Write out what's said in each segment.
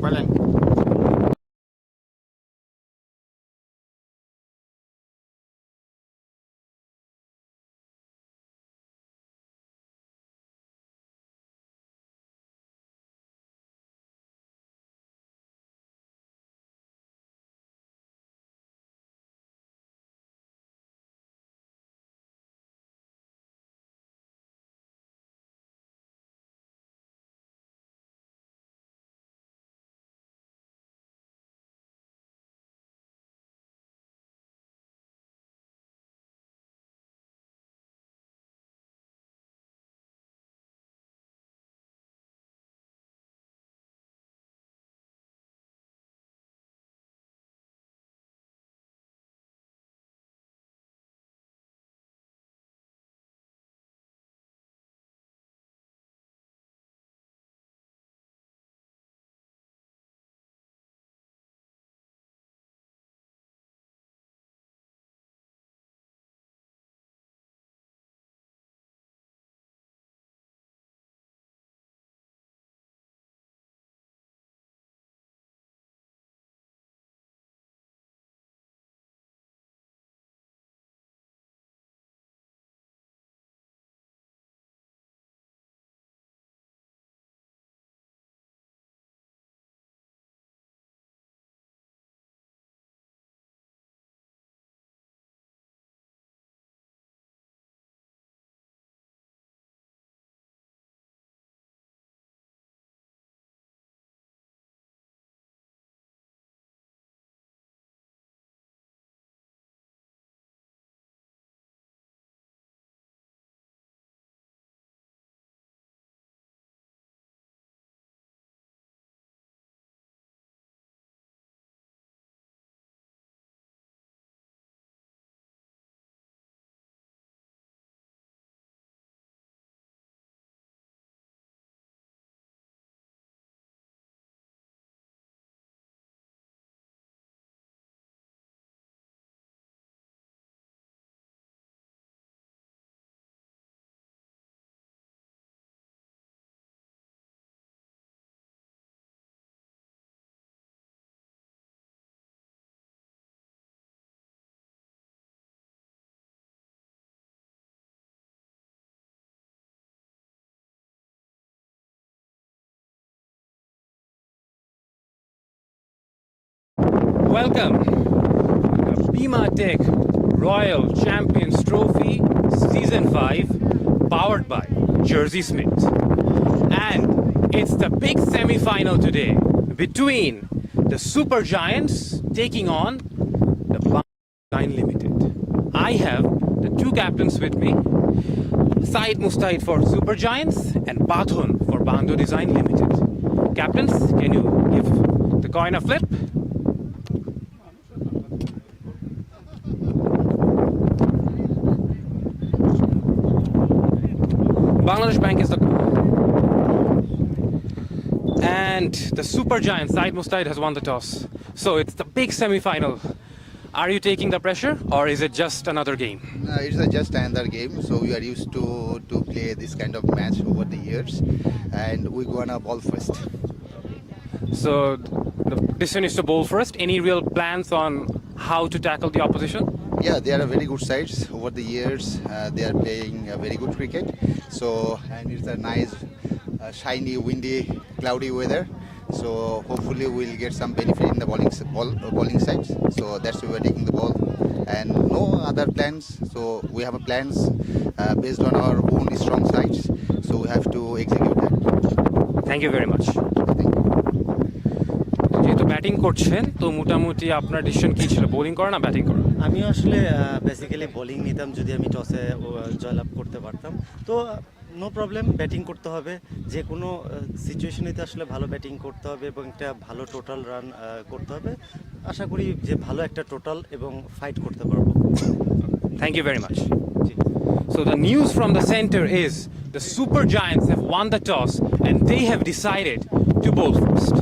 বলেন। Welcome, the Bima Tech Royal Champions Trophy Season 5, powered by Jersey Smith. And it's the big semi-final today between the Super Giants taking on the Bangladesh Design Limited. I have the two captains with me, Said Mustaid for Super Giants and Bathun for Bando Design Limited. Captains, can you give the coin a flip? Bangladesh Bank is the and the Super Giant Said Mustaid has won the toss. So it's the big semi-final. Are you taking the pressure or is it just another game? It's just another game, so we are used to play this kind of match over the years, and we gonna ball first. So the decision is to bowl first. Any real plans on how to tackle the opposition? Yeah, they are very good sides over the years. They are playing very good cricket. So, and it's a nice, shiny, windy, cloudy weather. So hopefully we'll get some benefit in the bowling sides. So that's why we're taking the ball, and no other plans. So we have a plans based on our own strong sides. So we have to execute that. Thank you very much. যেহেতু batting করছেন তো মোটামুটি আপনার decision কি ছিল, bowling করা না batting করা? আমি আসলে বেসিক্যালি বোলিং নিতাম যদি আমি টসে জয়লাভ করতে পারতাম। তো নো প্রবলেম, ব্যাটিং করতে হবে। যে কোনো সিচুয়েশনেতে আসলে ভালো ব্যাটিং করতে হবে এবং একটা ভালো টোটাল রান করতে হবে। আশা করি যে ভালো একটা টোটাল এবং ফাইট করতে পারবো। Thank you very much. So the news from the center is the Super Giants have won the toss and they have decided to bowl first.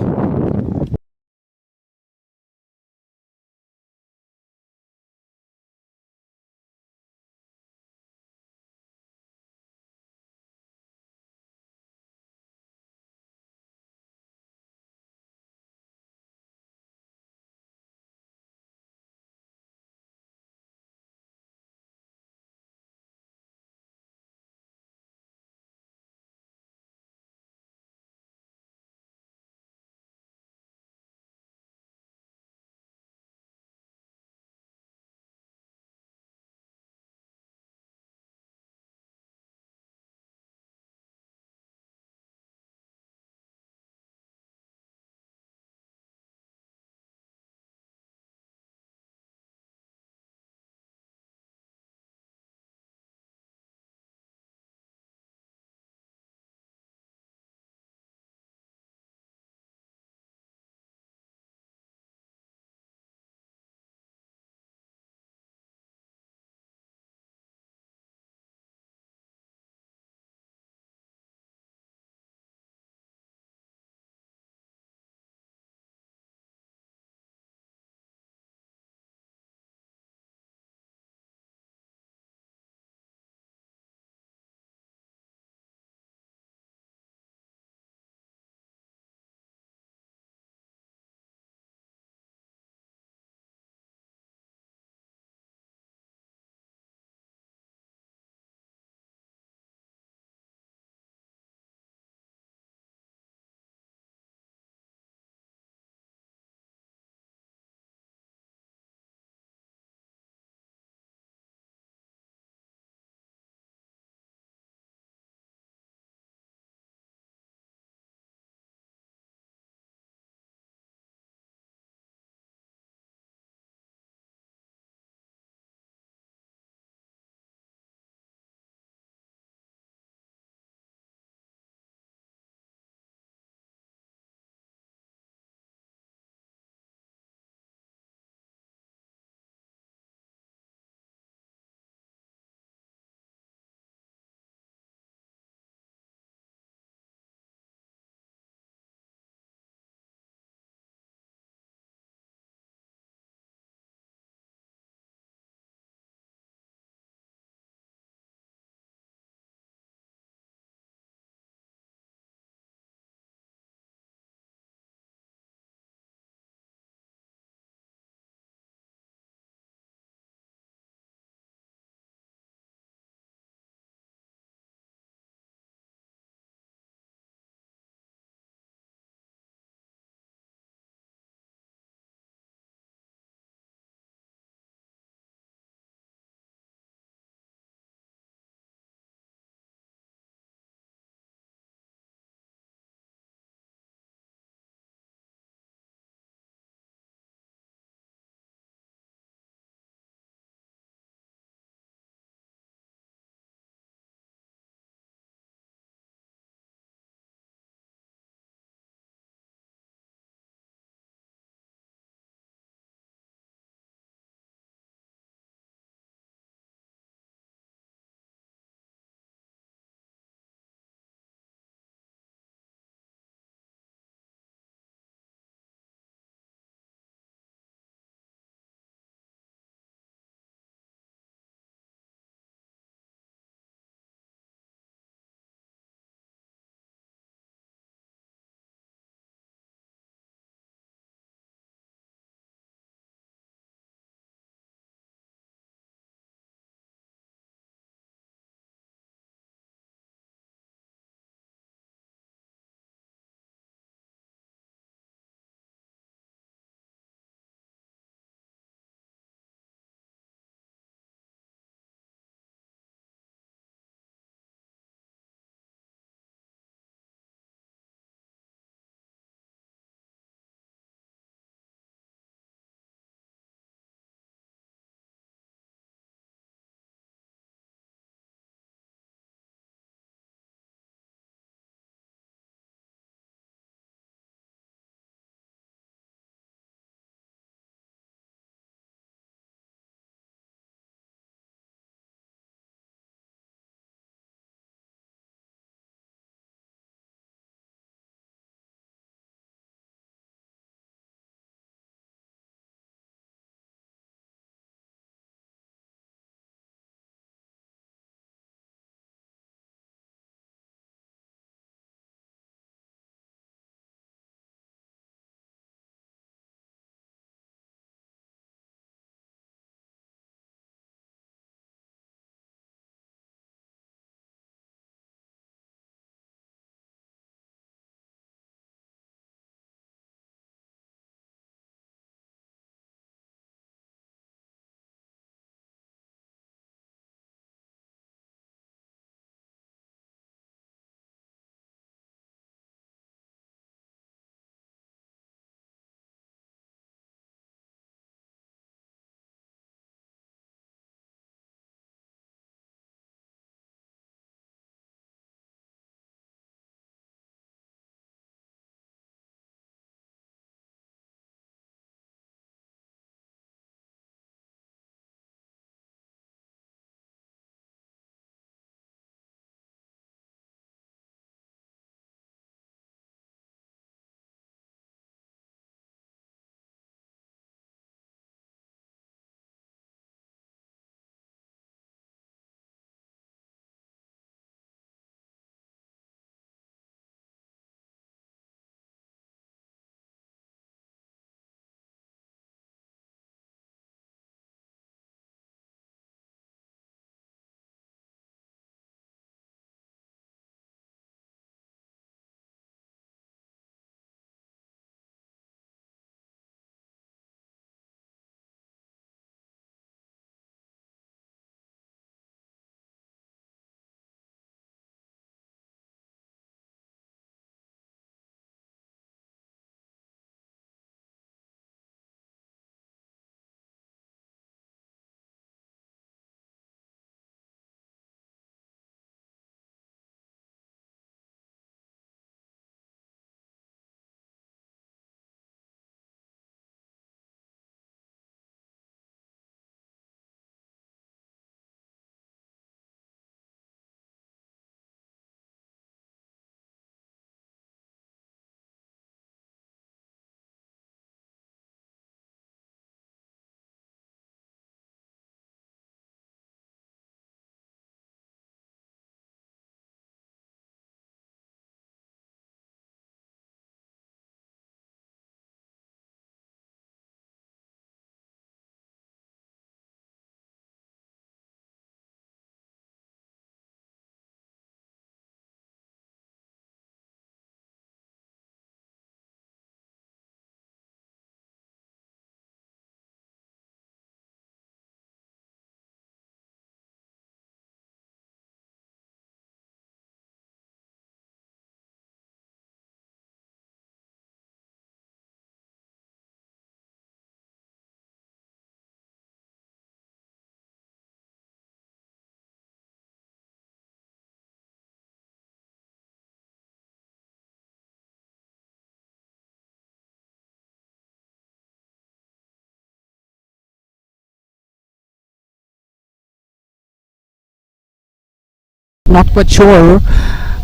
not quite sure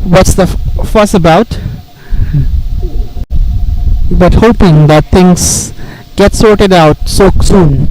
what's the fuss about, but hoping that things get sorted out so soon.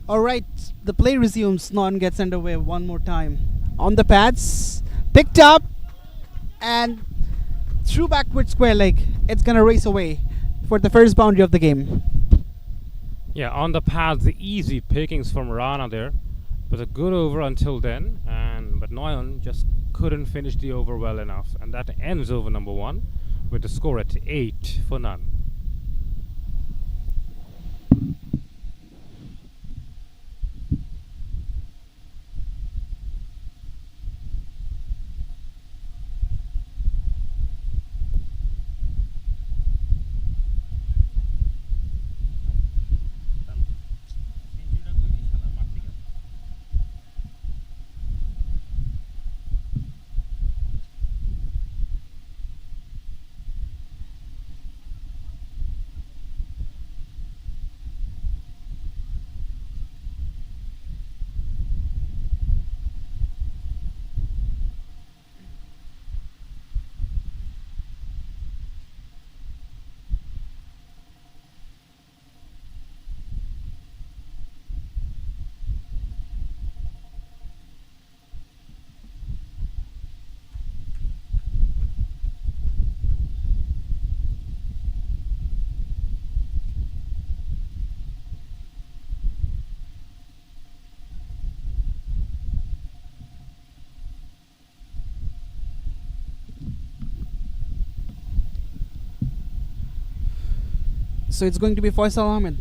All right, the play resumes. Non gets underway one more time. On the pads, picked up, and through backward square leg. It's gonna race away for the first boundary of the game. Yeah, on the pads, the easy pickings from Rana there. Was a good over until then, but Noyon just couldn't finish the over well enough, and that ends over number 1 with the score at 8 for none. So it's going to be Faisal Ahmed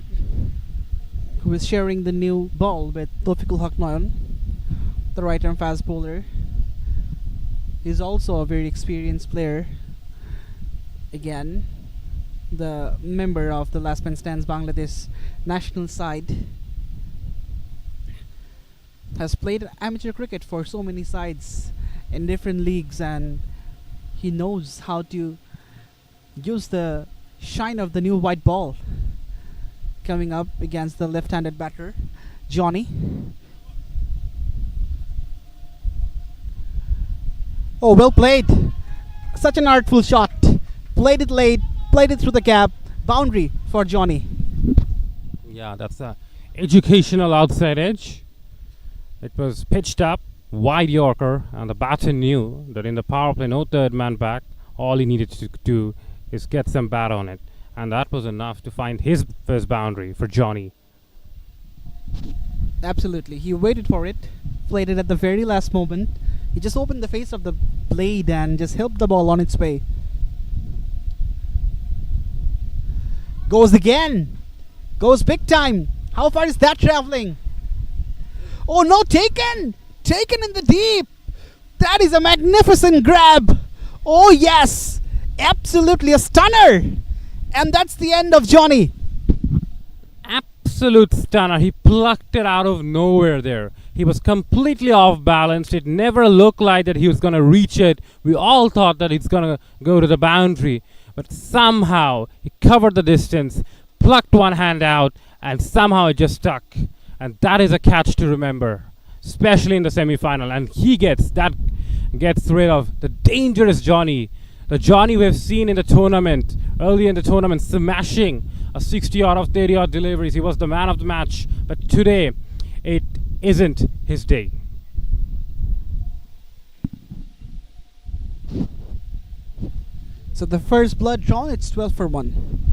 who is sharing the new ball with Tofikul Haq Noyon, the right arm fast bowler. He's also a very experienced player. Again, the member of the Last Man Stands Bangladesh national side. Has played amateur cricket for so many sides in different leagues, and he knows how to use the shine of the new white ball. Coming up against the left-handed batter, Johnny. Oh, well played. Such an artful shot. Played it late, played it through the gap. Boundary for Johnny. Yeah, that's a educational outside edge. It was pitched up, wide Yorker, and the batter knew that in the power play, no third man back, all he needed to do is get some bat on it. And that was enough to find his first boundary for Johnny. Absolutely. He waited for it, played it at the very last moment. He just opened the face of the blade and just helped the ball on its way. Goes again. Goes big time. How far is that traveling? Oh no, taken! Taken in the deep! That is a magnificent grab! Oh yes! Absolutely a stunner! And that's the end of Johnny. Absolute stunner. He plucked it out of nowhere there. He was completely off balance. It never looked like that he was going to reach it. We all thought that he's going to go to the boundary. But somehow he covered the distance, plucked one hand out, and somehow it just stuck. And that is a catch to remember, especially in the semi-final. And he gets rid of the dangerous Johnny. The Johnny we've seen in the tournament, early in the tournament, smashing a 60-odd of 30-odd deliveries. He was the man of the match. But today, it isn't his day. So the first blood drawn, it's 12 for 1.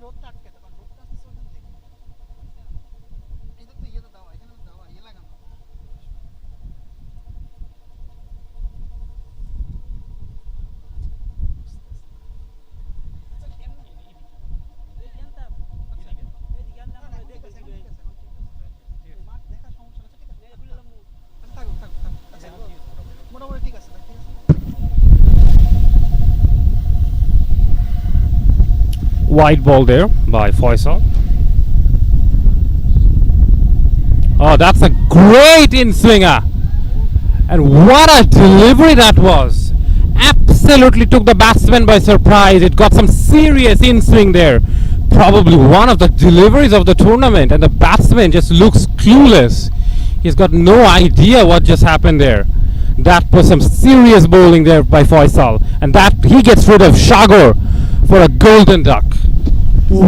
রোদটা আটকে তখন রোদটা আসতেছে ওইখান থেকে এটা তো ইয়ে তো দেওয়া এখানে তো দেওয়া ইয়ে লাগানো মোটামুটি ঠিক আছে ঠিক আছে Wide ball there by Faisal. Oh, that's a great in swinger. And what a delivery that was. Absolutely took the batsman by surprise. It got some serious in swing there. Probably one of the deliveries of the tournament, and the batsman just looks clueless. He's got no idea what just happened there. That was some serious bowling there by Faisal, and that he gets rid of Shagor for a golden duck.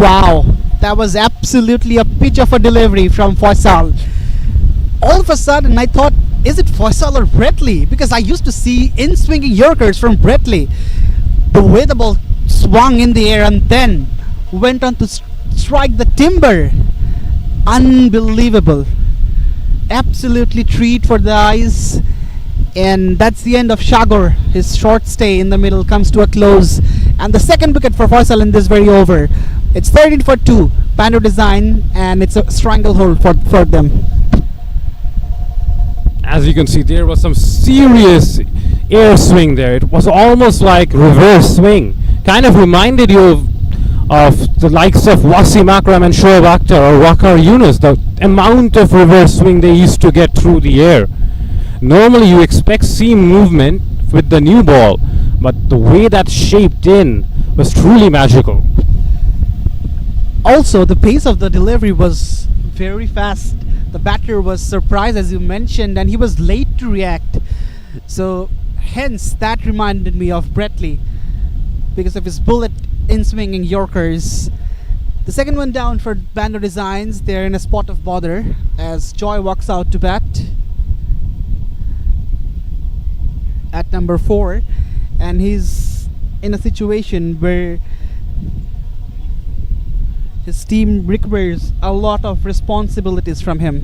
Wow, that was absolutely a pitch of a delivery from Faisal. All of a sudden, I thought, is it Faisal or Bretley? Because I used to see in-swinging Yorkers from Bretley. The way the ball swung in the air and then went on to strike the timber. Unbelievable. Absolutely treat for the eyes. And that's the end of Shagor. His short stay in the middle comes to a close. And the second wicket for Faisal in this very over. It's 13 for 2, Pando design, and it's a stranglehold for them. As you can see, there was some serious air swing there. It was almost like reverse swing. Kind of reminded you of the likes of Wasim Akram and Shoaib Akhtar or Waqar Yunus, the amount of reverse swing they used to get through the air. Normally you expect seam movement with the new ball, but the way that shaped in was truly magical. Also, the pace of the delivery was very fast. The batter was surprised, as you mentioned, and he was late to react. So, hence, that reminded me of Bretley because of his bullet in swinging Yorkers. The second one down for Bando Designs. They're in a spot of bother as Joy walks out to bat at number 4, and he's in a situation where his team requires a lot of responsibilities from him.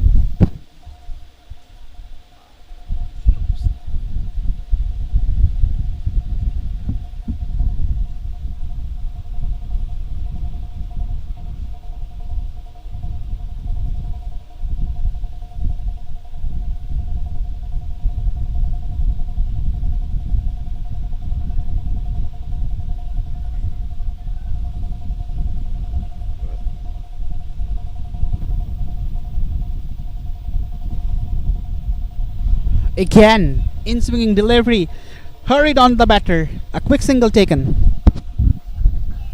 Again, in swinging delivery, hurried on the batter. A quick single taken.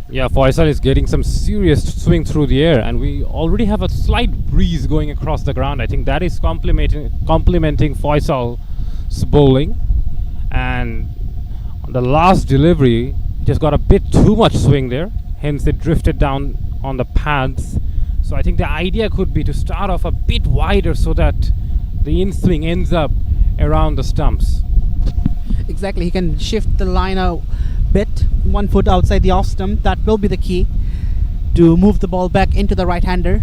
Yeah, Faisal is getting some serious swing through the air, and we already have a slight breeze going across the ground. I think that is complementing Faisal's bowling. And on the last delivery, it just got a bit too much swing there, hence it drifted down on the pads. So I think the idea could be to start off a bit wider so that the in swing ends up around the stumps. Exactly, he can shift the line a bit, 1 foot outside the off stump. That will be the key to move the ball back into the right-hander.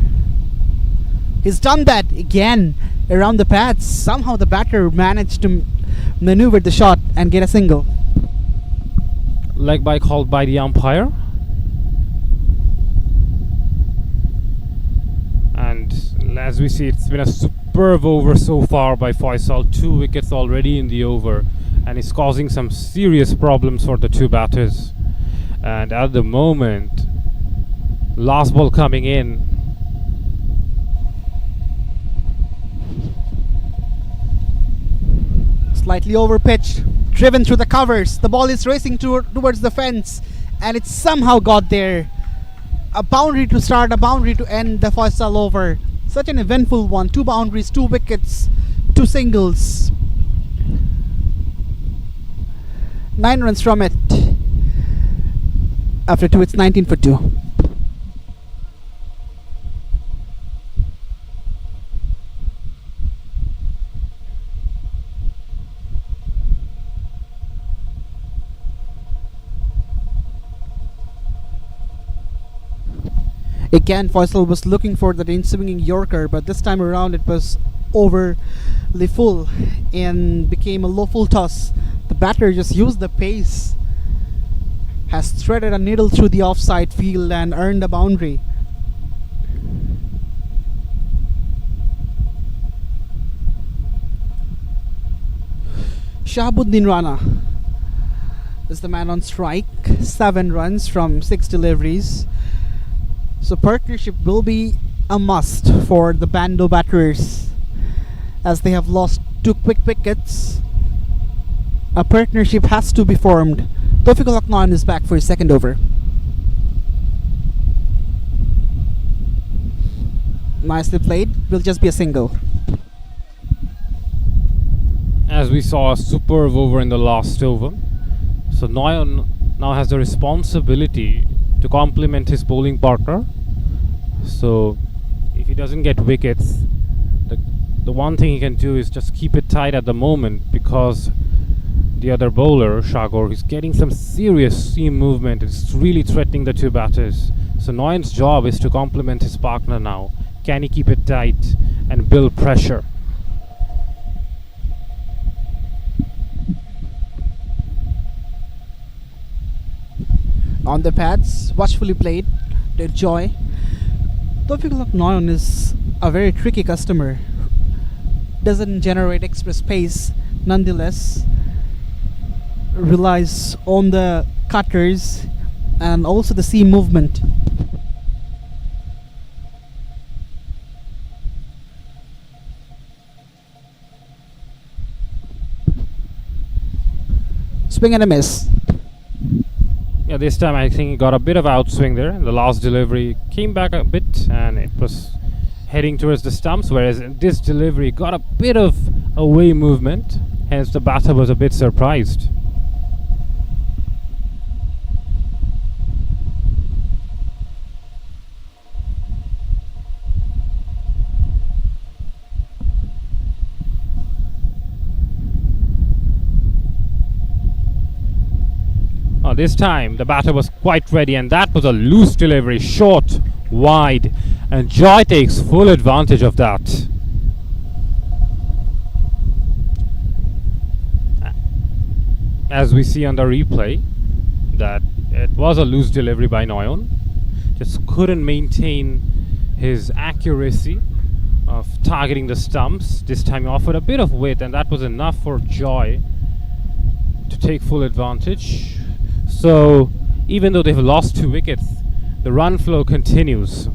He's done that again around the pads. Somehow the batter managed to maneuver the shot and get a single. Leg by called by the umpire. And as we see, it's been a superb over so far by Faisal. 2 wickets already in the over, and it's causing some serious problems for the two batters. And at the moment, last ball coming in, Slightly over pitched, driven through the covers. The ball is racing towards the fence, and it somehow got there. A boundary to start, a boundary to end the Faisal over. Such an eventful one. 2 boundaries, 2 wickets, 2 singles. 9 runs from it. After 2, it's 19 for 2. Again, Faisal was looking for that in-swinging Yorker, but this time around it was overly full and became a low full toss. The batter just used the pace, has threaded a needle through the offside field and earned a boundary. Shahabuddin Rana is the man on strike. 7 runs from 6 deliveries. So partnership will be a must for the Bando batterers, as they have lost 2 quick wickets. A partnership has to be formed. Tawfiqul Haq is back for his second over. Nicely played. Will just be a single. As we saw a superb over in the last over. So Noyan now has the responsibility to complement his bowling partner. So if he doesn't get wickets, the one thing he can do is just keep it tight at the moment, because the other bowler, Shagor, is getting some serious seam movement. It's really threatening the 2 batters. So Noyan's job is to complement his partner now. Can he keep it tight and build pressure? On the pads, watchfully played. Did Joy. Tawfiqul Haq Noyan is a very tricky customer. Doesn't generate express pace, nonetheless relies on the cutters and also the seam movement. Swing and a miss. Yeah, this time I think he got a bit of outswing there. The last delivery came back a bit and it was heading towards the stumps, whereas this delivery got a bit of away movement, hence the batter was a bit surprised. This time the batter was quite ready, and that was a loose delivery, short, wide, and Joy takes full advantage of that. As we see on the replay, that it was a loose delivery by Noyan. Just couldn't maintain his accuracy of targeting the stumps. This time he offered a bit of width, and that was enough for Joy to take full advantage. So even though they've lost 2 wickets, the run flow continues.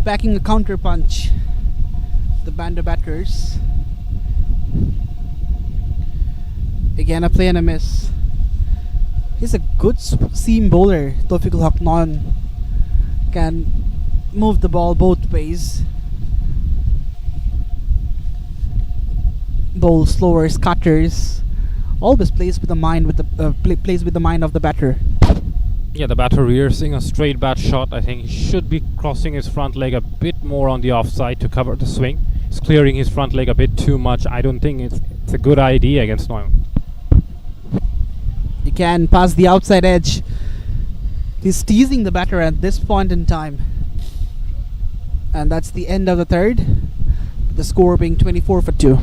Backing a counter punch, the Bando batters. Again, a play and a miss. He's a good seam bowler. Tawfiqul Haq Noyan can move the ball both ways. Bowl slowers, cutters. Always plays with the mind plays with the mind of the batter. Yeah, the batter reversing a straight bat shot. I think he should be crossing his front leg a bit more on the offside to cover the swing. He's clearing his front leg a bit too much. I don't think it's a good idea against Noyan. He can pass the outside edge. He's teasing the batter at this point in time. And that's the end of the third. The score being 24 for 2.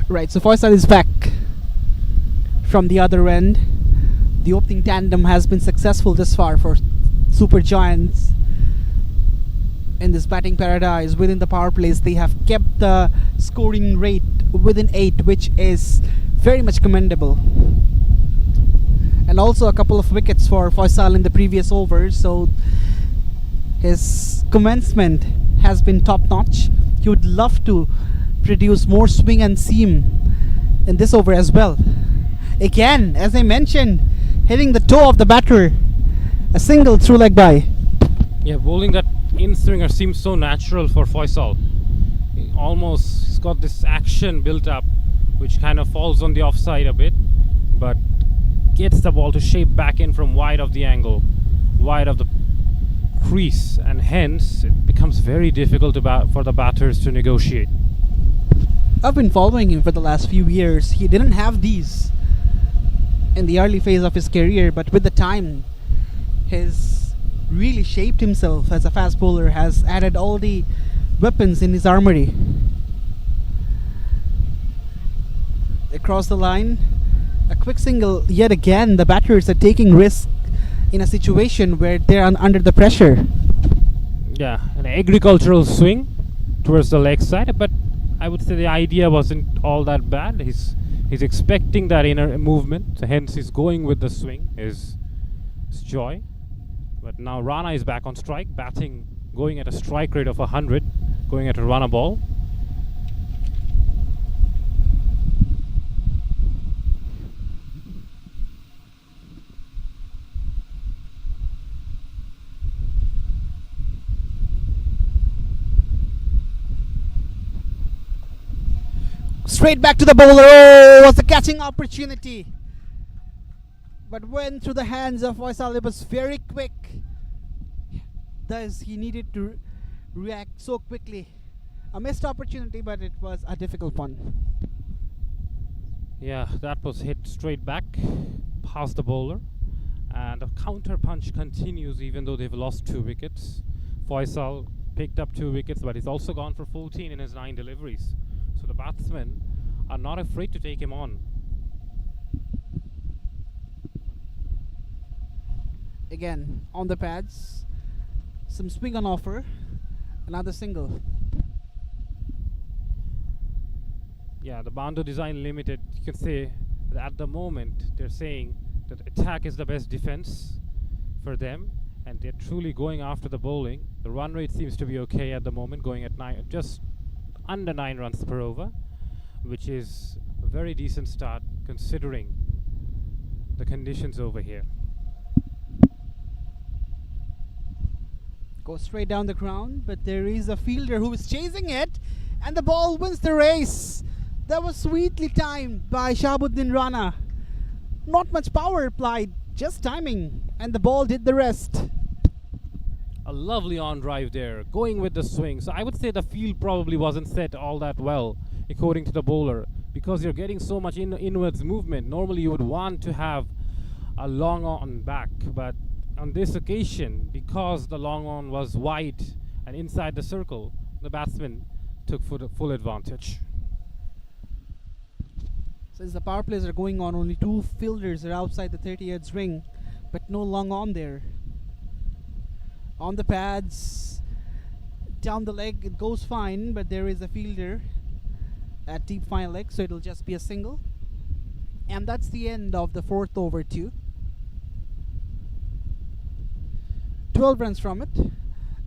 Right, so Faisal is back from the other end. The opening tandem has been successful this far for Super Giants in this batting paradise. Within the power plays, they have kept the scoring rate within 8, which is very much commendable. And also a couple of wickets for Faisal in the previous overs, so his commencement has been top notch. He would love to produce more swing and seam in this over as well. Again, as I mentioned, hitting the toe of the batter, a single through leg by. Yeah, bowling that in-swinger seems so natural for Faisal. He's got this action built up, which kind of falls on the offside a bit, but gets the ball to shape back in from wide of the angle, wide of the crease, and hence it becomes very difficult for the batters to negotiate. I've been following him for the last few years. He didn't have these in the early phase of his career, but with the time, he's really shaped himself as a fast bowler, has added all the weapons in his armory. Across the line, a quick single. Yet again, the batters are taking risk in a situation where they're under the pressure. Yeah, an agricultural swing towards the leg side, but I would say the idea wasn't all that bad. He's expecting that inner movement, so hence he's going with the swing, his joy. But now Rana is back on strike, batting, going at a strike rate of 100, going at a runner ball. Straight back to the bowler. Oh, was a catching opportunity, but went through the hands of Faisal. It was very quick. Thus, he needed to react so quickly. A missed opportunity, but it was a difficult one. Yeah, that was hit straight back past the bowler, and the counter punch continues even though they've lost 2 wickets. Faisal picked up 2 wickets, but he's also gone for 14 in his 9 deliveries. So the batsmen are not afraid to take him on. Again, on the pads, some swing on offer, another single. Yeah, the Bando Design Limited, you can say that at the moment they're saying that attack is the best defense for them, and they're truly going after the bowling. The run rate seems to be okay at the moment, going at just under 9 runs per over, which is a very decent start considering the conditions over here. Goes straight down the ground, but there is a fielder who is chasing it, and the ball wins the race. That was sweetly timed by Shahabuddin Rana. Not much power applied, just timing, and the ball did the rest. A lovely on drive there, going with the swing. So I would say the field probably wasn't set all that well, according to the bowler, because you're getting so much inwards movement. Normally you would want to have a long on back, but on this occasion, because the long on was wide and inside the circle, the batsman took full advantage. Since the power plays are going on, only 2 fielders are outside the 30 yards ring, but no long on there. On the pads, down the leg, it goes fine, but there is a fielder at deep fine leg, so it'll just be a single. And that's the end of the 4th over 2. 12 runs from it.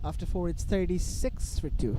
After 4, it's 36 for 2.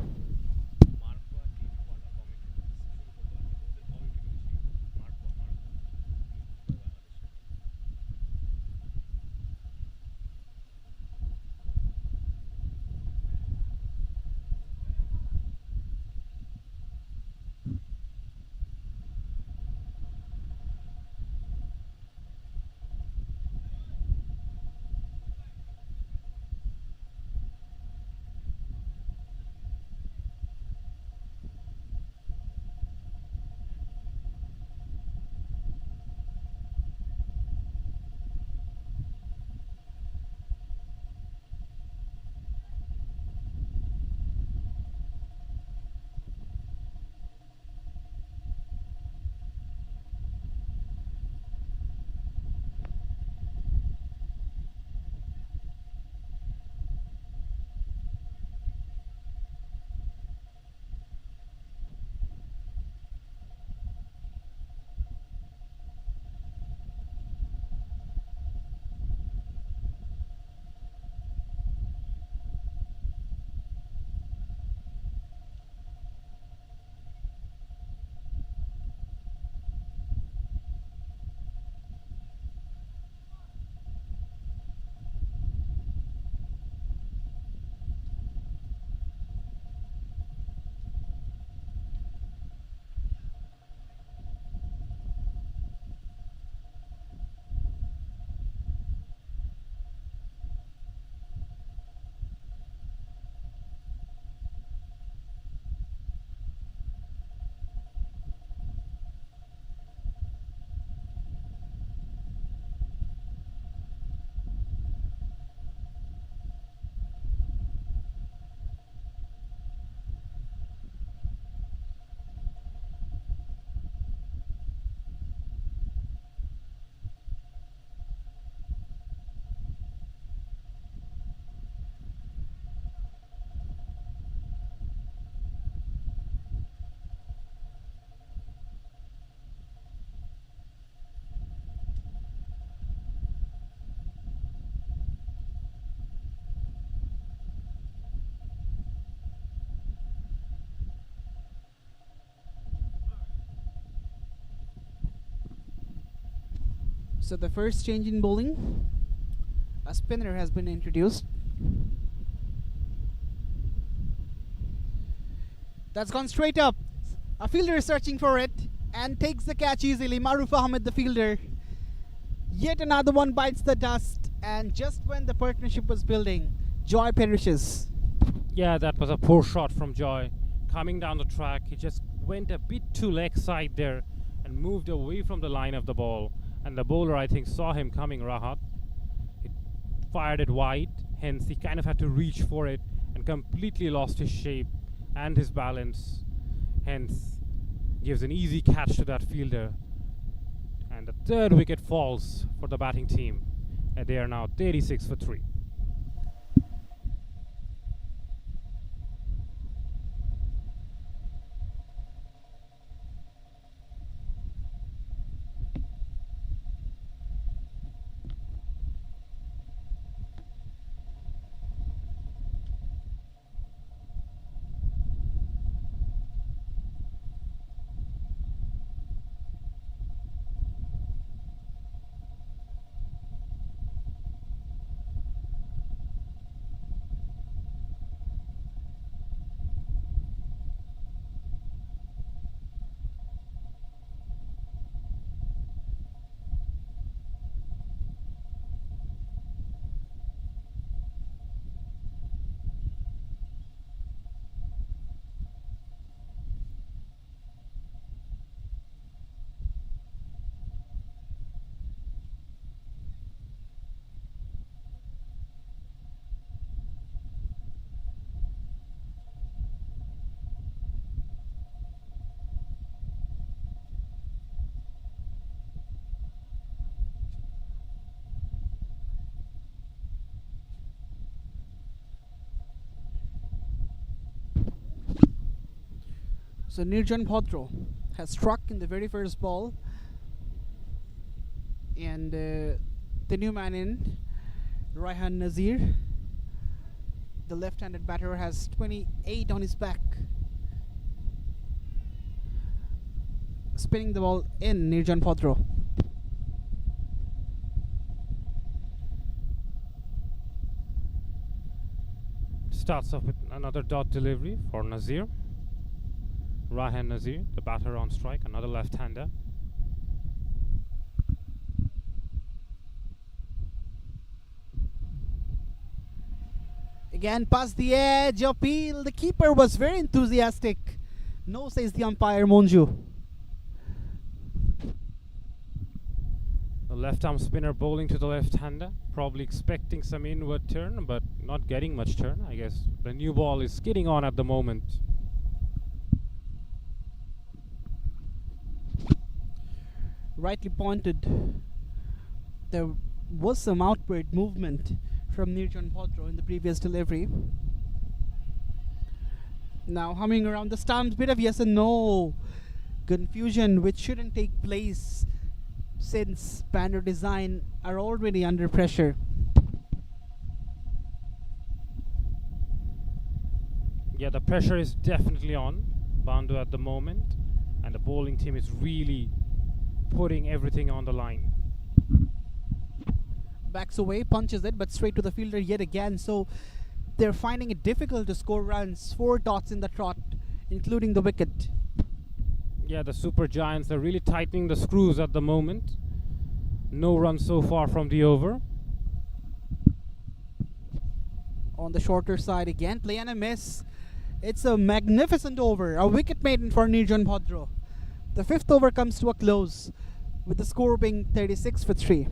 So the first change in bowling, a spinner has been introduced. That's gone straight up. A fielder is searching for it and takes the catch easily. Maruf Ahmed, the fielder. Yet another one bites the dust, and just when the partnership was building, joy perishes. Yeah, that was a poor shot from Joy. Coming down the track, he just went a bit too leg side there and moved away from the line of the ball. And the bowler, I think, saw him coming, Rahat. He fired it wide, hence he kind of had to reach for it and completely lost his shape and his balance. Hence, gives an easy catch to that fielder. And the third wicket falls for the batting team. And they are now 36 for 3. So Nirjan Bhadra has struck in the very first ball, and the new man in, Raihan Nazir, the left-handed batter, has 28 on his back. Spinning the ball in, Nirjan Bhadra. Starts off with another dot delivery for Nazir. Raihan Nazir, the batter on strike, another left-hander. Again, past the edge, appeal. The keeper was very enthusiastic. No, says the umpire, Monju. The left-arm spinner bowling to the left-hander, probably expecting some inward turn, but not getting much turn. I guess the new ball is skidding on at the moment. Rightly pointed. There was some outward movement from Nirjan Bhadra in the previous delivery. Now humming around the stumps, bit of yes and no. Confusion which shouldn't take place since banner design are already under pressure. Yeah, the pressure is definitely on Bandu at the moment, and the bowling team is really putting everything on the line. Backs away, punches it, but straight to the fielder yet again. So they're finding it difficult to score runs. 4 dots in the trot, including the wicket. Yeah, the Super Giants are really tightening the screws at the moment. No runs so far from the over. On the shorter side again, play and a miss. It's a magnificent over. A wicket maiden for Nirjan Bhadra. The 5th over comes to a close, with the score being 36 for 3.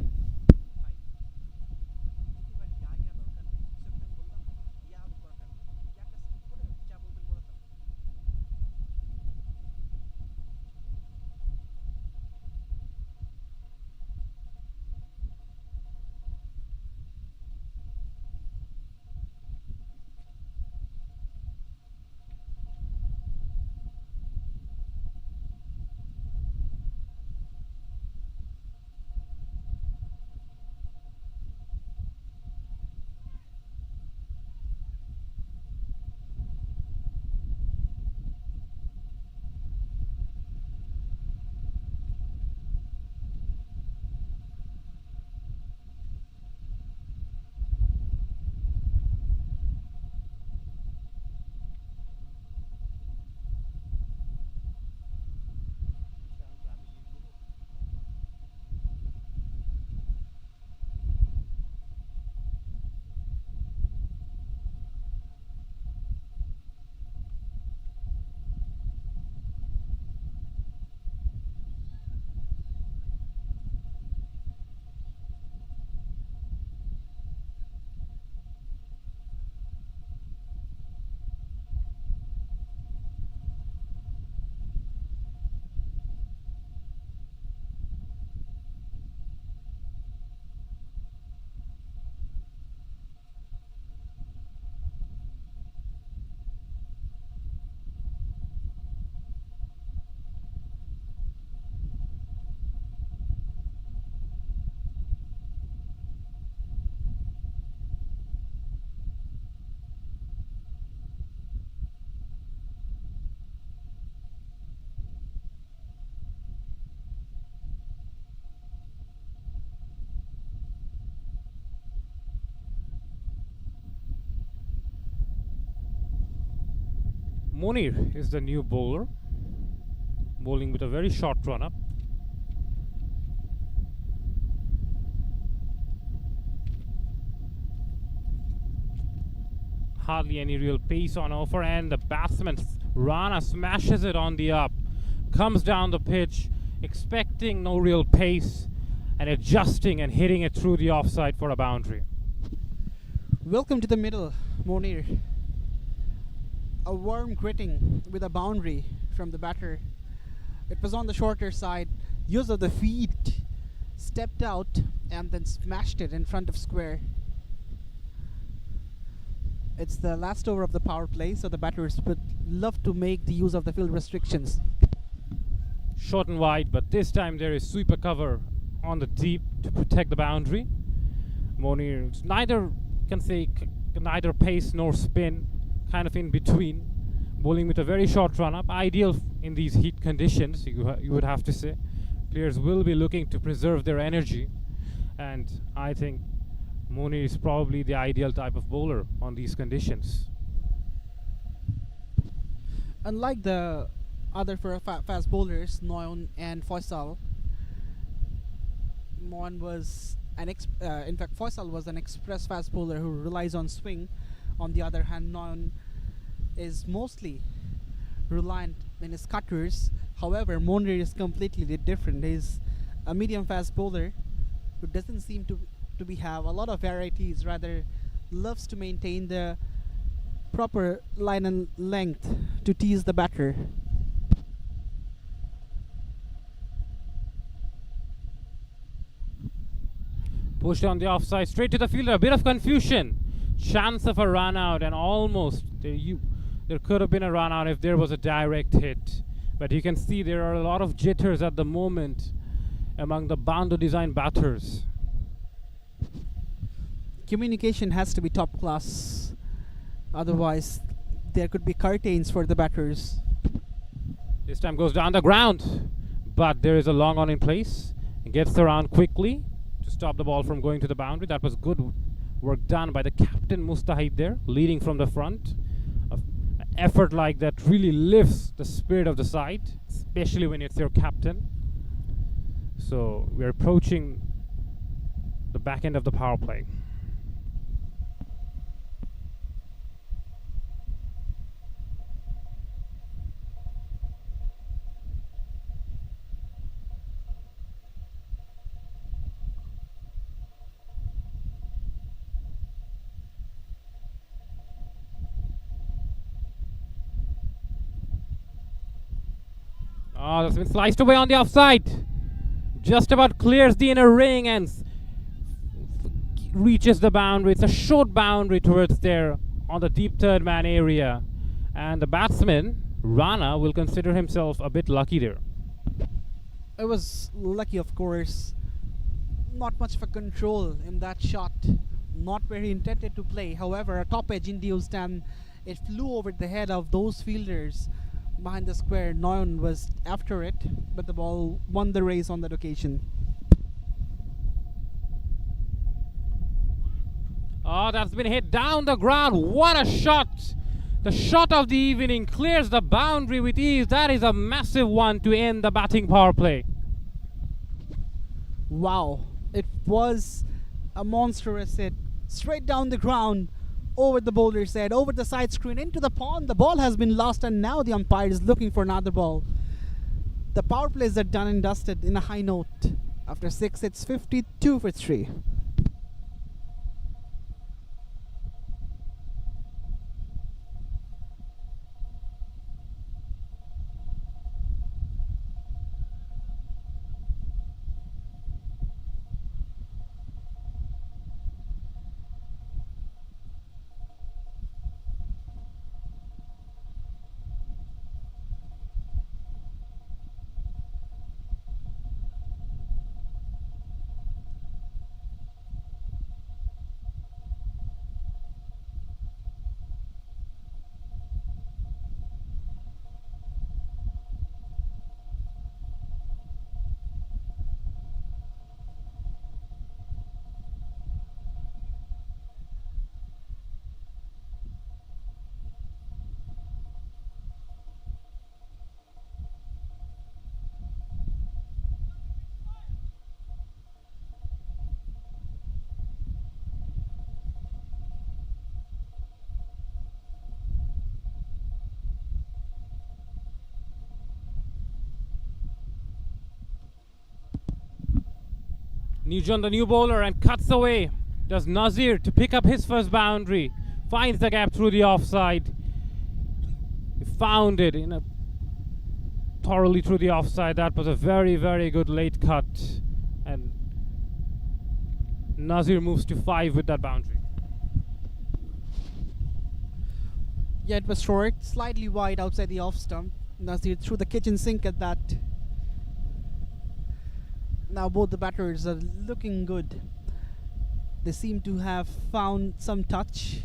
Monir is the new bowler, bowling with a very short run up. Hardly any real pace on offer, and the batsman Rana smashes it on the up, comes down the pitch, expecting no real pace, and adjusting and hitting it through the offside for a boundary. Welcome to the middle, Monir. A warm greeting with a boundary from the batter. It was on the shorter side, use of the feet, stepped out and then smashed it in front of square. It's the last over of the power play, so the batters would love to make the use of the field restrictions. Short and wide, but this time there is sweeper cover on the deep to protect the boundary. Monir neither pace nor spin, kind of in between, bowling with a very short run up, ideal in these heat conditions, you would have to say. Players will be looking to preserve their energy, and I think Monir is probably the ideal type of bowler on these conditions. Unlike the other fast bowlers, Noyon and Faisal, Mohan was in fact Faisal was an express fast bowler who relies on swing. On the other hand, Noyon is mostly reliant in his cutters. However, Monir is completely different. He's a medium fast bowler who doesn't seem to have a lot of varieties, rather loves to maintain the proper line and length to tease the batter. Pushed on the offside, straight to the fielder. A bit of confusion. Chance of a run out, and almost there could have been a run out if there was a direct hit. But you can see there are a lot of jitters at the moment among the Bando design batters. Communication has to be top class, otherwise there could be curtains for the batters. This time goes down the ground, but there is a long on in place. It gets around quickly to stop the ball from going to the boundary. That was good work done by the captain Mustahid there, leading from the front. An effort like that really lifts the spirit of the side, especially when it's your captain. So we're approaching the back end of the power play. Oh, that's been sliced away on the offside. Just about clears the inner ring and reaches the boundary. It's a short boundary towards there on the deep third man area. And the batsman, Rana, will consider himself a bit lucky there. It was lucky, of course. Not much of a control in that shot. Not where he intended to play. However, a top edge induced and it flew over the head of those fielders behind the square. Noyon was after it, but the ball won the race on that occasion. Oh, that's been hit down the ground. What a shot! The shot of the evening clears the boundary with ease. That is a massive one to end the batting power play. Wow, it was a monstrous hit. Straight down the ground, over the bowler's head, over the side screen, into the pond. The ball has been lost and now the umpire is looking for another ball. The power plays are done and dusted in a high note. After 6, it's 52 for 3. Nurjan, the new bowler, and cuts away. Does Nazir to pick up his first boundary. Finds the gap through the offside. He found it thoroughly through the offside. That was a very, very good late cut. And Nazir moves to 5 with that boundary. Yeah, it was short, slightly wide outside the off stump. Nazir threw the kitchen sink at that. Now both the batters are looking good. They seem to have found some touch,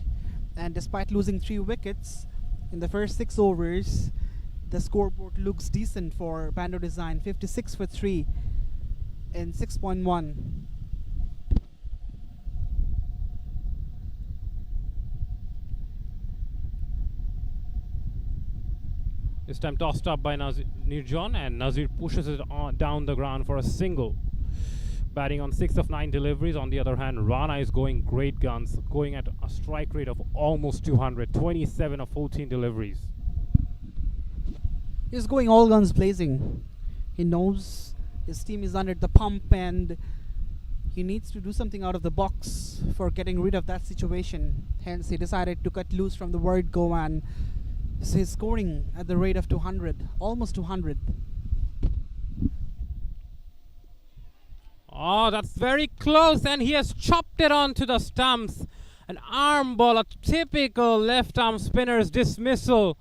and despite losing 3 wickets in the first 6 overs, the scoreboard looks decent for Bando Design. 56 for 3 in 6.1. This time tossed up by Nurjan, and Nazir pushes it down the ground for a single. Batting on 6 of 9 deliveries. On the other hand, Rana is going great guns, going at a strike rate of almost 200, 27 of 14 deliveries. He's going all guns blazing. He knows his team is under the pump and he needs to do something out of the box for getting rid of that situation. Hence, he decided to cut loose from the word go, and he's scoring at the rate of 200, almost 200. Oh, that's very close, and he has chopped it onto the stumps. An arm ball, a typical left arm spinner's dismissal.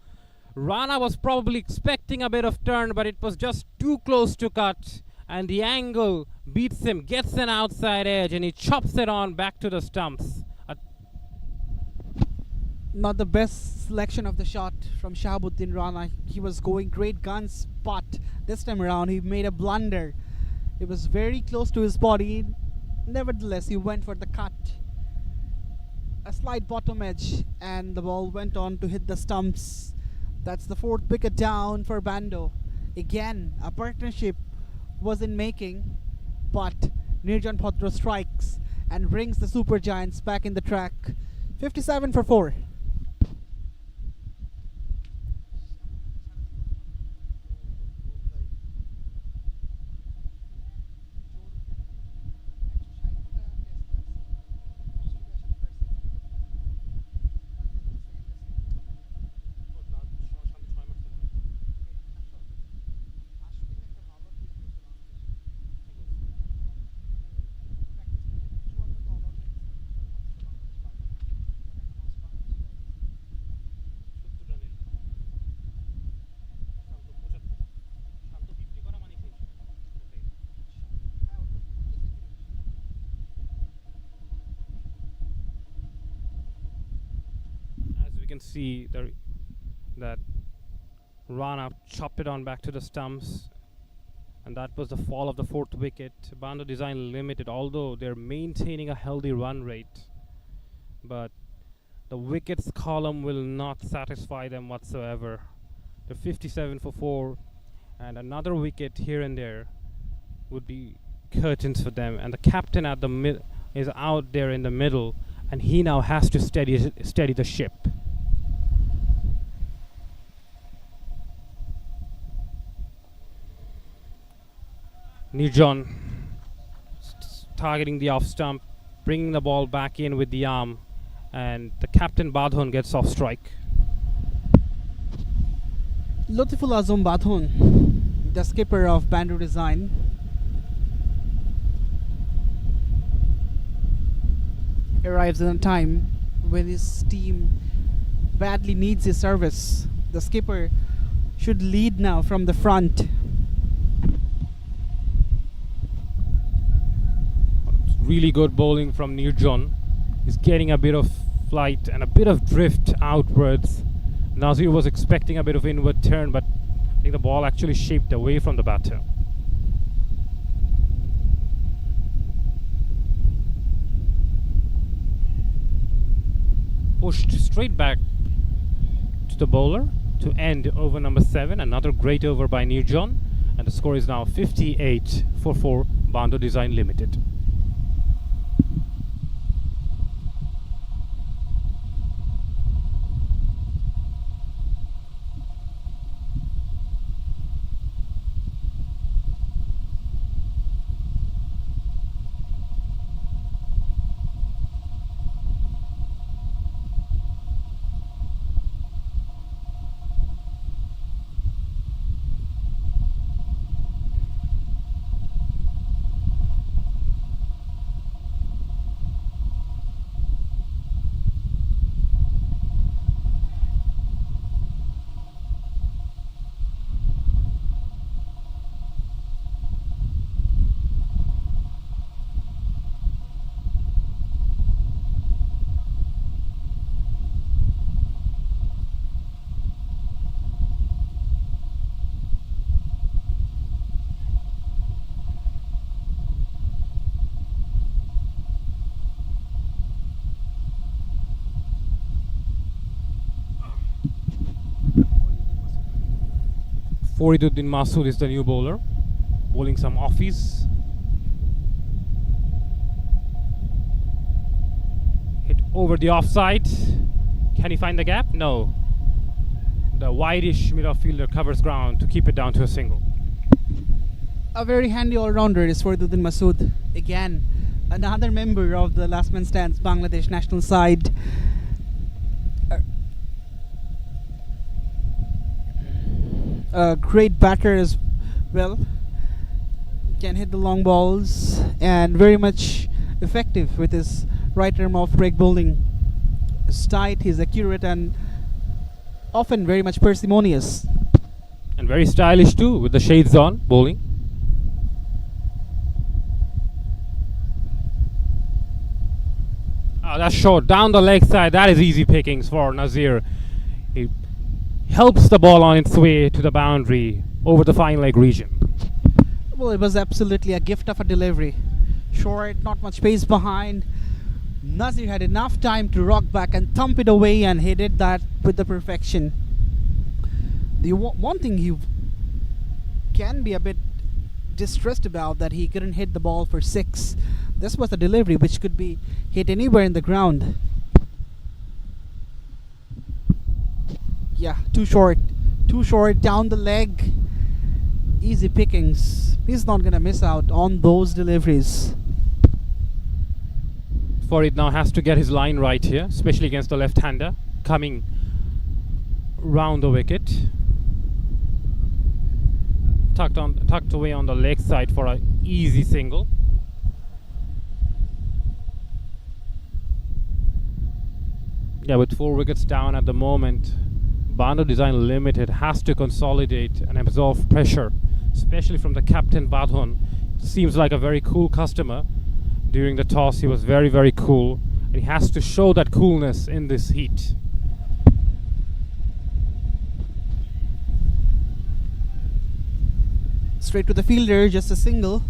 Rana was probably expecting a bit of turn, but it was just too close to cut. And the angle beats him, gets an outside edge, and he chops it on back to the stumps. Not the best selection of the shot from Shahabuddin Rana. He was going great guns, but this time around he made a blunder. It was very close to his body. Nevertheless, he went for the cut. A slight bottom edge, and the ball went on to hit the stumps. That's the 4th wicket down for Bando. Again, a partnership was in making, but Nirjan Bhadra strikes and brings the Super Giants back in the track. 57 for 4. Can see that Rana chopped it on back to the stumps, and that was the fall of the 4th wicket. Bando Design Limited, although they're maintaining a healthy run rate, but the wickets column will not satisfy them whatsoever. They're 57 for 4, and another wicket here and there would be curtains for them. And the captain at the is out there in the middle, and he now has to steady the ship. Nurjan targeting the off stump, bringing the ball back in with the arm, and the captain Badhon gets off strike. Latiful Azam Badhon, the skipper of Bando Design, arrives in a time when his team badly needs his service. The skipper should lead now from the front. Really good bowling from Nurjan. He's getting a bit of flight and a bit of drift outwards. Nazir was expecting a bit of inward turn, but I think the ball actually shaped away from the batter. Pushed straight back to the bowler to end over number 7. Another great over by Nurjan, and the score is now 58 for 4, Bando Design Limited. Fariduddin Masood is the new bowler, bowling some offies. Hit over the offside. Can he find the gap? No. The wideish midfielder covers ground to keep it down to a single. A very handy all-rounder is Fariduddin Masood. Again, another member of the last man stands Bangladesh national side. A great batter as well. Can hit the long balls and very much effective with his right arm off break bowling. He's tight, he's accurate and often very much parsimonious. And very stylish too, with the shades on, bowling. Oh, that's short. Down the leg side, that is easy pickings for Nazir. He helps the ball on its way to the boundary over the fine leg region. Well, it was absolutely a gift of a delivery. Short, not much pace behind. Nazir had enough time to rock back and thump it away, and he did that with the perfection. The one thing he can be a bit distressed about that he couldn't hit the ball for 6. This was a delivery which could be hit anywhere in the ground. Yeah, too short down the leg. Easy pickings. He's not gonna miss out on those deliveries. Farid now has to get his line right here, especially against the left-hander coming round the wicket. Tucked away on the leg side for an easy single. Yeah, with 4 wickets down at the moment, Bando Design Limited has to consolidate and absorb pressure, especially from the captain Badhon. Seems like a very cool customer. During the toss, he was very, very cool, and he has to show that coolness in this heat. Straight to the fielder, just a single.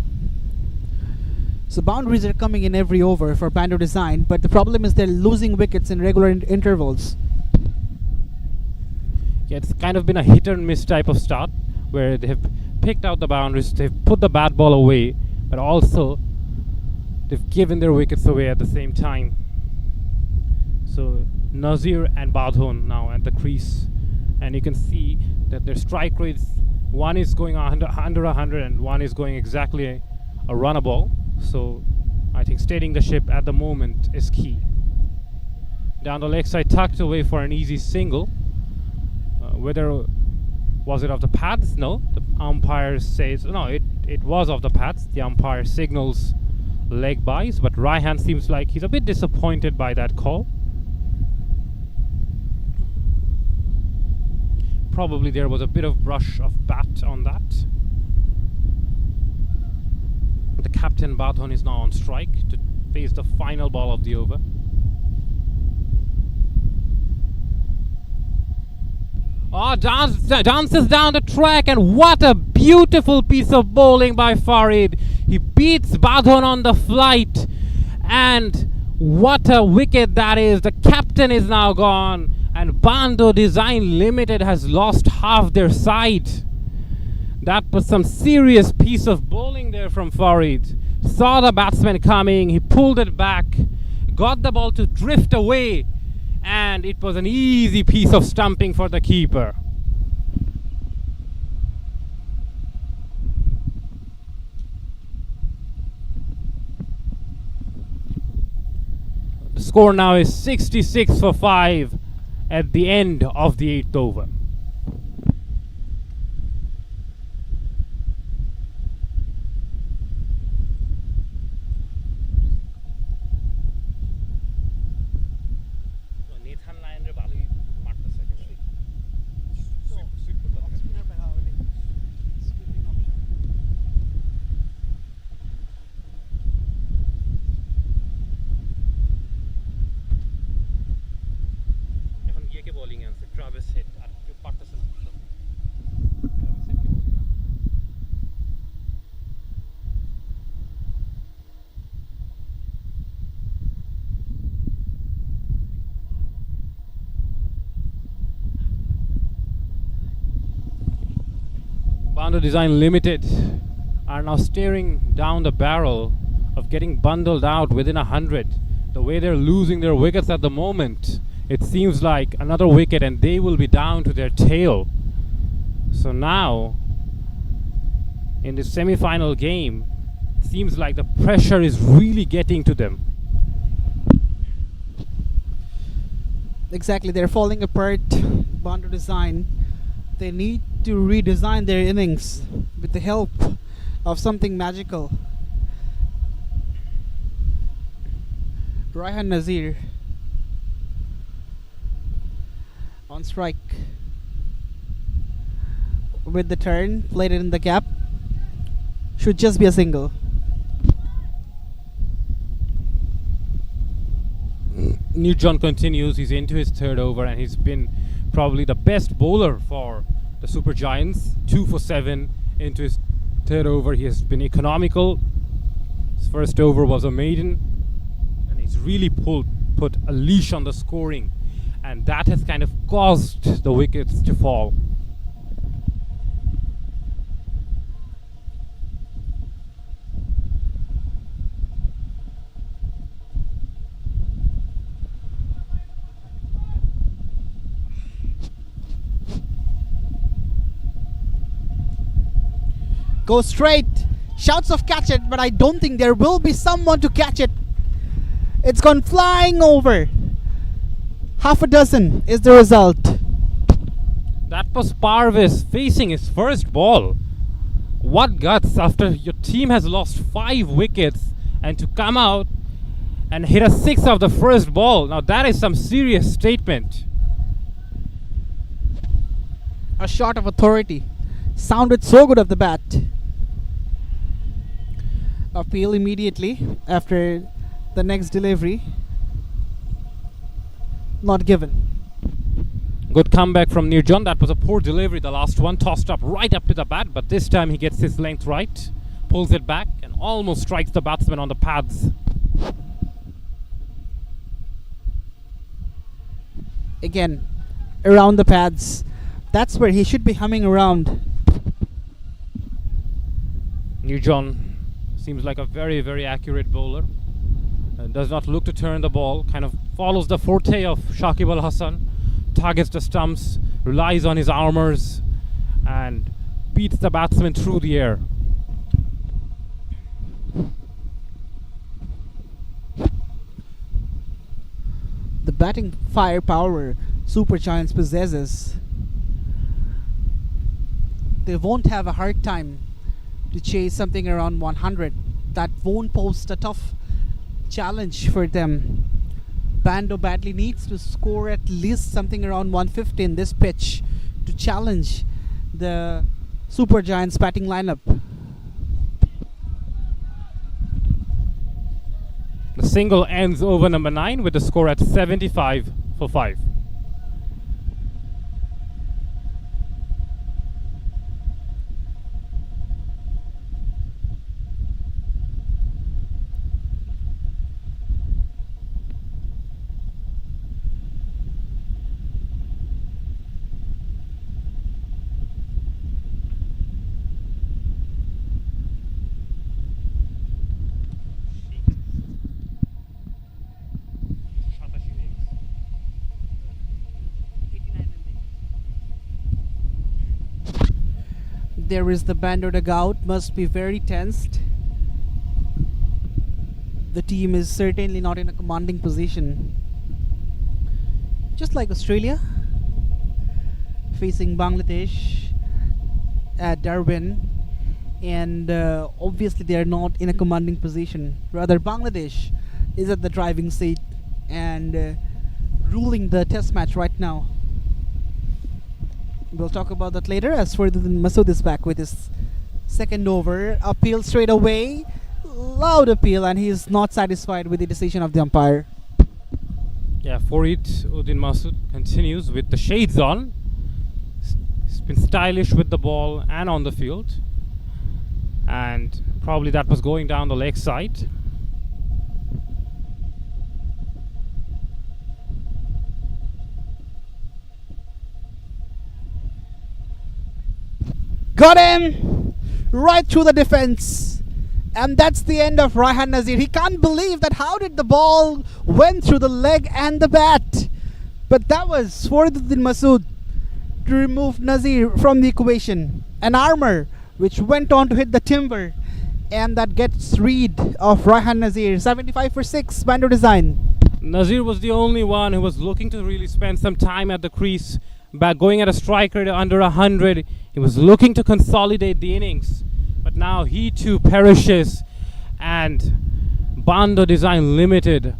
So boundaries are coming in every over for Bando Design, but the problem is they're losing wickets in regular intervals. Yeah, it's kind of been a hit or miss type of start, where they have picked out the boundaries, they've put the bad ball away, but also they've given their wickets away at the same time. So Nazir and Badhon now at the crease, and you can see that their strike rates, one is going under 100 and one is going exactly a runnable. So I think steadying the ship at the moment is key. Down the leg side, tucked away for an easy single. Whether was it off the pads? No, the umpire says no, it was off the pads. The umpire signals leg byes, but Raihan seems like he's a bit disappointed by that call. Probably there was a bit of brush of bat on that. The captain Badhon is now on strike to face the final ball of the over. Oh, dances down the track, and what a beautiful piece of bowling by Farid. He beats Badhon on the flight, and what a wicket that is. The captain is now gone, and Bando Design Limited has lost half their side. That was some serious piece of bowling there from Farid. Saw the batsman coming, he pulled it back, got the ball to drift away, and it was an easy piece of stumping for the keeper. The score now is 66 for 5 at the end of the 8th over. Bando Design Limited are now staring down the barrel of getting bundled out within 100. The way they're losing their wickets at the moment, it seems like another wicket and they will be down to their tail. So now, in the semi-final game, it seems like the pressure is really getting to them. Exactly, they're falling apart. Bando Design. They need to redesign their innings with the help of something magical. Raihan Nazir on strike with the turn, played it in the gap. Should just be a single. Newton continues, he's into his third over and he's been probably the best bowler for the Super Giants. 2 for 7 into his third over. He has been economical. His first over was a maiden and he's really put a leash on the scoring, and that has kind of caused the wickets to fall. Go straight. Shouts of catch it, but I don't think there will be someone to catch it. It's gone flying over. Half a dozen is the result. That was Parvis facing his first ball. What guts after your team has lost 5 wickets and to come out and hit a 6 of the first ball. Now that is some serious statement. A shot of authority. Sounded so good off the bat. Appeal immediately after the next delivery. Not given. Good comeback from Nirjan. That was a poor delivery, the last one. Tossed up right up to the bat, but this time he gets his length right. Pulls it back and almost strikes the batsman on the pads. Again, around the pads. That's where he should be humming around. Nirjan seems like a very, very accurate bowler. Does not look to turn the ball. Kind of follows the forte of Shakib Al Hasan. Targets the stumps, relies on his armors, and beats the batsman through the air. The batting firepower Super Giants possesses, they won't have a hard time to chase something around 100. That won't pose a tough challenge for them. Bando badly needs to score at least something around 150 in this pitch to challenge the Super Giants batting lineup. The single ends over number 9 with the score at 75 for 5. There is the Bando dugout, must be very tensed. The team is certainly not in a commanding position. Just like Australia facing Bangladesh at Darwin, and obviously they are not in a commanding position. Rather, Bangladesh is at the driving seat and ruling the test match right now. We'll talk about that later as Faridun Masood is back with his second over. Appeal straight away. Loud appeal, and he is not satisfied with the decision of the umpire. Yeah, Farid Uddin Masood continues with the shades on. He's been stylish with the ball and on the field. And probably that was going down the leg side. got him right through the defense. And that's the end of Raihan Nazir. He can't believe that how did the ball went through the leg and the bat. But that was Fariduddin Masood to remove Nazir from the equation. An armor which went on to hit the timber. And that gets rid of Raihan Nazir. 75 for 6, Bando Design. Nazir was the only one who was looking to really spend some time at the crease, back going at a strike rate under 100. He was looking to consolidate the innings, but now he too perishes, and Bando Design Limited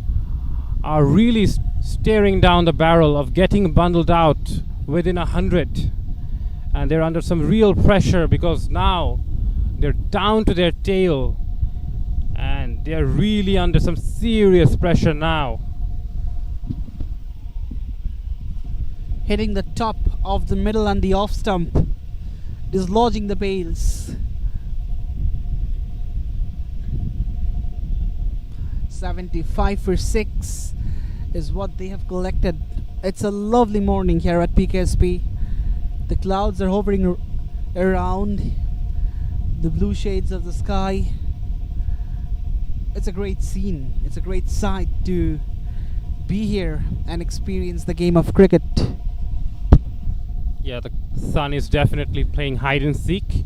are really staring down the barrel of getting bundled out within 100, and they're under some real pressure because now they're down to their tail and they're really under some serious pressure now. Hitting the top of the middle and the off stump, dislodging the bails. 75 for 6 is what they have collected. It's a lovely morning here at PKSP. The clouds are hovering around the blue shades of the sky. It's a great scene. It's a great sight to be here and experience the game of cricket. Yeah, the sun is definitely playing hide and seek,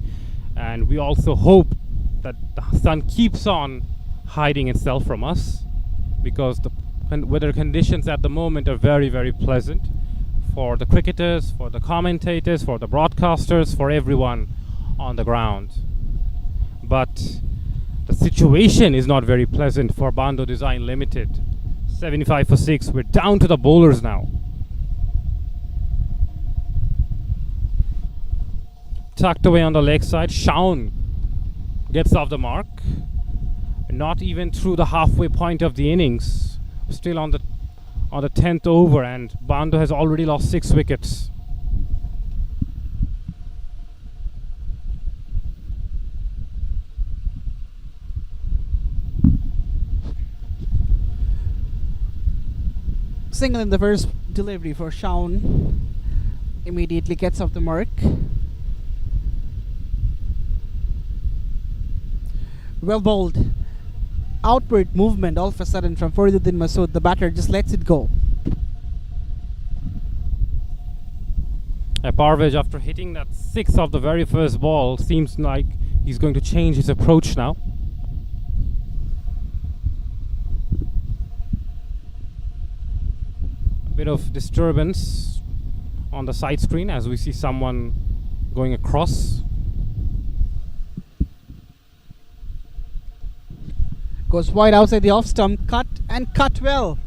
and we also hope that the sun keeps on hiding itself from us, because the weather conditions at the moment are very, very pleasant for the cricketers, for the commentators, for the broadcasters, for everyone on the ground. But the situation is not very pleasant for Bando Design Limited. 75 for 6, we're down to the bowlers now. Tucked away on the leg side, Shaun gets off the mark. Not even through the halfway point of the innings. Still on the 10th over, and Bando has already lost 6 wickets. Single in the first delivery for Shaun. Immediately gets off the mark. Well bowled. Outward movement all of a sudden from Fariduddin Masood. The batter just lets it go. Parvez, after hitting that 6 of the very first ball, seems like he's going to change his approach now. A bit of disturbance on the side screen as we see someone going across. Goes wide outside the off stump, cut and cut well.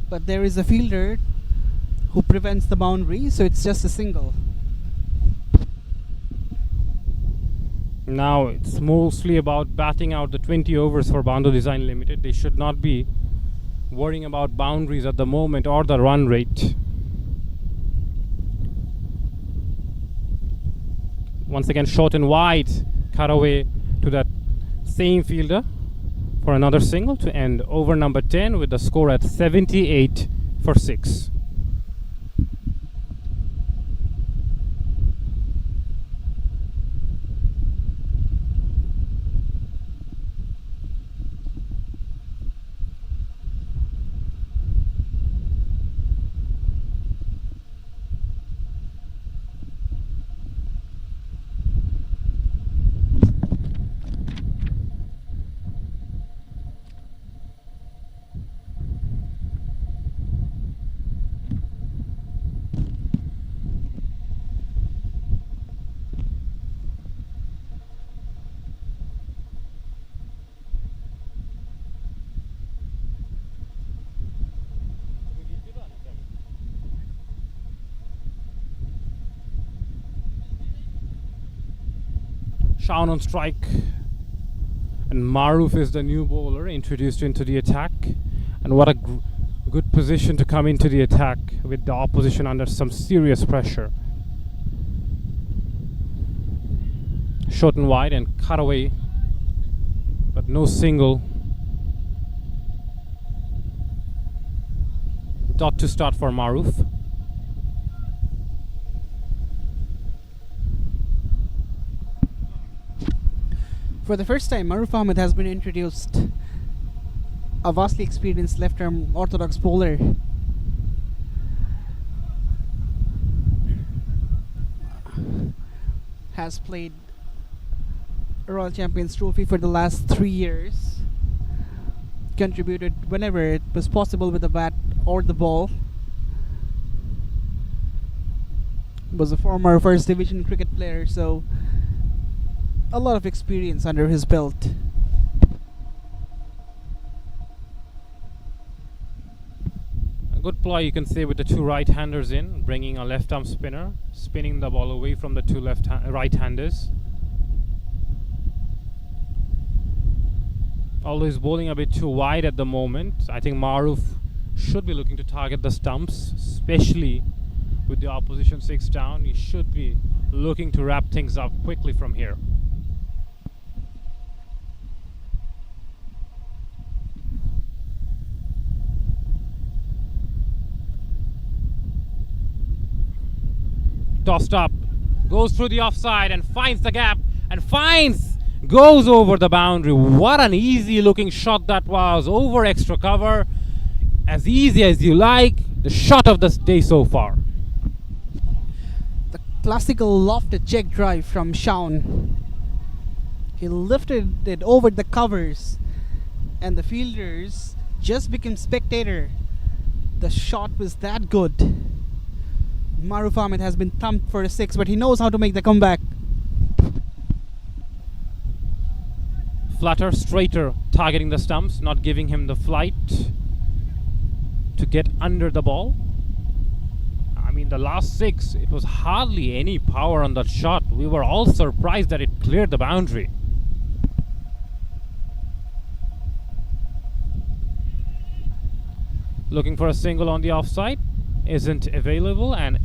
But there is a fielder who prevents the boundary, so it's just a single. Now it's mostly about batting out the 20 overs for Bando Design Limited. They should not be worrying about boundaries at the moment or the run rate. Once again, short and wide, cut away to that same fielder for another single to end over number 10 with the score at 78 for 6. Shaun on strike, and Maruf is the new bowler introduced into the attack, and what a good position to come into the attack with the opposition under some serious pressure. Short and wide and cut away, but no single. Dot to start for Maruf. For the first time, Maruf Ahmed has been introduced, a vastly experienced left-arm orthodox bowler. Has played Royal Champions Trophy for the last 3 years. Contributed whenever it was possible with the bat or the ball. Was a former first division cricket player, so a lot of experience under his belt. A good ploy, you can say, with the two right-handers in, bringing a left-arm spinner, spinning the ball away from the two right-handers. Although he's bowling a bit too wide at the moment, I think Maruf should be looking to target the stumps, especially with the opposition 6 down. He should be looking to wrap things up quickly from here. Tossed up, goes through the offside and finds the gap and goes over the boundary. What an easy looking shot that was, over extra cover. As easy as you like, the shot of the day so far. The classical lofted check drive from Shaun. He lifted it over the covers and the fielders just became spectator. The shot was that good. Maruf Ahmed has been thumped for a 6, but he knows how to make the comeback. Flutter, straighter, targeting the stumps, not giving him the flight to get under the ball. I mean, the last 6, it was hardly any power on that shot. We were all surprised that it cleared the boundary. Looking for a single on the offside, isn't available, and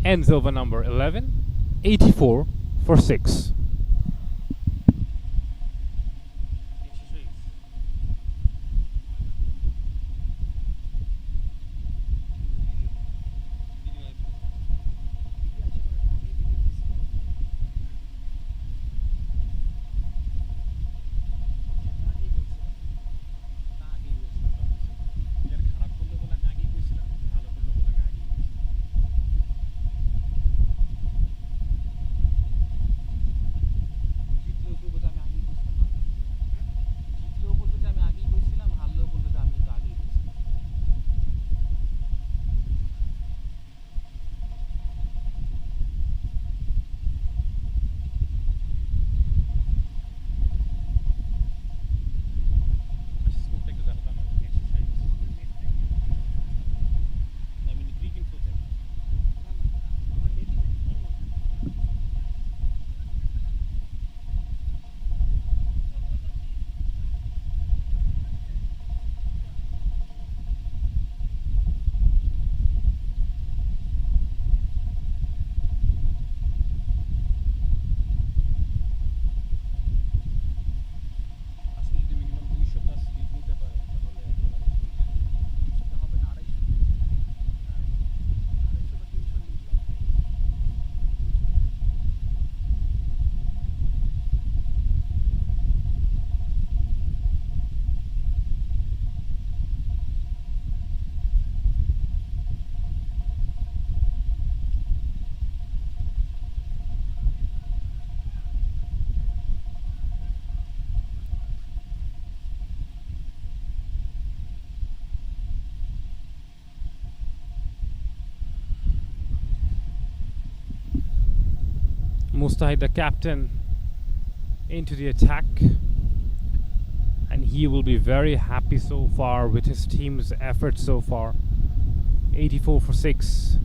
ends over number 11, 84 for 6. Mustahid, the captain, into the attack, and he will be very happy so far with his team's effort so far. 84 for 6,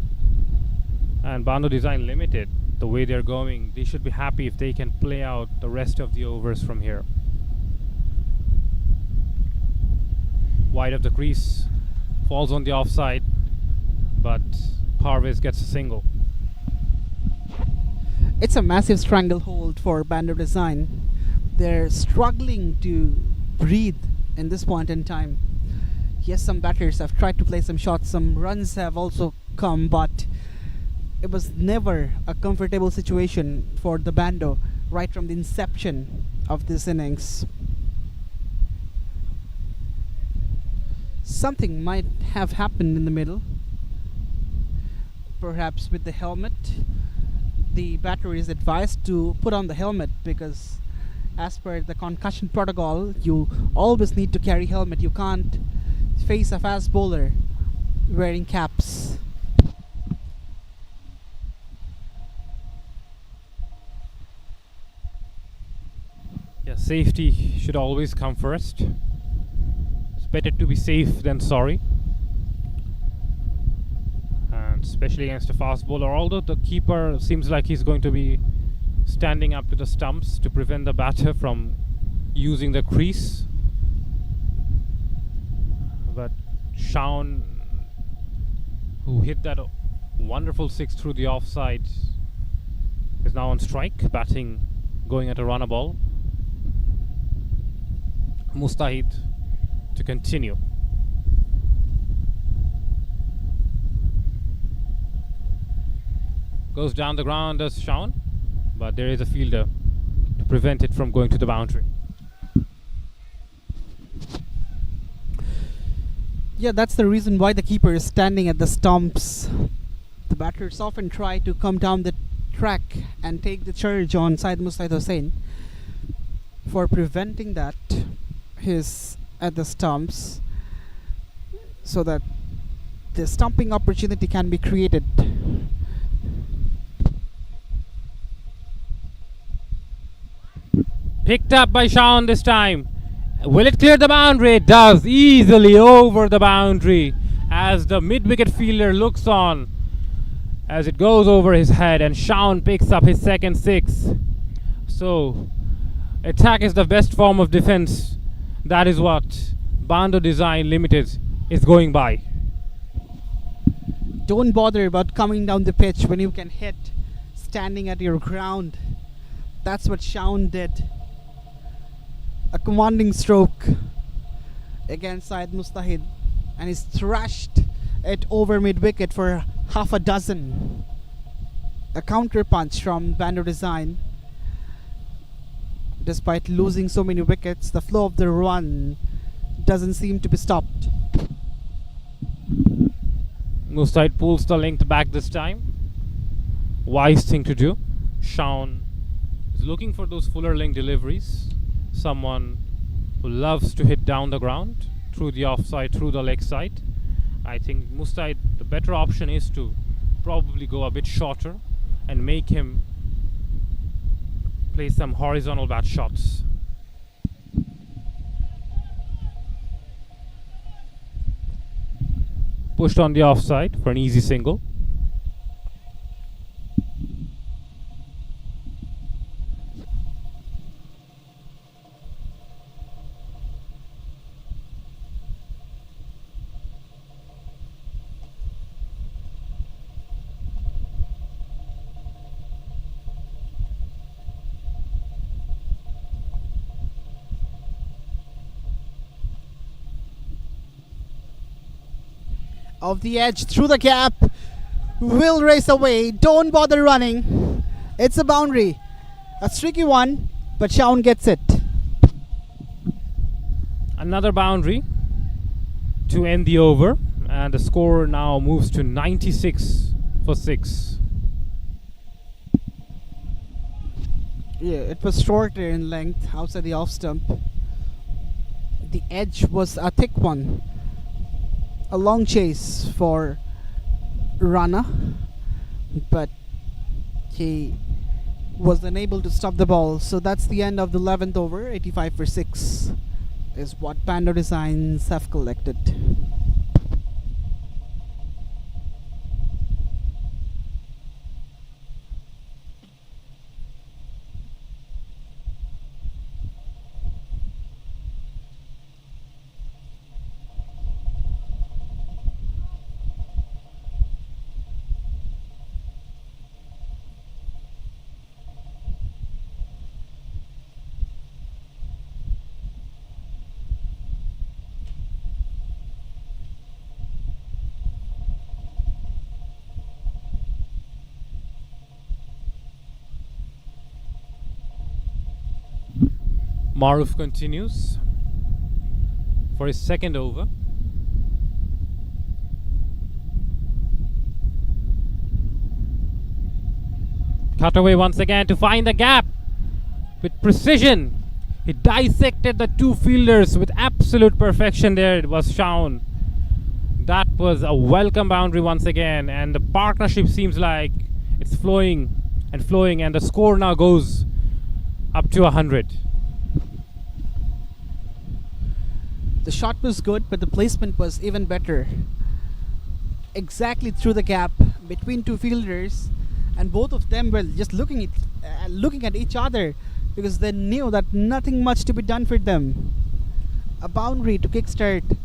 and Bando Design Limited, the way they're going, they should be happy if they can play out the rest of the overs from here. Wide of the crease, falls on the offside, but Parvez gets a single. It's a massive stranglehold for Bando Design. They're struggling to breathe in this point in time. Yes, some batters have tried to play some shots, some runs have also come, but it was never a comfortable situation for the Bando right from the inception of this innings. Something might have happened in the middle. Perhaps with the helmet. The batter is advised to put on the helmet because as per the concussion protocol, you always need to carry helmet. You can't face a fast bowler wearing caps. Yeah, safety should always come first. It's better to be safe than sorry. And especially against a fast bowler. Although the keeper seems like he's going to be standing up to the stumps to prevent the batter from using the crease. But Shaun, who hit that wonderful six through the offside, is now on strike, batting, going at a runner ball. Mustahid to continue. Goes down the ground as Shaun, but there is a fielder to prevent it from going to the boundary. Yeah, that's the reason why the keeper is standing at the stumps. The batters often try to come down the track and take the charge on Syed Mustahid Hossain. For preventing that, he's at the stumps so that the stumping opportunity can be created. Picked up by Shaun this time. Will it clear the boundary? It does, easily over the boundary as the mid-wicket fielder looks on as it goes over his head, and Shaun picks up his second six. So attack is the best form of defense. That is what Bando Design Limited is going by. Don't bother about coming down the pitch when you can hit standing at your ground. That's what Shaun did. A commanding stroke against Syed Mustahid, and he's thrashed it over mid-wicket for half a dozen. A counter punch from Bando Design. Despite losing so many wickets, the flow of the run doesn't seem to be stopped. Mustahid pulls the length back this time. Wise thing to do. Shaun is looking for those fuller length deliveries. Someone who loves to hit down the ground through the offside, through the leg side. I think Mustahid, the better option is to probably go a bit shorter and make him play some horizontal bat shots. Pushed on the offside for an easy single. Off the edge, through the gap, will race away. Don't bother running. It's a boundary. A tricky one, but Shaun gets it. Another boundary to end the over, and the score now moves to 96 for 6. Yeah, it was shorter in length outside the off stump. The edge was a thick one. A long chase for Rana, but he was unable to stop the ball. So that's the end of the 11th over. 85 for 6 is what Bando Designs have collected. Maruf continues for his second over. Cut away once again to find the gap with precision. He dissected the two fielders with absolute perfection there. It was Shaun. That was a welcome boundary once again, and the partnership seems like it's flowing, and the score now goes up to 100. The shot was good, but the placement was even better. Exactly through the gap between two fielders, and both of them were just looking at each other because they knew that nothing much to be done for them. A boundary to kickstart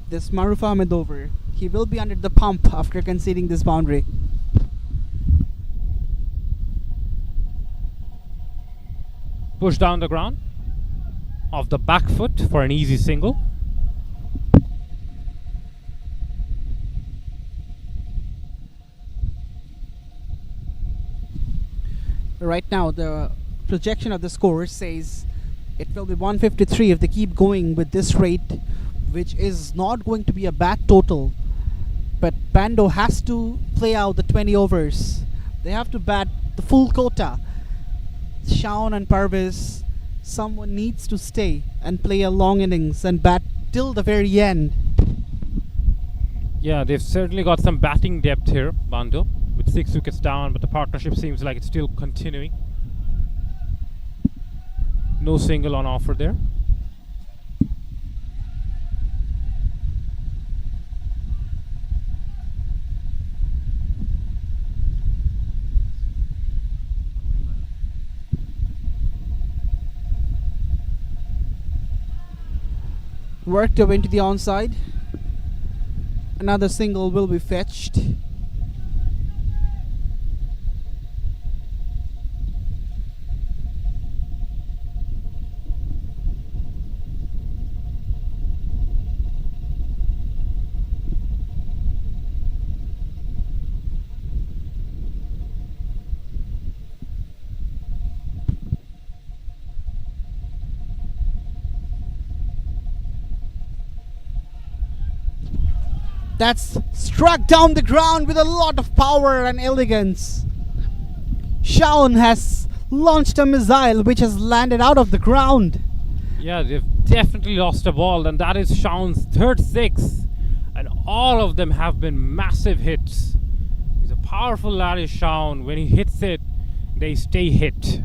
this Maruf Ahmed over. He will be under the pump after conceding this boundary. Push down the ground off the back foot for an easy single. Right now, the projection of the score says it will be 153 if they keep going with this rate, which is not going to be a bad total. But Bando has to play out the 20 overs. They have to bat the full quota. Shaun and Parvez, someone needs to stay and play a long innings and bat till the very end. Yeah, they've certainly got some batting depth here, Bando, with 6 wickets down, but the partnership seems like it's still continuing. No single on offer there. Worked away into the onside. Another single will be fetched. That's struck down the ground with a lot of power and elegance. Shaun has launched a missile which has landed out of the ground. Yeah, they've definitely lost a ball, and that is Shaun's third six. And all of them have been massive hits. He's a powerful lad, is Shaun. When he hits it, they stay hit.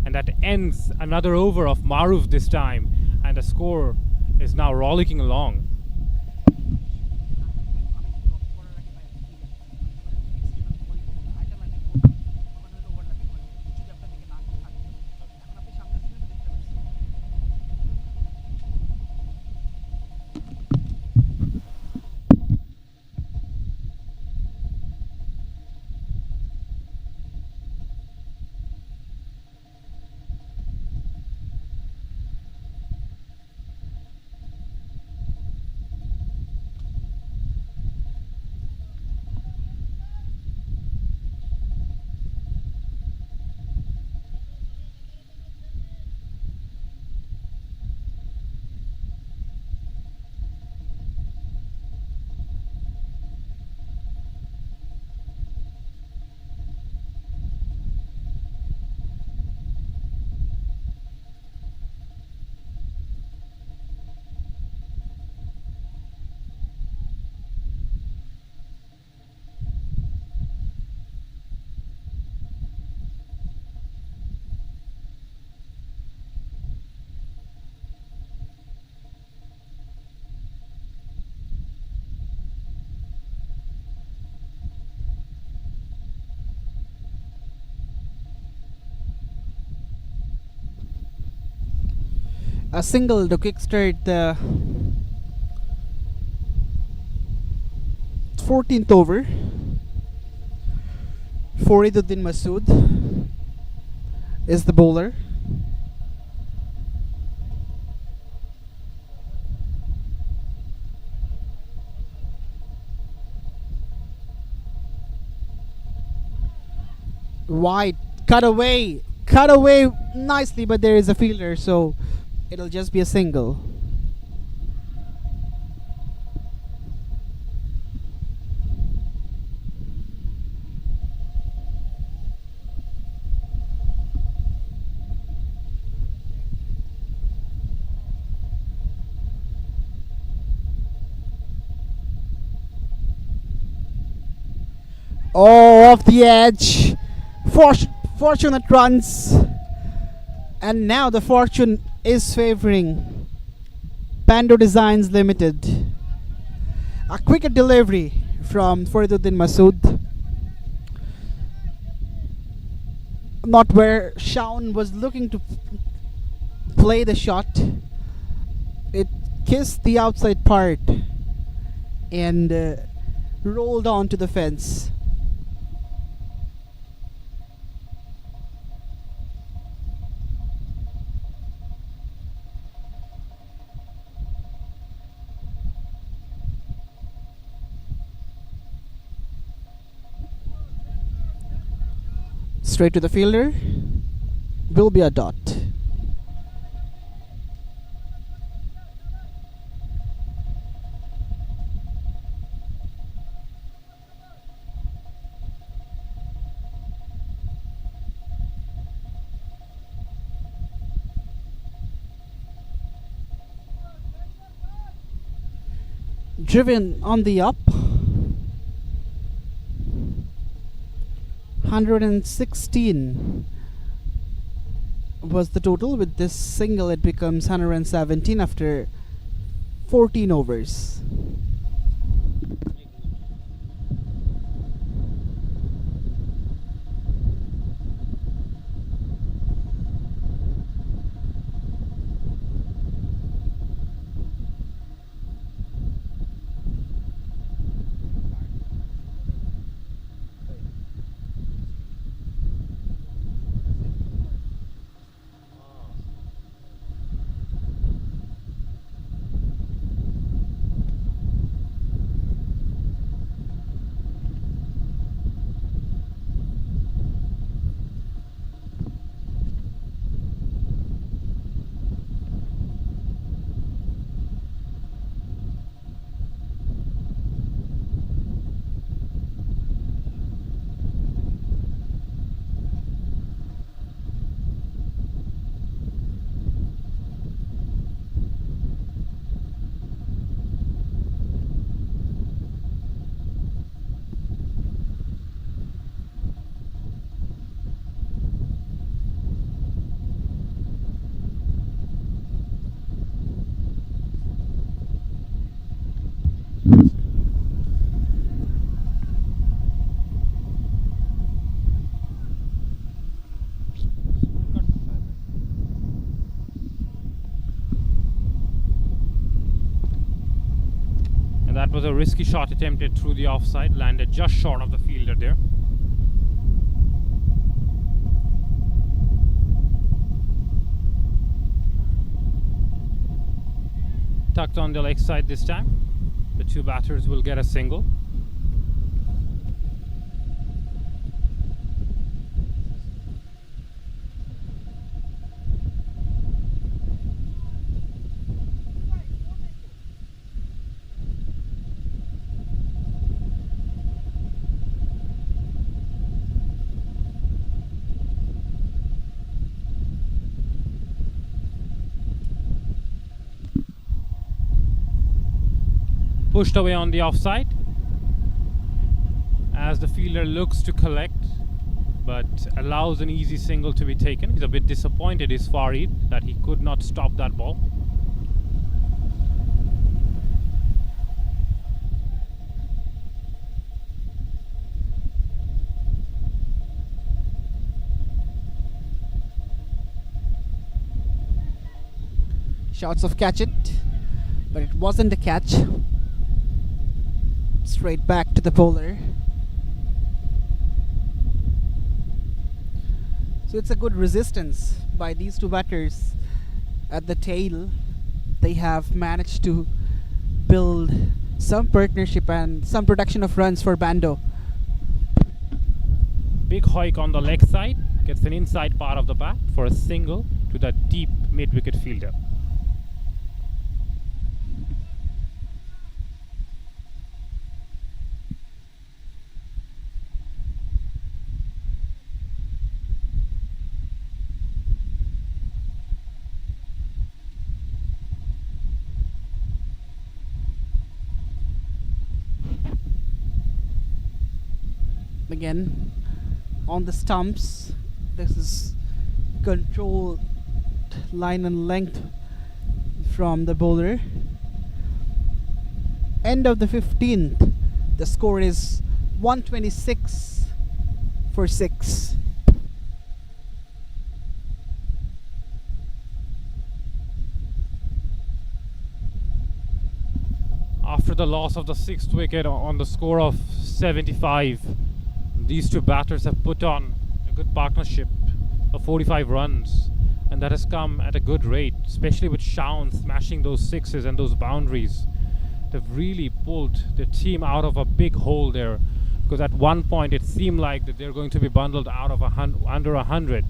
And that ends another over of Maruf this time. And the score is now rollicking along. A single to kickstart the 14th over. Fariduddin Masood is the bowler. Wide, cut away nicely, but there is a fielder, so it'll just be a single. Oh, off the edge. Fortunate runs. And now the fortune is favoring Bando Designs Limited. A quicker delivery from Fariduddin Masood. Not where Shaun was looking to play the shot. It kissed the outside part and rolled onto the fence. Straight to the fielder. Will be a dot. Driven on the up. 116 was the total. With this single it becomes 117 after 14 overs. That was a risky shot attempted through the offside, landed just short of the fielder there. Tucked on the leg side this time. The two batters will get a single. Pushed away on the offside as the fielder looks to collect but allows an easy single to be taken. He's a bit disappointed, is Farid, that he could not stop that ball. Shots of catch it, but it wasn't a catch. Straight back to the bowler. So it's a good resistance by these two batters at the tail. They have managed to build some partnership and some production of runs for Bando. Big hoik on the leg side, gets an inside part of the bat for a single to the deep mid-wicket fielder. Again, on the stumps, this is control line and length from the bowler. End of the 15th, the score is 126 for 6. After the loss of the 6th wicket on the score of 75, these two batters have put on a good partnership of 45 runs, and that has come at a good rate, especially with Shaun smashing those sixes and those boundaries. They've really pulled the team out of a big hole there, because at one point it seemed like that they're going to be bundled out of under 100,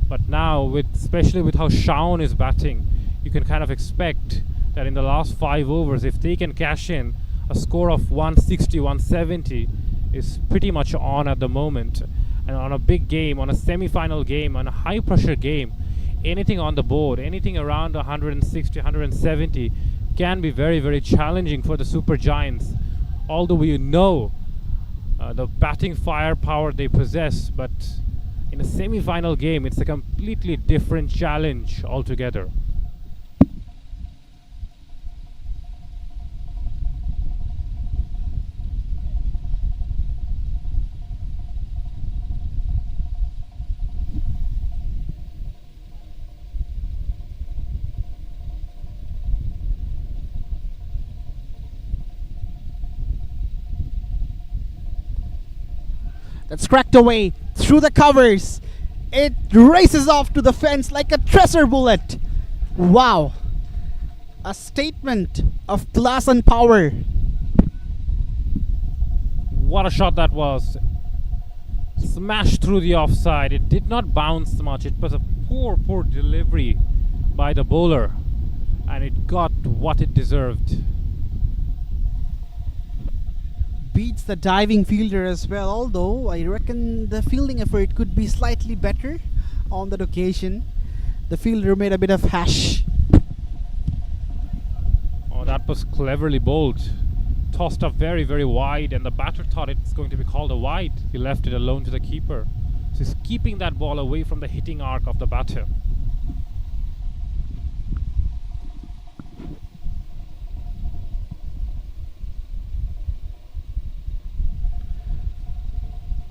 but now, especially with how Shaun is batting, you can kind of expect that in the last 5 overs, if they can cash in, a score of 160, 170 is pretty much on at the moment. And on a big game, on a semi-final game, on a high-pressure game, anything on the board, anything around 160, 170 can be very, very challenging for the Super Giants. Although we know the batting firepower they possess, but in a semi-final game, it's a completely different challenge altogether. That's cracked away through the covers. It races off to the fence like a tracer bullet. Wow. A statement of class and power. What a shot that was. Smashed through the offside. It did not bounce much. It was a poor delivery by the bowler. And it got what it deserved. Beats the diving fielder as well, although I reckon the fielding effort could be slightly better on that occasion. The fielder made a bit of hash. Oh, that was cleverly bowled. Tossed up very, very wide, and the batter thought it's going to be called a wide. He left it alone to the keeper. So he's keeping that ball away from the hitting arc of the batter.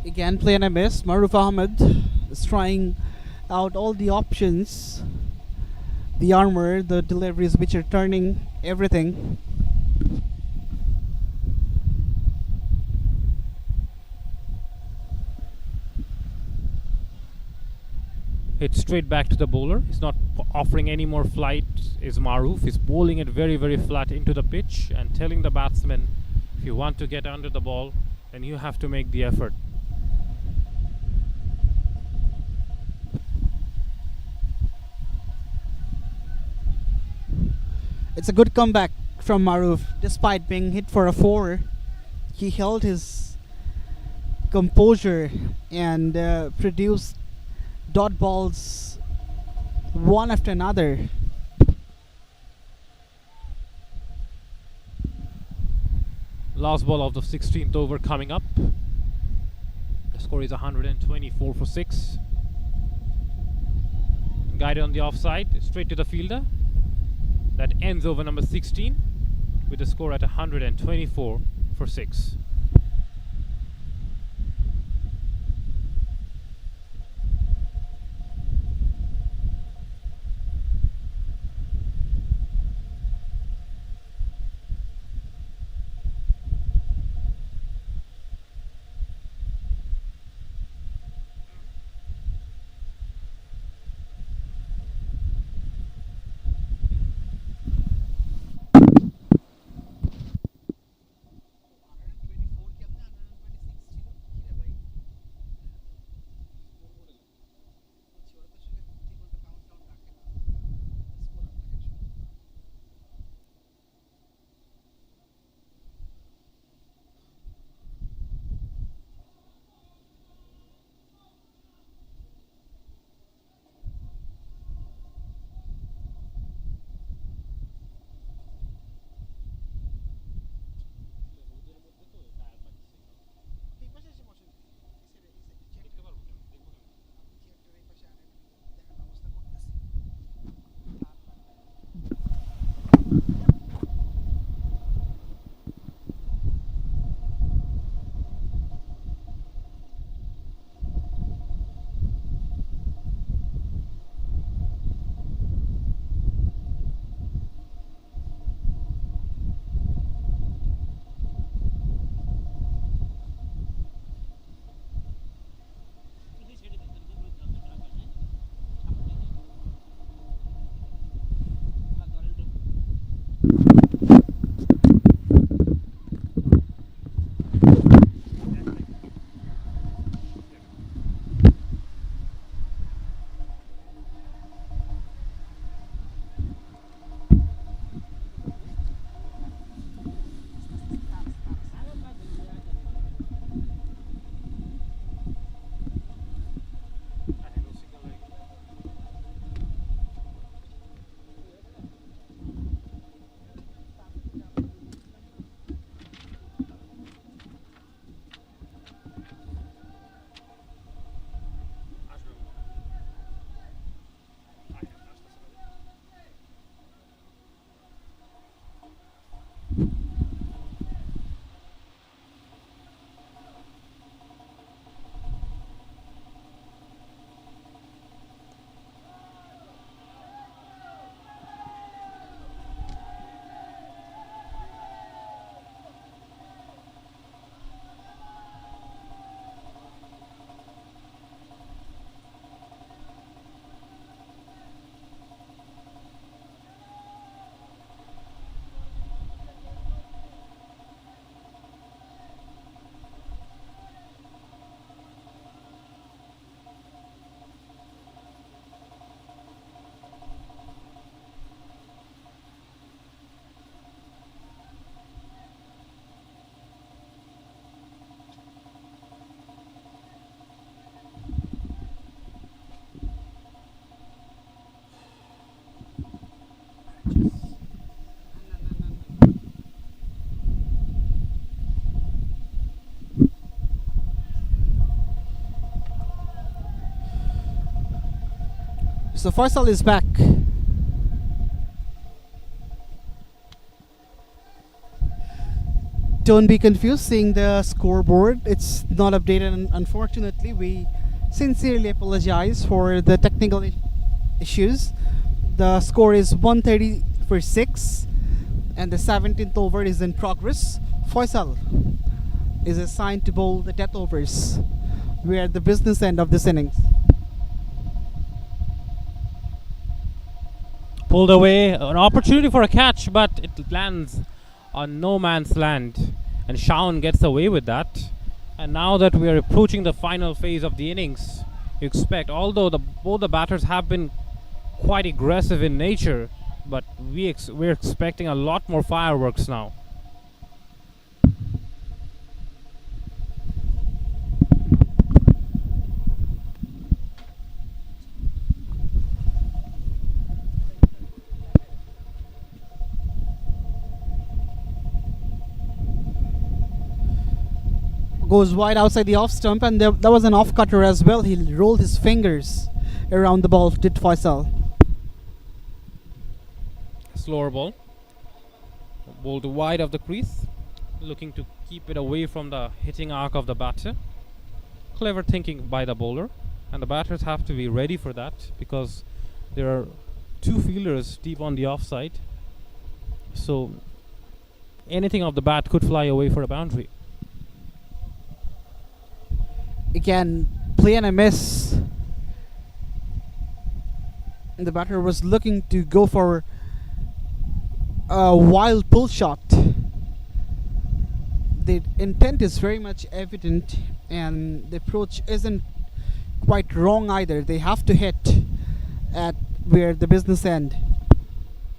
Again, play and a miss. Maruf Ahmed is trying out all the options. The armor, the deliveries which are turning everything. Hit straight back to the bowler. He's not offering any more flight. Is Maruf. He's bowling it very, very flat into the pitch and telling the batsman, if you want to get under the ball, then you have to make the effort. It's a good comeback from Maruf. Despite being hit for a 4, he held his composure and produced dot balls one after another. Last ball of the 16th over coming up. The score is 124 for 6. Guided on the offside, straight to the fielder. That ends over number 16 with the score at 124 for 6. So Faisal is back. Don't be confused seeing the scoreboard. It's not updated, and unfortunately, we sincerely apologize for the technical issues. The score is 130 for 6, and the 17th over is in progress. Faisal is assigned to bowl the death overs. We are at the business end of this innings. Pulled away, an opportunity for a catch, but it lands on no man's land, and Shaun gets away with that. And now that we are approaching the final phase of the innings, you expect, although both the batters have been quite aggressive in nature, but we're expecting a lot more fireworks now. Goes wide outside the off stump, and there was an off cutter as well. He rolled his fingers around the ball, did Faisal. Slower ball. Bowled wide of the crease, looking to keep it away from the hitting arc of the batter. Clever thinking by the bowler, and the batters have to be ready for that because there are two fielders deep on the offside. So anything off the bat could fly away for a boundary. Again, play and a miss. And the batter was looking to go for a wild pull shot. The intent is very much evident, and the approach isn't quite wrong either. They have to hit at where the business end.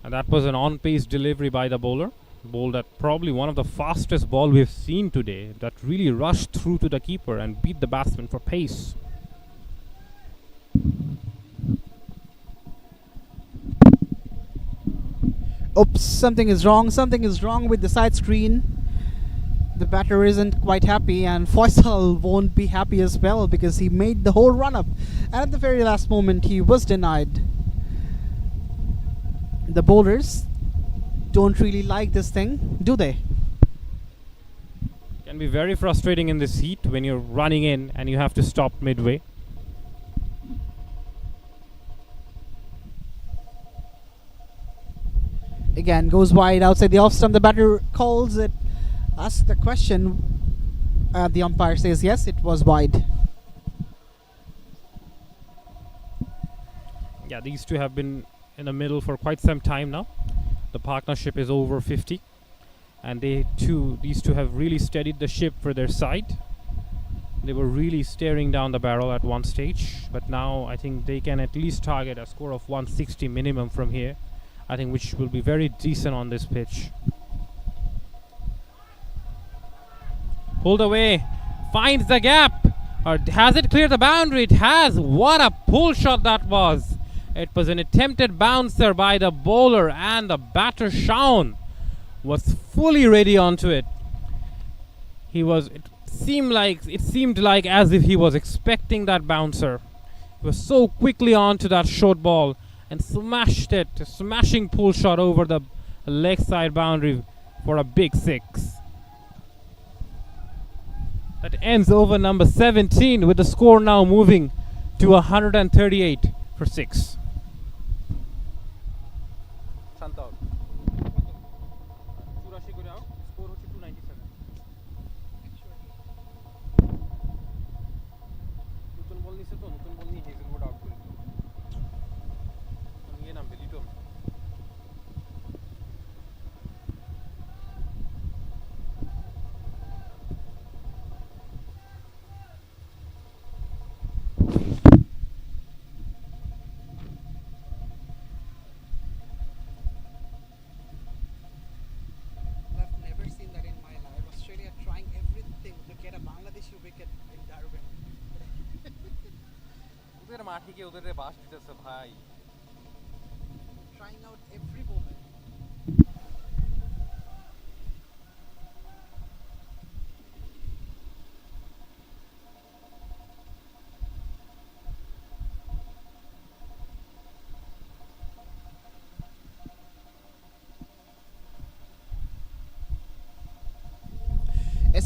And that was an on-pace delivery by the bowler. Bowled at probably one of the fastest ball we've seen today, that really rushed through to the keeper and beat the batsman for pace. Oops, something is wrong. Something is wrong with the side screen. The batter isn't quite happy, and Faisal won't be happy as well because he made the whole run up, and at the very last moment he was denied. The bowlers don't really like this thing, do they? Can be very frustrating in this heat when you're running in and you have to stop midway. Again, goes wide outside the off stump. The batter calls it, asks the question. The umpire says yes, it was wide. Yeah, these two have been in the middle for quite some time now. The partnership is over 50, and these two have really steadied the ship for their side. They were really staring down the barrel at one stage, but now I think they can at least target a score of 160 minimum from here, I think, which will be very decent on this pitch. Pulled away, finds the gap, or has it cleared the boundary? It has. What a pull shot that was. It was an attempted bouncer by the bowler, and the batter Shaun was fully ready onto it. It seemed like as if he was expecting that bouncer. He was so quickly onto that short ball and smashed it, a smashing pull shot over the leg side boundary for a big 6. That ends over number 17, with the score now moving to 138 for 6. I've never seen that in my life. Australia trying everything to get a Bangladeshi wicket in Darwin. Trying out every bowler.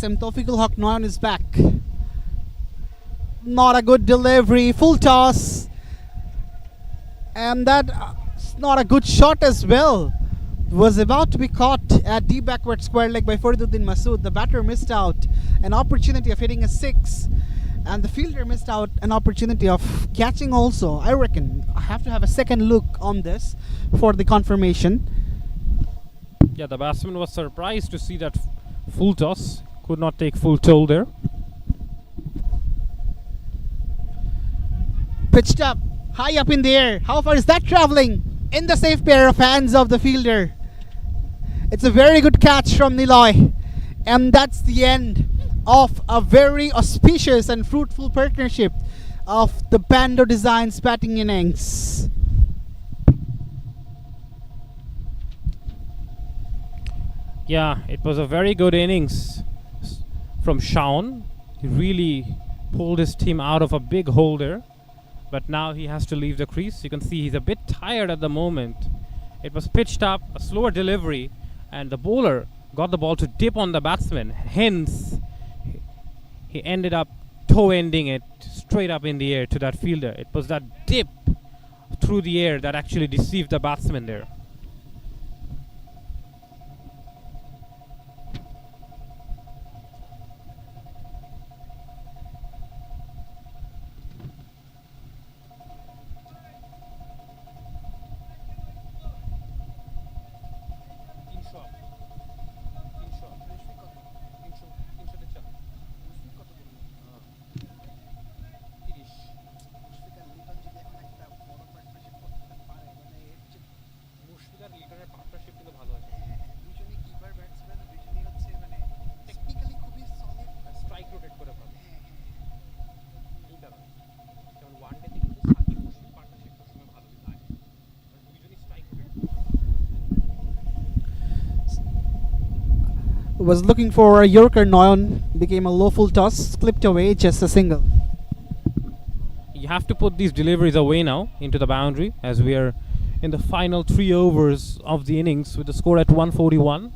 SM Tawfiqul Haq Noyan is back. Not a good delivery, full toss. And that's not a good shot as well. Was about to be caught at deep backward square leg by Fariduddin Masood. The batter missed out an opportunity of hitting a 6. And the fielder missed out an opportunity of catching also. I reckon I have to have a second look on this for the confirmation. Yeah, the batsman was surprised to see that full toss. Could not take full toll there. Pitched up, high up in the air. How far is that traveling? In the safe pair of hands of the fielder. It's a very good catch from Niloy. And that's the end of a very auspicious and fruitful partnership of the Bando Designs batting innings. Yeah, it was a very good innings from Shaun. He really pulled his team out of a big hole there. But now he has to leave the crease. You can see he's a bit tired at the moment. It was pitched up, a slower delivery, and the bowler got the ball to dip on the batsman. Hence, he ended up toe-ending it straight up in the air to that fielder. It was that dip through the air that actually deceived the batsman there. Was looking for a Yorker. Noyan became a low full toss, clipped away, just a single. You have to put these deliveries away now into the boundary as we are in the final 3 overs of the innings with the score at 141.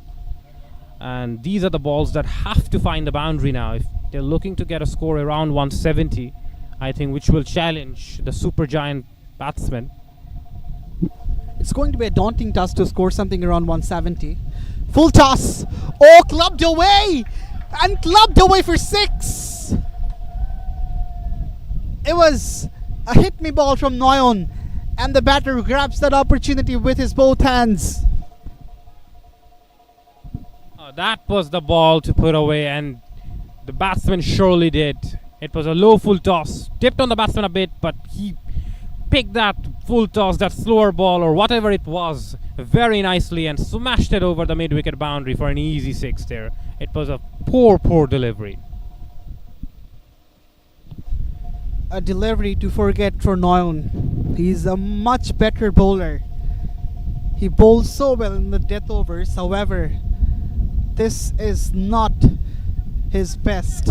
And these are the balls that have to find the boundary now. If they're looking to get a score around 170, I think, which will challenge the super giant batsman. It's going to be a daunting task to score something around 170. Full toss. Oh, clubbed away! And clubbed away for 6. It was a hit me ball from Noyan. And the batter grabs that opportunity with his both hands. That was the ball to put away, and the batsman surely did. It was a low full toss. Tipped on the batsman a bit, but he picked that full toss, that slower ball or whatever it was, very nicely and smashed it over the mid-wicket boundary for an easy 6 there. It was a poor delivery. A delivery to forget for Noyan. He's a much better bowler. He bowls so well in the death overs. However, this is not his best.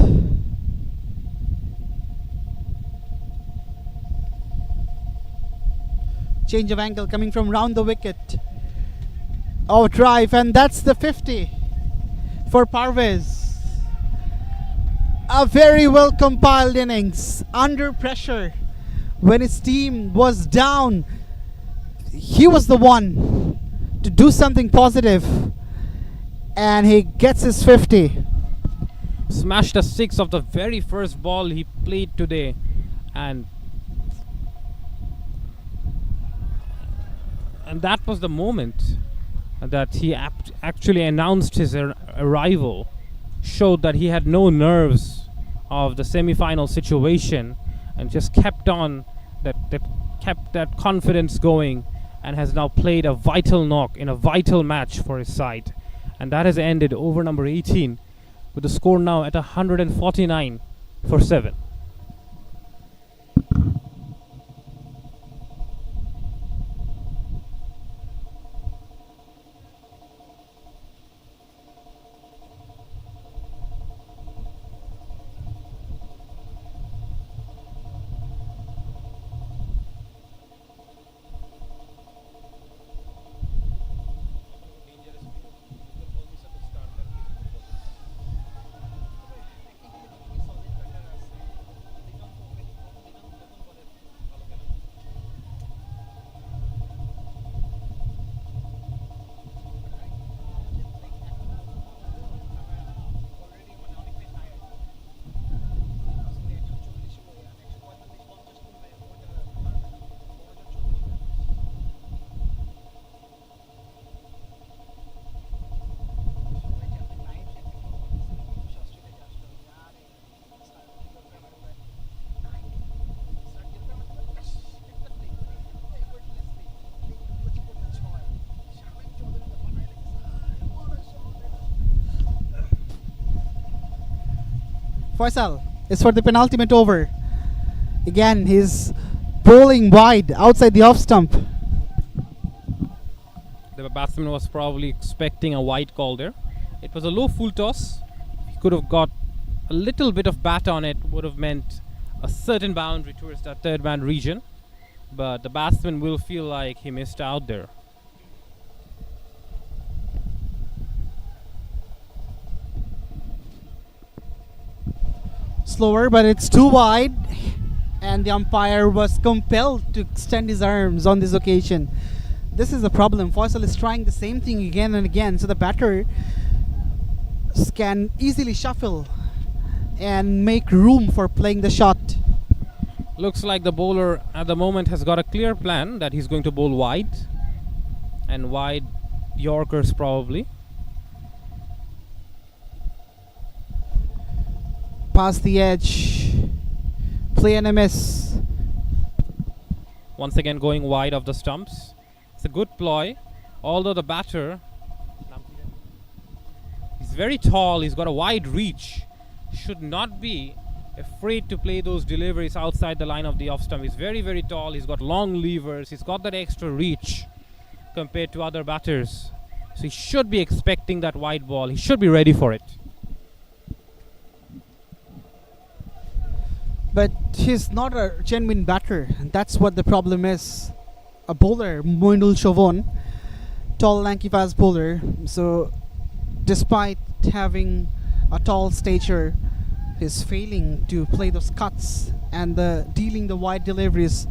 Change of angle coming from round the wicket. Out drive, and that's the 50 for Parvez. A very well compiled innings under pressure. When his team was down, he was the one to do something positive, and he gets his 50. Smashed a 6 of the very first ball he played today, and that was the moment that he actually announced his arrival. Showed that he had no nerves of the semi-final situation and just kept on kept that confidence going, and has now played a vital knock in a vital match for his side, and that has ended over number 18 with the score now at 149 for 7. Faisal is for the penultimate over. Again, he's bowling wide outside the off stump. The batsman was probably expecting a wide call there. It was a low full toss. He could have got a little bit of bat on it, would have meant a certain boundary towards that third man region. But the batsman will feel like he missed out there. Slower, but it's too wide, and the umpire was compelled to extend his arms on this occasion. This is the problem. Faisal is trying the same thing again and again, so the batter can easily shuffle and make room for playing the shot. Looks like the bowler at the moment has got a clear plan that he's going to bowl wide, and wide Yorkers probably. Past the edge, play an miss. Once again going wide of the stumps. It's a good ploy, although the batter, he's very tall, he's got a wide reach, should not be afraid to play those deliveries outside the line of the off stump. He's very, very tall, he's got long levers, he's got that extra reach compared to other batters. So he should be expecting that wide ball, he should be ready for it. But he's not a genuine batter, and that's what the problem is. A bowler, Moindul Chavon, tall, lanky, fast bowler. So, despite having a tall stature, he's failing to play those cuts and dealing the wide deliveries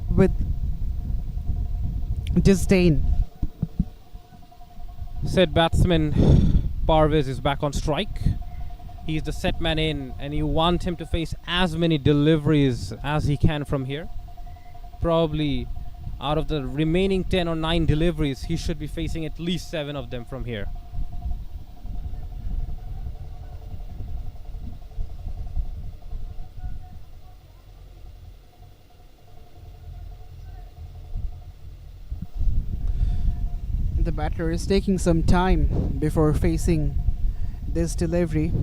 with disdain. Said batsman Parvez is back on strike. He's the set man in, and you want him to face as many deliveries as he can from here. Probably out of the remaining 10 or 9 deliveries, he should be facing at least 7 of them from here. The batter is taking some time before facing this delivery.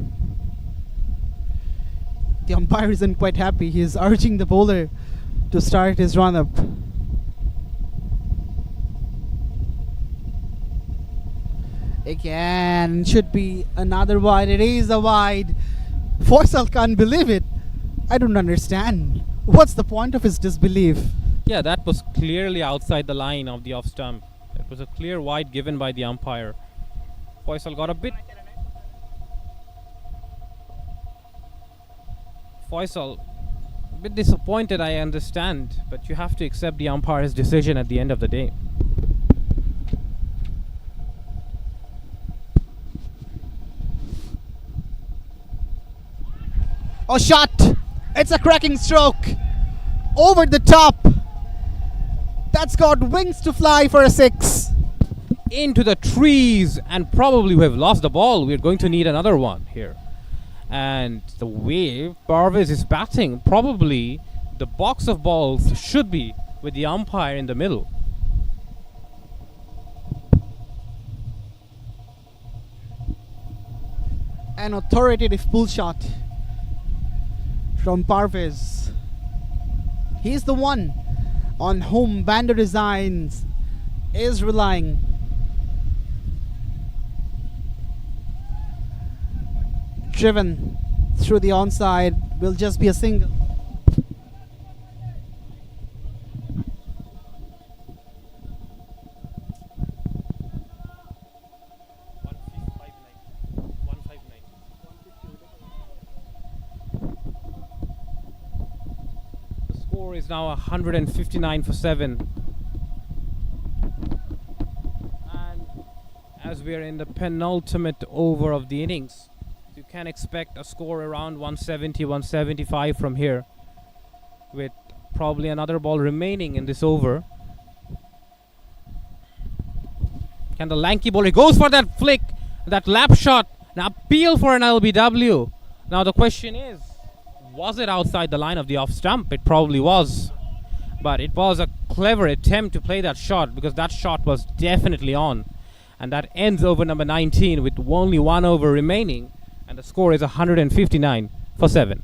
The umpire isn't quite happy. He is urging the bowler to start his run-up. Again, should be another wide. It is a wide. Faisal can't believe it. I don't understand. What's the point of his disbelief? Yeah, that was clearly outside the line of the off stump. It was a clear wide given by the umpire. Faisal got a bit disappointed, I understand, but you have to accept the umpire's decision at the end of the day. A shot! It's a cracking stroke! Over the top! That's got wings to fly for a 6. Into the trees, and probably we have lost the ball. We're going to need another one here. And the way Parvez is batting, probably the box of balls should be with the umpire in the middle. An authoritative pull shot from Parvez. He's the one on whom Bando Designs is relying. Driven through the onside, will just be a single. The score is now 159 for 7. And as we are in the penultimate over of the innings, you can expect a score around 170, 175 from here, with probably another ball remaining in this over. Can the lanky bowler goes for that flick, that lap shot, an appeal for an LBW. Now the question is, was it outside the line of the off stump? It probably was, but it was a clever attempt to play that shot, because that shot was definitely on, and that ends over number 19 with only 1 over remaining. And the score is 159 for 7.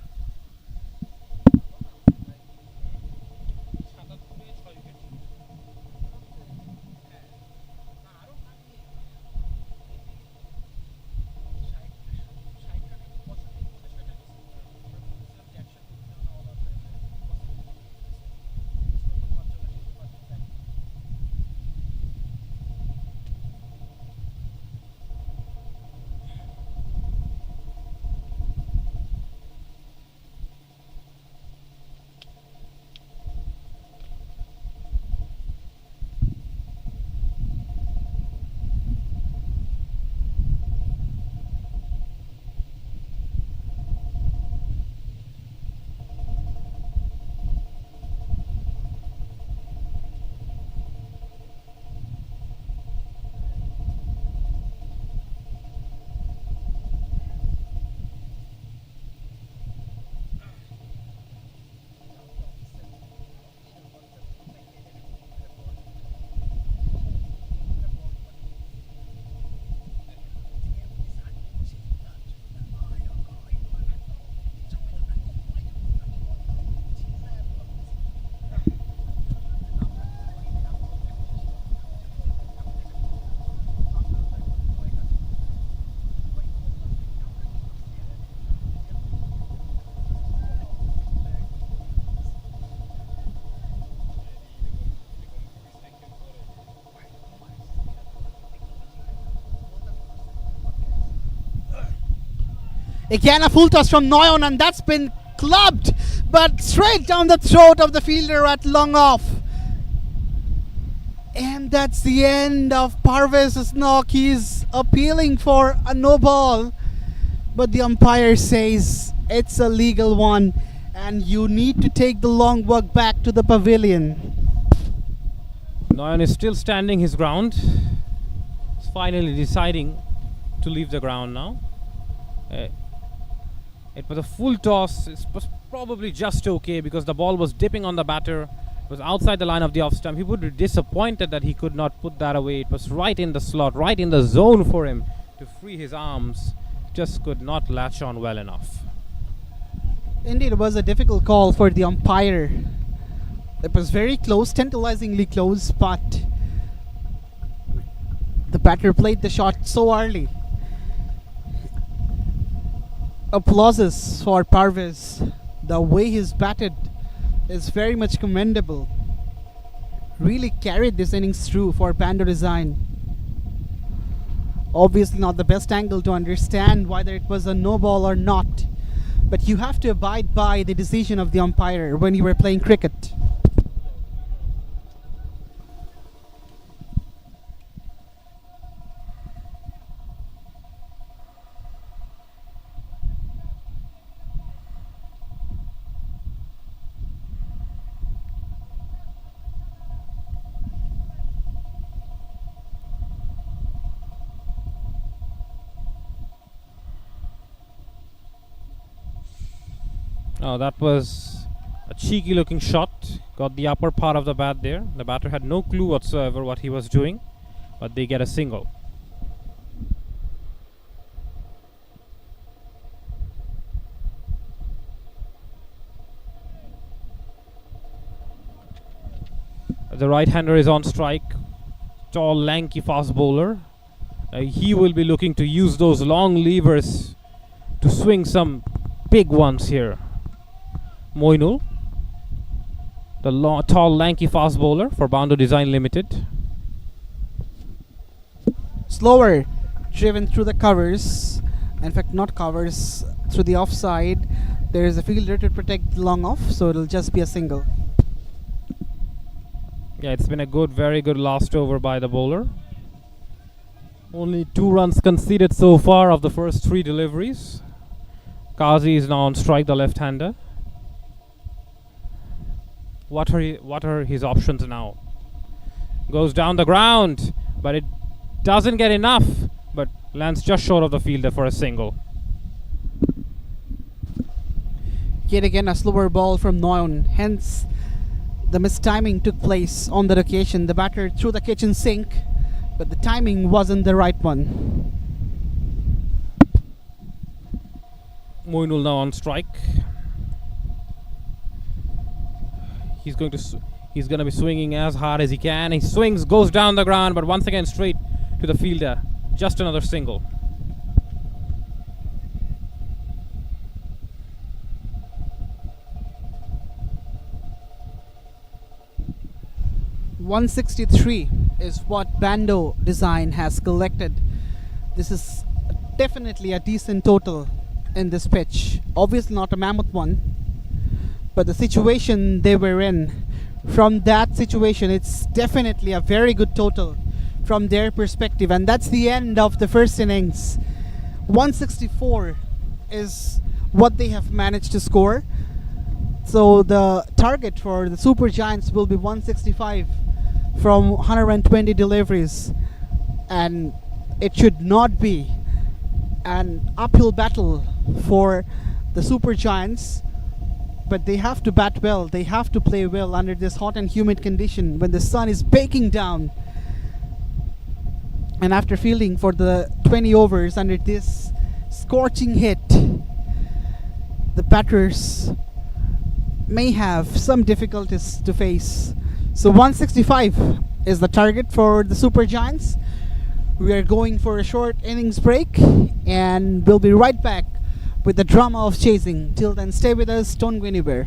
Again, a full toss from Noyon, and that's been clubbed, but straight down the throat of the fielder at long off. And that's the end of Parvez's knock. He's appealing for a no ball, but the umpire says it's a legal one, and you need to take the long walk back to the pavilion. Noyon is still standing his ground. He's finally deciding to leave the ground now. It was a full toss. It was probably just okay because the ball was dipping on the batter. It was outside the line of the off stump. He would be disappointed that he could not put that away. It was right in the slot, right in the zone for him to free his arms. Just could not latch on well enough. Indeed, it was a difficult call for the umpire. It was very close, tantalizingly close, but the batter played the shot so early. Applauses for Parvez. The way he's batted is very much commendable. Really carried this innings through for Bando Design. Obviously not the best angle to understand whether it was a no ball or not, but you have to abide by the decision of the umpire when you were playing cricket. Oh, that was a cheeky looking shot. Got the upper part of the bat there. The batter had no clue whatsoever what he was doing, but they get a single. The right-hander is on strike. Tall, lanky fast bowler. He will be looking to use those long levers to swing some big ones here. Moinul, the tall, lanky fast bowler for Bando Design Limited. Slower, driven through the covers. In fact, not covers, through the offside. There is a fielder to protect the long off, so it'll just be a single. Yeah, it's been a good, very good last over by the bowler. Only 2 runs conceded so far of the first 3 deliveries. Qazi is now on strike, the left-hander. What are his options now? Goes down the ground, but it doesn't get enough, but lands just short of the fielder for a single. Yet again, a slower ball from Noyon. Hence, the mistiming took place on that occasion. The batter threw the kitchen sink, but the timing wasn't the right one. Moinul now on strike. He's going to he's going to be swinging as hard as he can. He swings, goes down the ground, but once again straight to the fielder. Just another single. .163 is what Bando Design has collected. This is definitely a decent total in this pitch. Obviously not a mammoth one, but the situation they were in, from that situation, it's definitely a very good total from their perspective. And that's the end of the first innings. 164 is what they have managed to score. So the target for the Super Giants will be 165 from 120 deliveries, and it should not be an uphill battle for the Super Giants, but they have to bat well, they have to play well under this hot and humid condition when the sun is baking down. And after fielding for the 20 overs under this scorching heat, the batters may have some difficulties to face. So 165 is the target for the Super Giants. We are going for a short innings break, and we'll be right back with the drama of chasing. Till then, stay with us, don't go anywhere.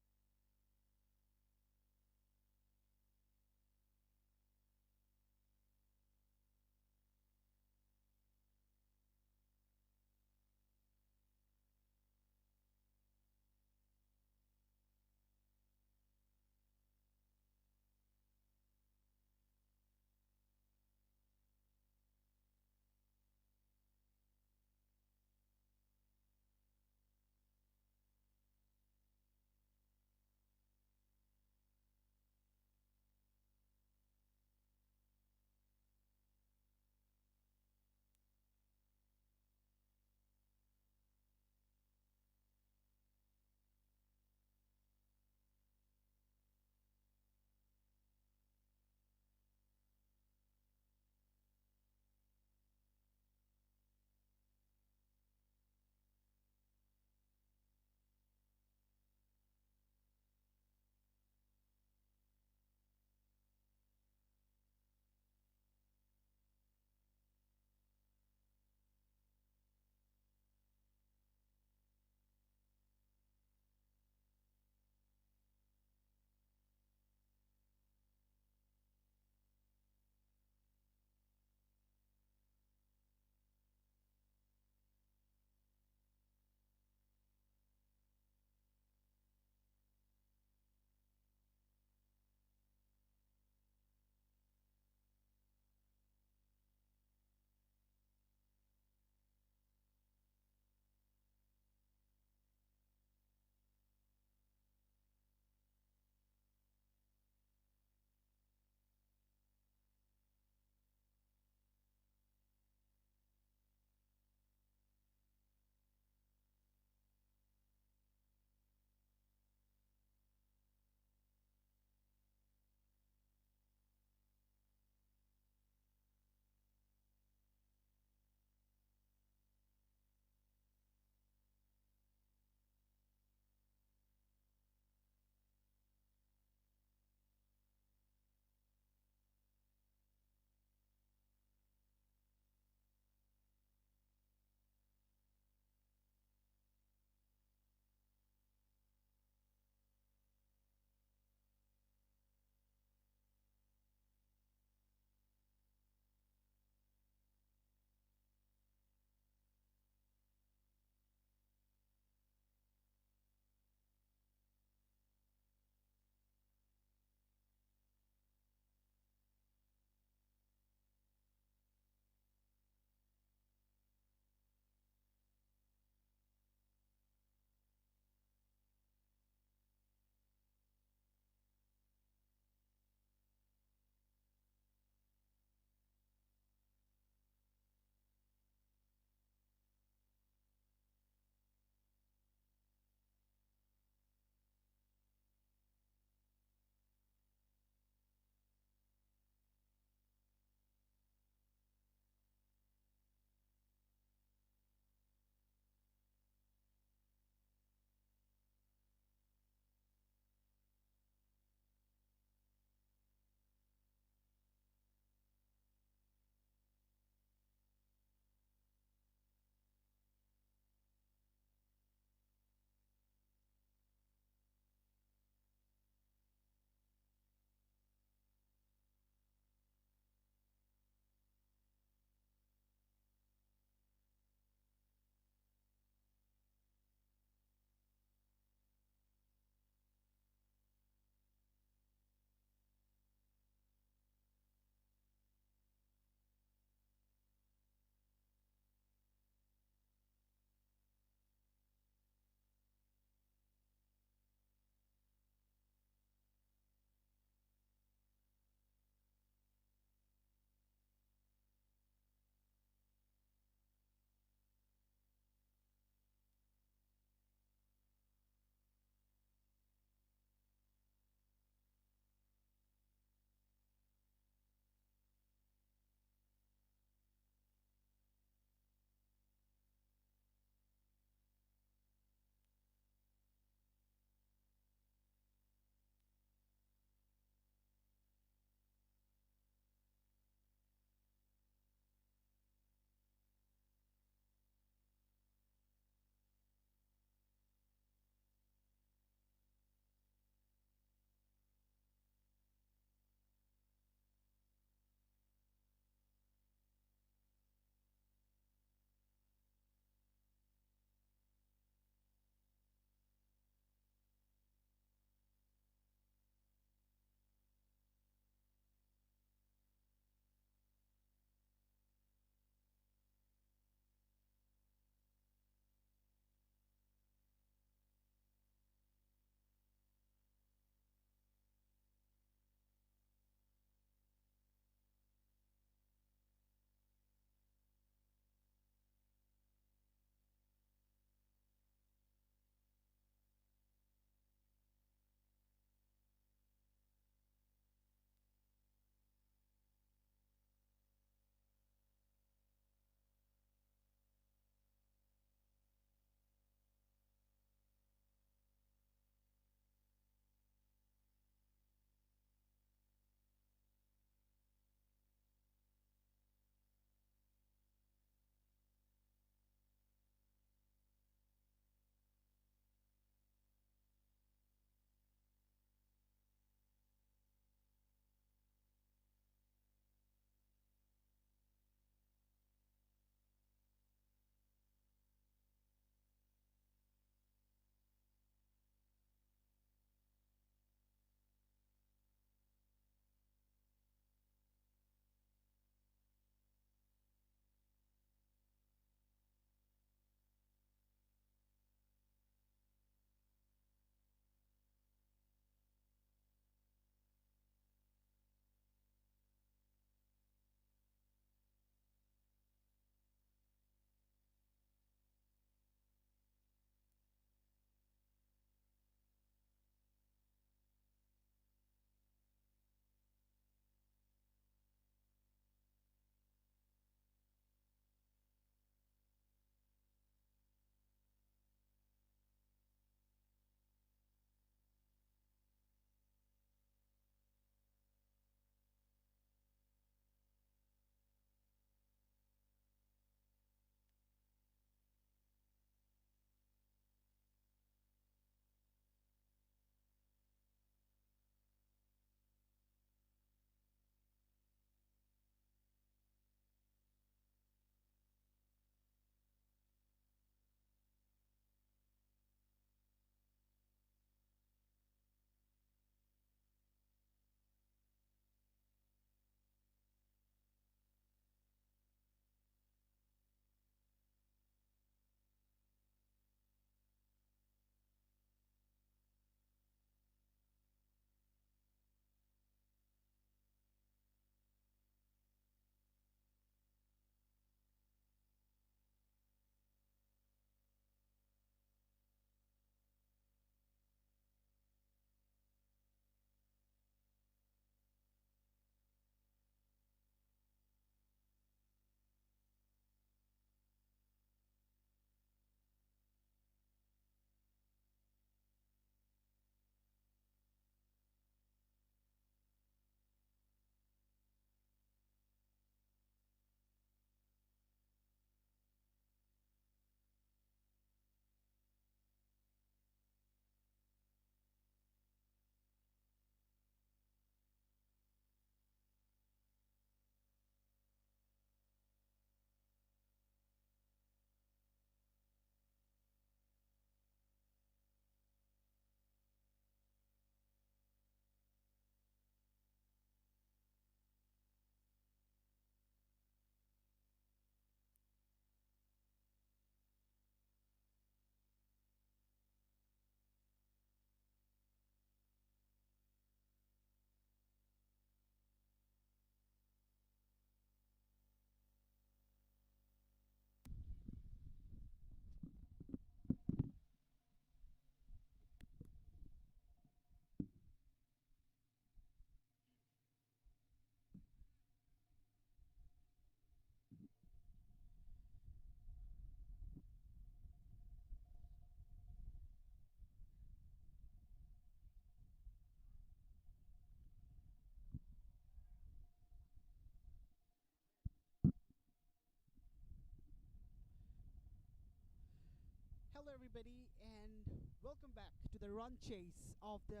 everybody, and welcome back to the run chase of the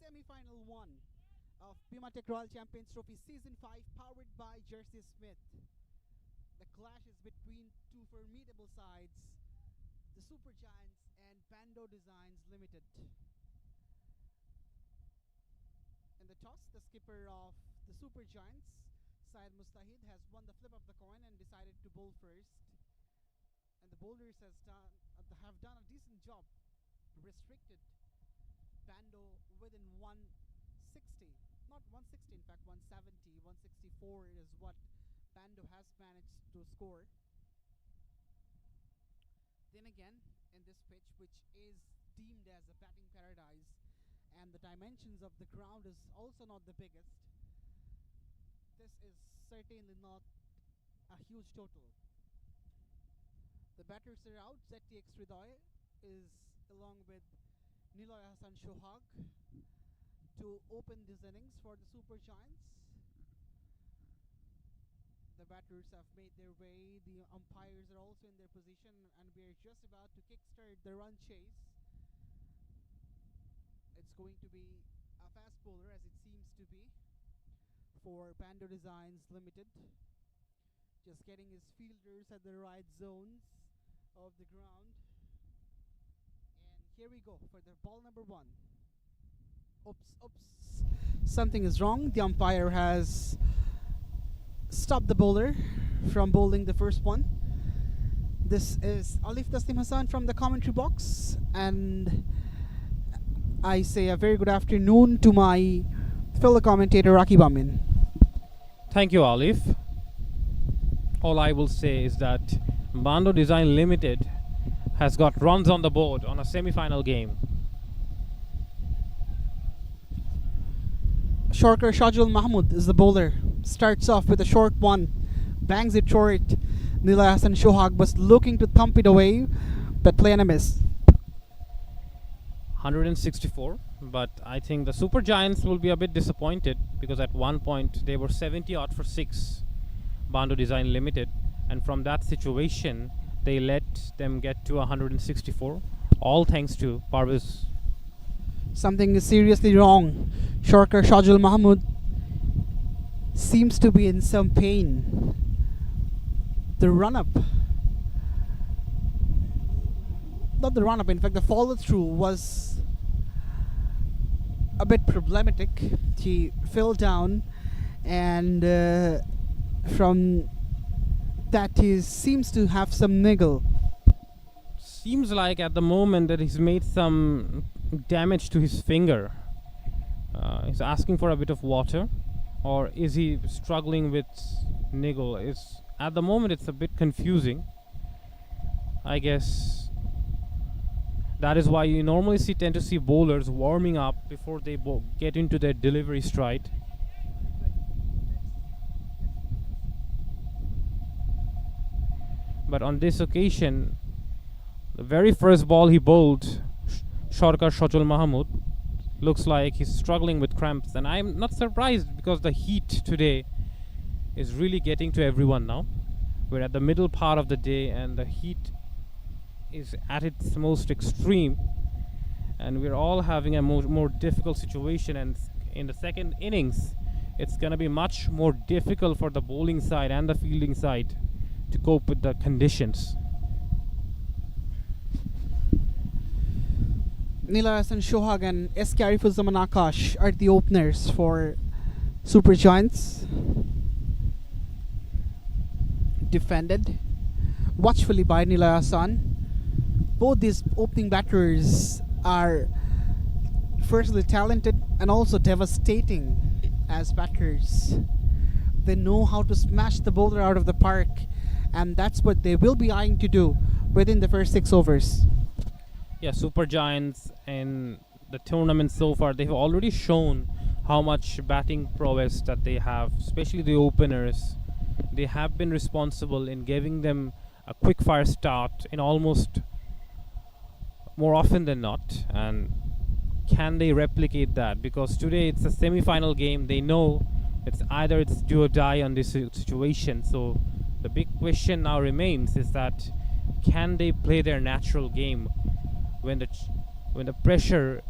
semi-final one of BMATEC Royal Champions Trophy Season 5, powered by Jersey Smith. The clash is between two formidable sides, the Super Giants and Bando Designs Limited. In the toss, the skipper of the Super Giants, Syed Mustahid, has won the flip of the coin and decided to bowl first. And the bowlers have done a decent job, restricted Bando within 160, not 160, in fact 170, 164 is what Bando has managed to score. Then again, in this pitch, which is deemed as a batting paradise, and the dimensions of the ground is also not the biggest, this is certainly not a huge total. The batters are out. ZTX Ridoy is along with Niloy Hassan Shohag to open these innings for the Super Giants. The batters have made their way. The umpires are also in their position, and we are just about to kickstart the run chase. It's going to be a fast bowler, as it seems to be, for Bando Designs Limited. Just getting his fielders at the right zones of the ground. And here we go for the ball number one. Oops. Something is wrong. The umpire has stopped the bowler from bowling the first one. This is Alif Taslim Hassan from the commentary box, and I say a very good afternoon to my fellow commentator Rakib Amin. Thank you, Alif. All I will say is that Bando Design Limited has got runs on the board on a semi-final game. Shorker Shajul Mahmood is the bowler. Starts off with a short one, bangs it short. Nila Hassan Shohag was looking to thump it away, but play and a miss. 164, but I think the Super Giants will be a bit disappointed, because at one point they were 70 odd for 6, Bando Design Limited, and from that situation they let them get to 164, all thanks to Parvez. Something is seriously wrong. Shorker Shajul Mahmood seems to be in some pain. The run-up, not the run-up, in fact the follow-through was a bit problematic. He fell down, and from that he seems to have some niggle. Seems like at the moment that he's made some damage to his finger. He's asking for a bit of water, or is he struggling with niggle? At the moment it's a bit confusing. I guess that is why you normally tend to see bowlers warming up before they get into their delivery stride. But on this occasion, the very first ball he bowled, Shorkar Shajul Mahmood, looks like he's struggling with cramps, and I'm not surprised, because the heat today is really getting to everyone now. We're at the middle part of the day and the heat is at its most extreme, and we're all having a more difficult situation, and in the second innings it's going to be much more difficult for the bowling side and the fielding side to cope with the conditions. Nila Hassan Shohag and SK Arifuzzaman Akash are the openers for Super Giants. Defended watchfully by Nila Hassan. Both these opening batters are firstly talented and also devastating as batters. They know how to smash the bowler out of the park, and that's what they will be eyeing to do within the first 6 overs. Yeah, Super Giants in the tournament so far, they've already shown how much batting prowess that they have, especially the openers. They have been responsible in giving them a quick fire start in almost more often than not. And can they replicate that? Because today it's a semi-final game. They know it's either it's do or die on this situation. So the big question now remains is that can they play their natural game when the pressure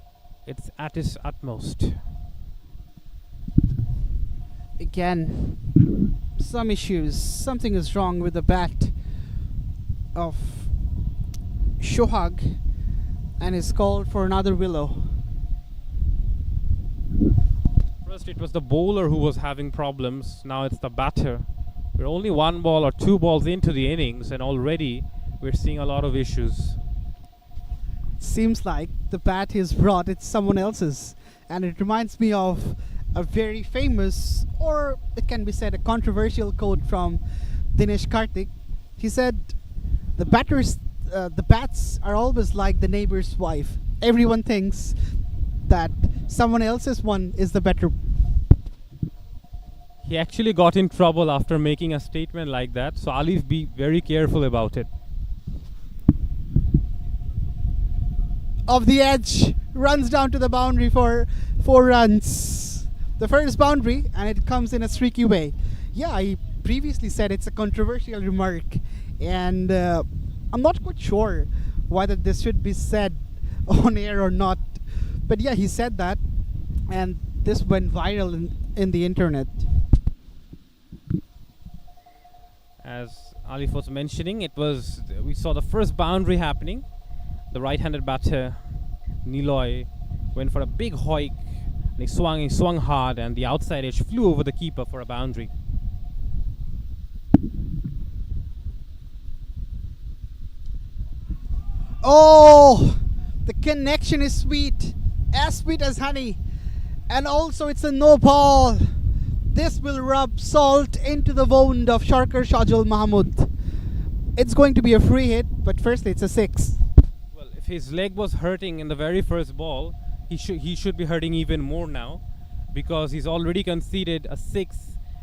it's at its utmost. Again, some issues. Something is wrong with the bat of Shohag, and is called for another willow. First it was the bowler who was having problems, now it's the batter. We're only 1 ball or 2 balls into the innings and already we're seeing a lot of issues. Seems like the bat he's brought, it's someone else's, and it reminds me of a very famous, or it can be said a controversial quote from Dinesh Karthik. He said, the bats are always like the neighbor's wife. Everyone thinks that someone else's one is the better. He actually got in trouble after making a statement like that, so Alif, be very careful about it. Off the edge, runs down to the boundary for 4 runs. The first boundary, and it comes in a streaky way. Yeah, I previously said it's a controversial remark, and I'm not quite sure whether this should be said on air or not. But yeah, he said that, and this went viral in the internet. As Alif was mentioning, we saw the first boundary happening. The right-handed batter Niloy went for a big hoik. And he swung hard, and the outside edge flew over the keeper for a boundary. Oh, the connection is sweet as honey, and also it's a no ball. This will rub salt into the wound of Sharkar Shajul Mahmood. It's going to be a free hit, but firstly it's a 6. Well, if his leg was hurting in the very first ball, he should be hurting even more now, because he's already conceded a 6,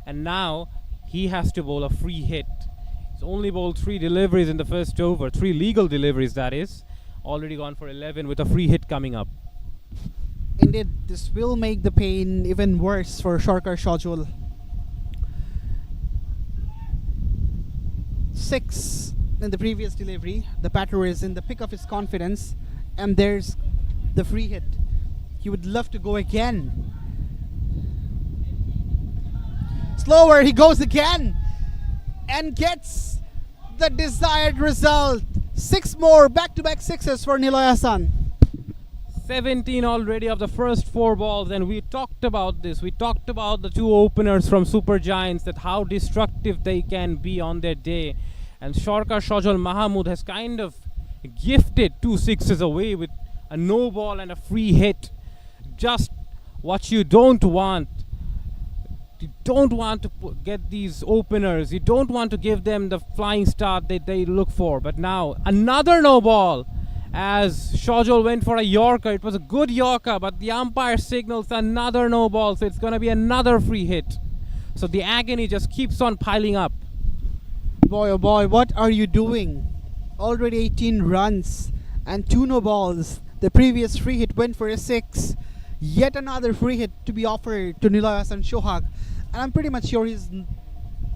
and now he has to bowl a free hit. He's only bowled 3 deliveries in the first over, 3 legal deliveries that is, already gone for 11 with a free hit coming up. Indeed, this will make the pain even worse for Sharkar Shajul. 6 in the previous delivery. The batter is in the pick of his confidence, and there's the free hit. He would love to go again. Slower, he goes again and gets the desired result. 6 more back-to-back 6s for Niloy Hassan. 17 already of the first 4 balls, and we talked about this. We talked about the 2 openers from Super Giants, that how destructive they can be on their day. And Sharkar Shajul Mahmood has kind of gifted 2 6s away with a no ball and a free hit. Just what you don't want. You don't want to get these openers. You don't want to give them the flying start that they look for. But now, another no ball. As Shajul went for a Yorker. It was a good Yorker, but the umpire signals another no ball, so it's going to be another free hit. So the agony just keeps on piling up. Boy, oh boy, what are you doing? Already 18 runs and 2 no balls. The previous free hit went for a 6. Yet another free hit to be offered to Niloy Hassan Shohag. And I'm pretty much sure he's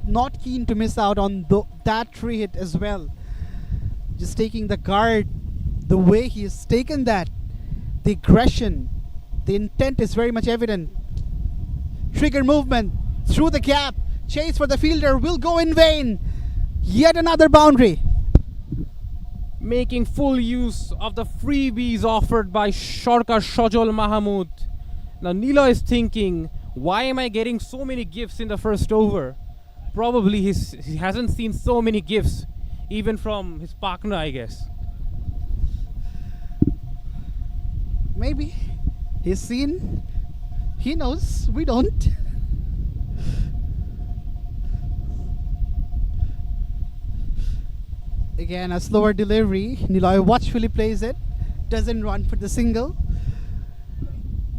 not keen to miss out on that free hit as well. Just taking the guard, the way he has taken that, the aggression, the intent is very much evident. Trigger movement through the gap, chase for the fielder will go in vain. Yet another boundary. Making full use of the freebies offered by Sharkar Shajul Mahmood. Now Niloy is thinking, why am I getting so many gifts in the first over? Probably he hasn't seen so many gifts, even from his partner, I guess. Maybe he's seen, he knows, we don't. Again, a slower delivery. Niloy watchfully plays it, doesn't run for the single.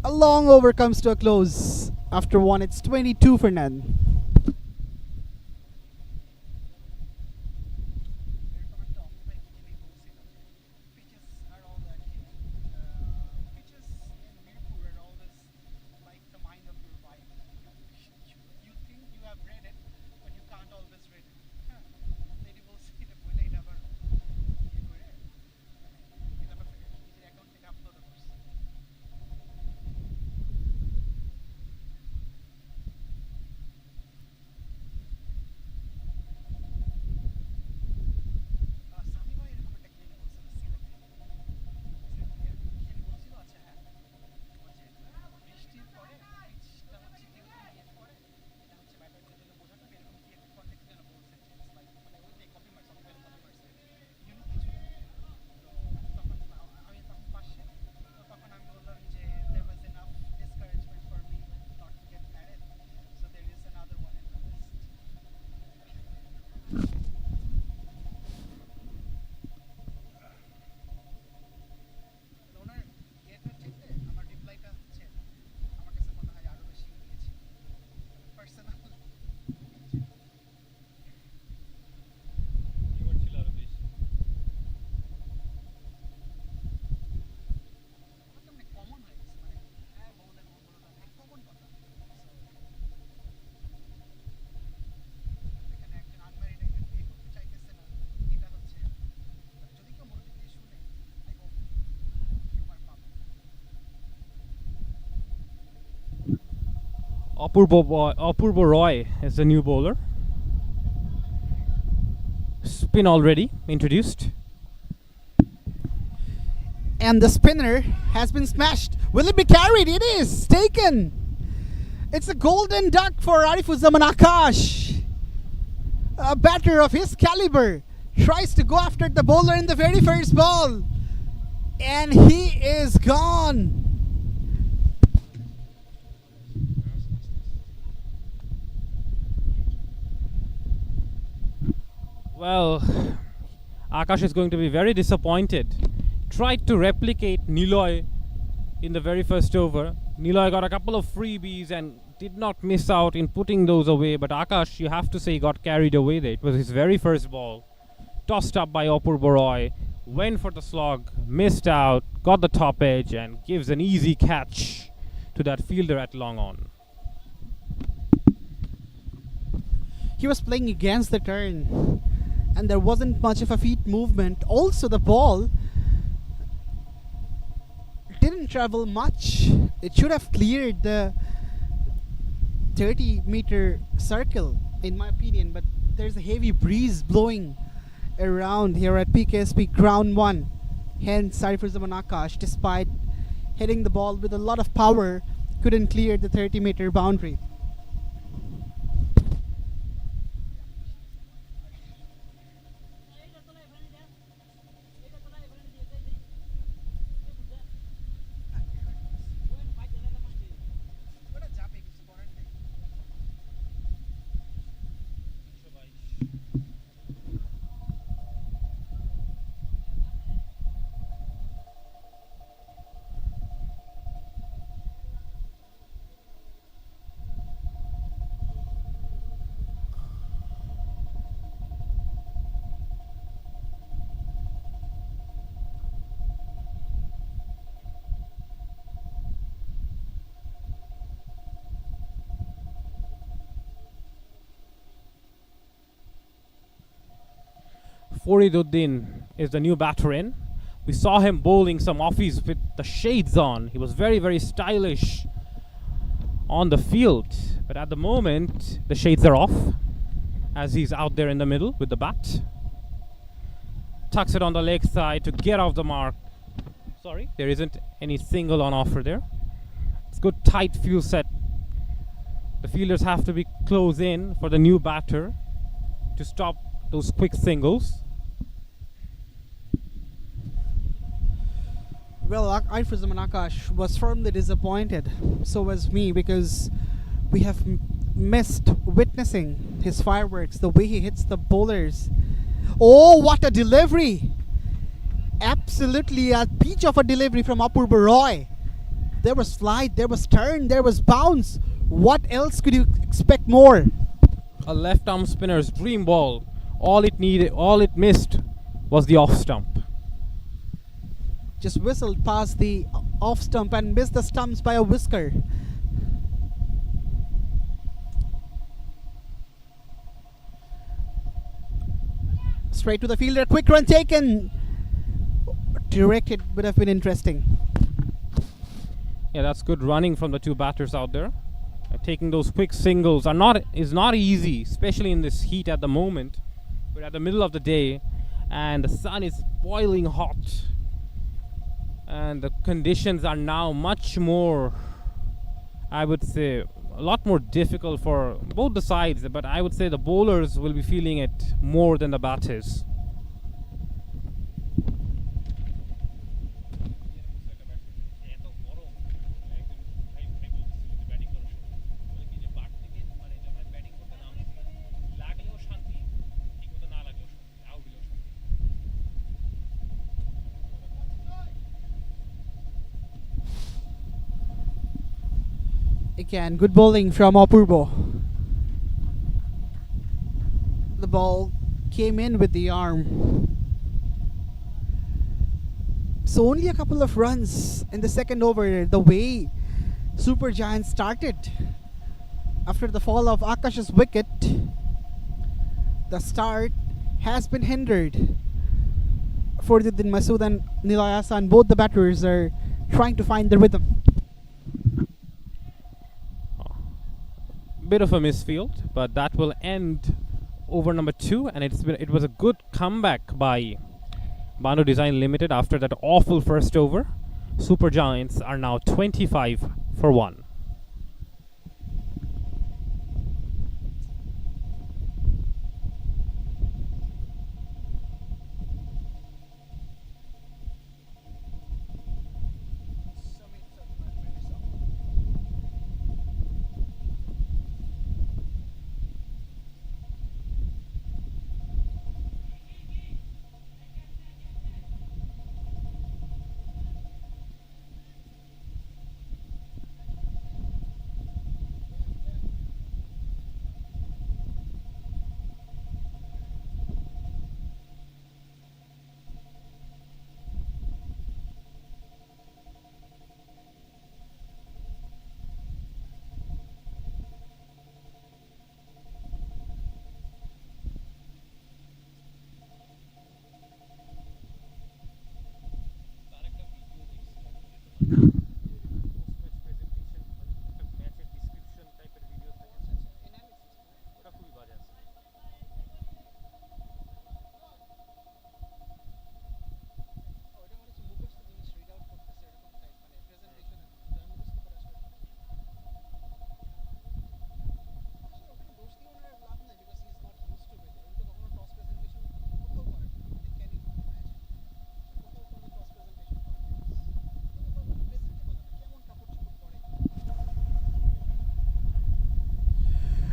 A long over comes to a close. After 1, it's 22 for none. Apurva Roy is the new bowler. Spin already introduced. And the spinner has been smashed. Will it be carried? It is taken. It's a golden duck for Arifuzzaman Akash. A batter of his caliber tries to go after the bowler in the very first ball. And he is gone. Well, Akash is going to be very disappointed. Tried to replicate Niloy in the very first over. Niloy got a couple of freebies and did not miss out in putting those away. But Akash, you have to say, got carried away there. It was his very first ball. Tossed up by Apurva Roy. Went for the slog. Missed out. Got the top edge and gives an easy catch to that fielder at long on. He was playing against the turn. And there wasn't much of a feet movement. Also, the ball didn't travel much. It should have cleared the 30-meter circle, in my opinion. But there's a heavy breeze blowing around here at PKSP Ground 1. Hence, Arifuzzaman Akash, despite hitting the ball with a lot of power, couldn't clear the 30-meter boundary. Fariduddin is the new batter in. We saw him bowling some offies with the shades on. He was very, very stylish on the field. But at the moment, the shades are off as he's out there in the middle with the bat. Tucks it on the leg side to get off the mark. Sorry, there isn't any single on offer there. It's good tight field set. The fielders have to be close in for the new batter to stop those quick singles. Well, Arifuzzaman Akash was firmly disappointed. So was me, because we have missed witnessing his fireworks, the way he hits the bowlers. Oh, what a delivery! Absolutely a peach of a delivery from Apurva Roy. There was slide, there was turn, there was bounce. What else could you expect more? A left arm spinner's dream ball. All it missed was the off stump. Just whistled past the off stump and missed the stumps by a whisker. Straight to the fielder, quick run taken. Directed would have been interesting. Yeah, that's good running from the two batters out there. Taking those quick singles is not easy, especially in this heat at the moment. We're at the middle of the day and the sun is boiling hot. And the conditions are now much more, I would say, a lot more difficult for both the sides. But I would say the bowlers will be feeling it more than the batters. Again, good bowling from Apurva. The ball came in with the arm. So only a couple of runs in the second over. The way Super Giants started after the fall of Akash's wicket, the start has been hindered. Fariduddin Masood and Niloy Ahsan, both the batters are trying to find the rhythm. bit of a misfield, but that will end over number 2, and it was a good comeback by Banu Design Limited after that awful first over. Super Giants are now 25 for 1.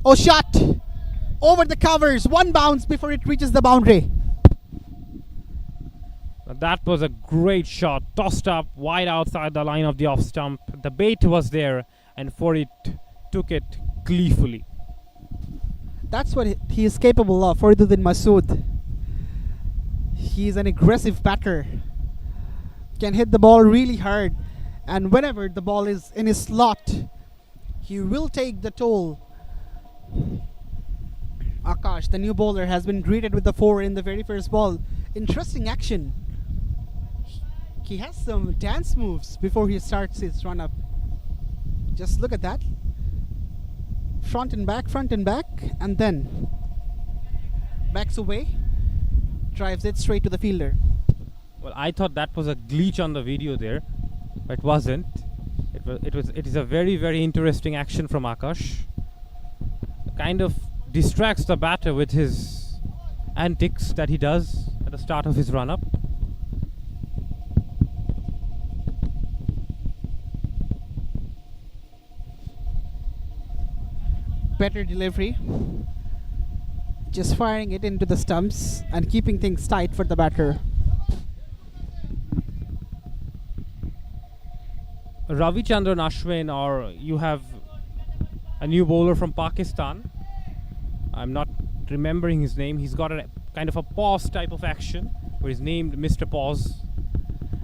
Oh, shot over the covers. One bounce before it reaches the boundary. That was a great shot, tossed up wide outside the line of the off stump. The bait was there, and Farid took it gleefully. That's what he is capable of, Fariduddin Masood. He's an aggressive batter. Can hit the ball really hard, and whenever the ball is in his slot, he will take the toll. Akash, the new bowler, has been greeted with the 4 in the very first ball. Interesting action. He has some dance moves before he starts his run up. Just look at that. Front and back, and then backs away, drives it straight to the fielder. Well, I thought that was a glitch on the video there, but it wasn't. It is a very, very interesting action from Akash. Kind of distracts the batter with his antics that he does at the start of his run-up. Better delivery. Just firing it into the stumps and keeping things tight for the batter. Ravichandran Ashwin, or you have a new bowler from Pakistan. I'm not remembering his name. He's got a kind of a pause type of action where he's named Mr. Pause.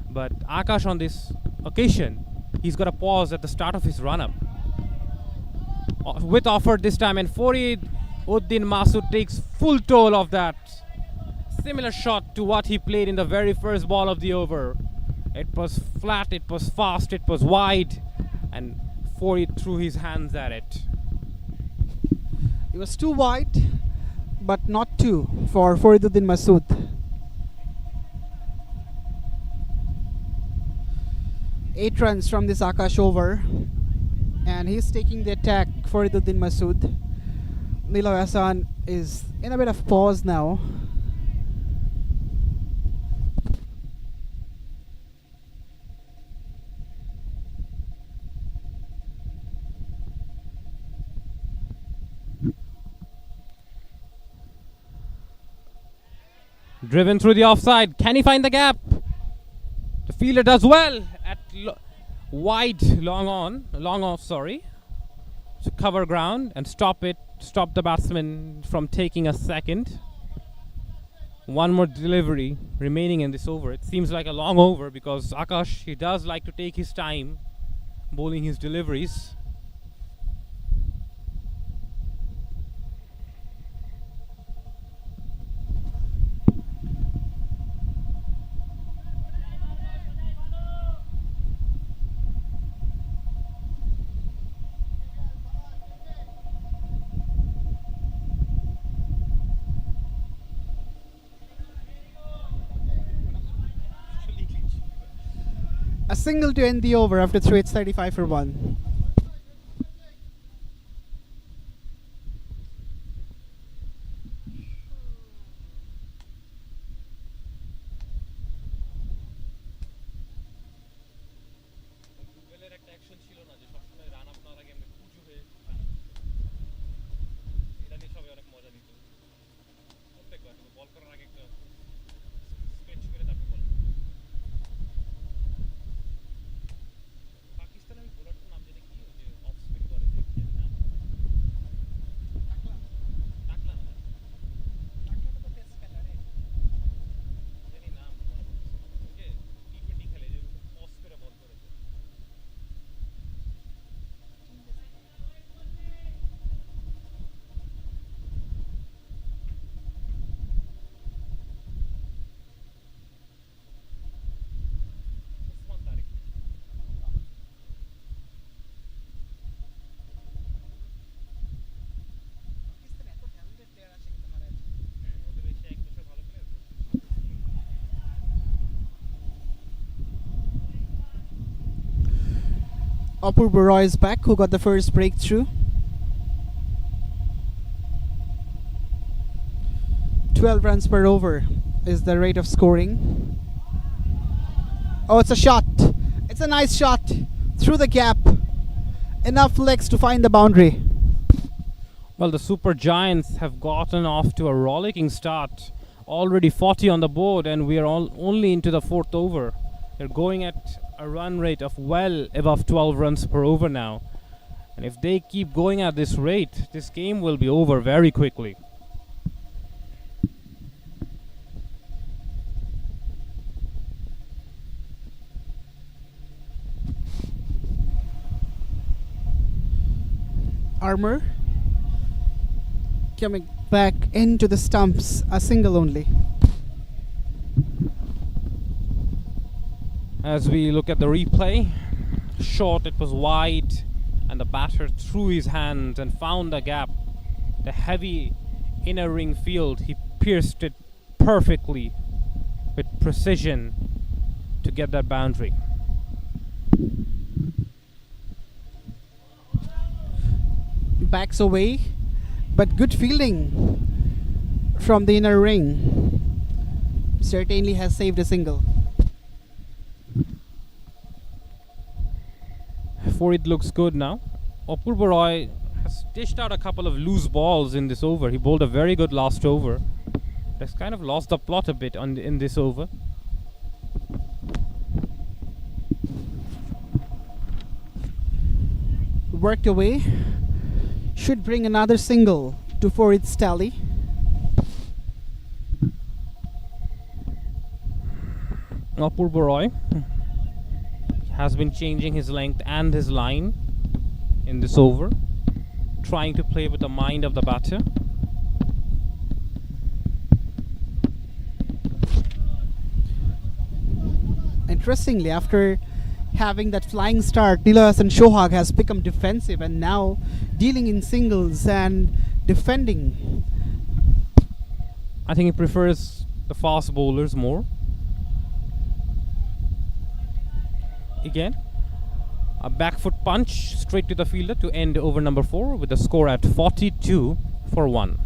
But Akash on this occasion, he's got a pause at the start of his run-up. With offer this time, and Farid Uddin Masood takes full toll of that. Similar shot to what he played in the very first ball of the over. It was flat, it was fast, it was wide, and Farid threw his hands at it. It was too wide, but not too for Fariduddin Masood. Eight runs from this Akash over, and he's taking the attack. Fariduddin Masood. Niloy Hassan is in a bit of pause now. Driven through the offside. Can he find the gap? The fielder does well at wide, long off, to cover ground and stop the batsman from taking a second. One more delivery remaining in this over. It seems like a long over because Akash, he does like to take his time bowling his deliveries. A single to end the over after 3. It's 35 for 1. Apurva Roy is back, who got the first breakthrough. 12 runs per over is the rate of scoring. Oh, it's a shot. It's a nice shot through the gap. Enough legs to find the boundary. Well, the Super Giants have gotten off to a rollicking start. Already 40 on the board, and we are only into the 4th over. They're going at a run rate of well above 12 runs per over now. And if they keep going at this rate, this game will be over very quickly. Armour coming back into the stumps, a single only. As we look at the replay, short, it was wide, and the batter threw his hand and found the gap. The heavy inner ring field, he pierced it perfectly with precision to get that boundary. Backs away, but good fielding from the inner ring. Certainly has saved a single. For it looks good now. Apurva Roy has dished out a couple of loose balls in this over. He bowled a very good last over. Has kind of lost the plot a bit in this over. Worked away. Should bring another single to Farid's tally. Apurva Roy has been changing his length and his line in this over, trying to play with the mind of the batter. Interestingly, after having that flying start, Neelahassan Sohag has become defensive and now dealing in singles and defending. I think he prefers the fast bowlers more. Again, a back foot punch straight to the fielder to end over number 4 with the score at 42 for 1.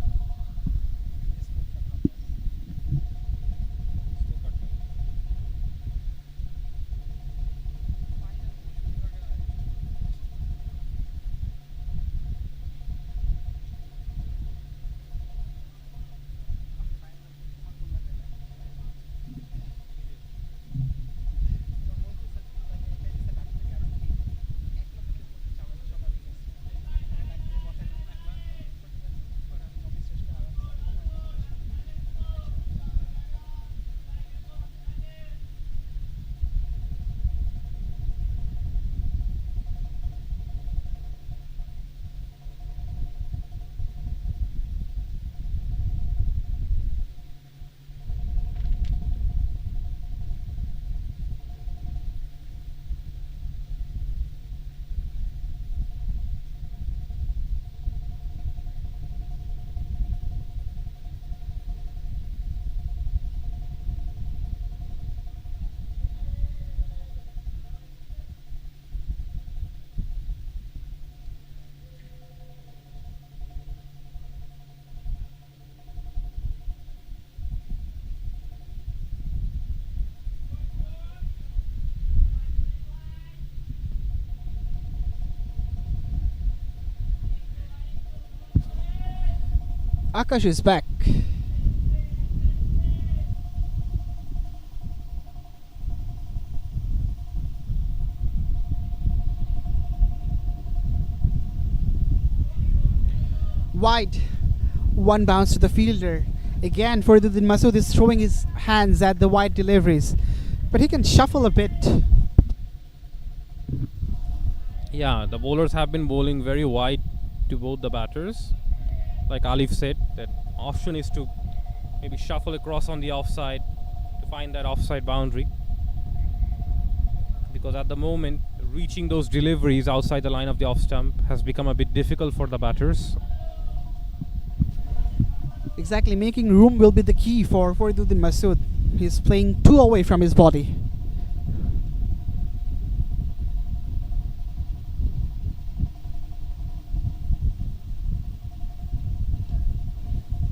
Akash is back. Wide. One bounce to the fielder. Again, Fariduddin Masood is throwing his hands at the wide deliveries, but he can shuffle a bit. Yeah, the bowlers have been bowling very wide to both the batters. Like Alif said, that option is to maybe shuffle across on the offside to find that offside boundary. Because at the moment, reaching those deliveries outside the line of the off stump has become a bit difficult for the batters. Exactly, making room will be the key for Fariduddin Masood. He's playing too away from his body.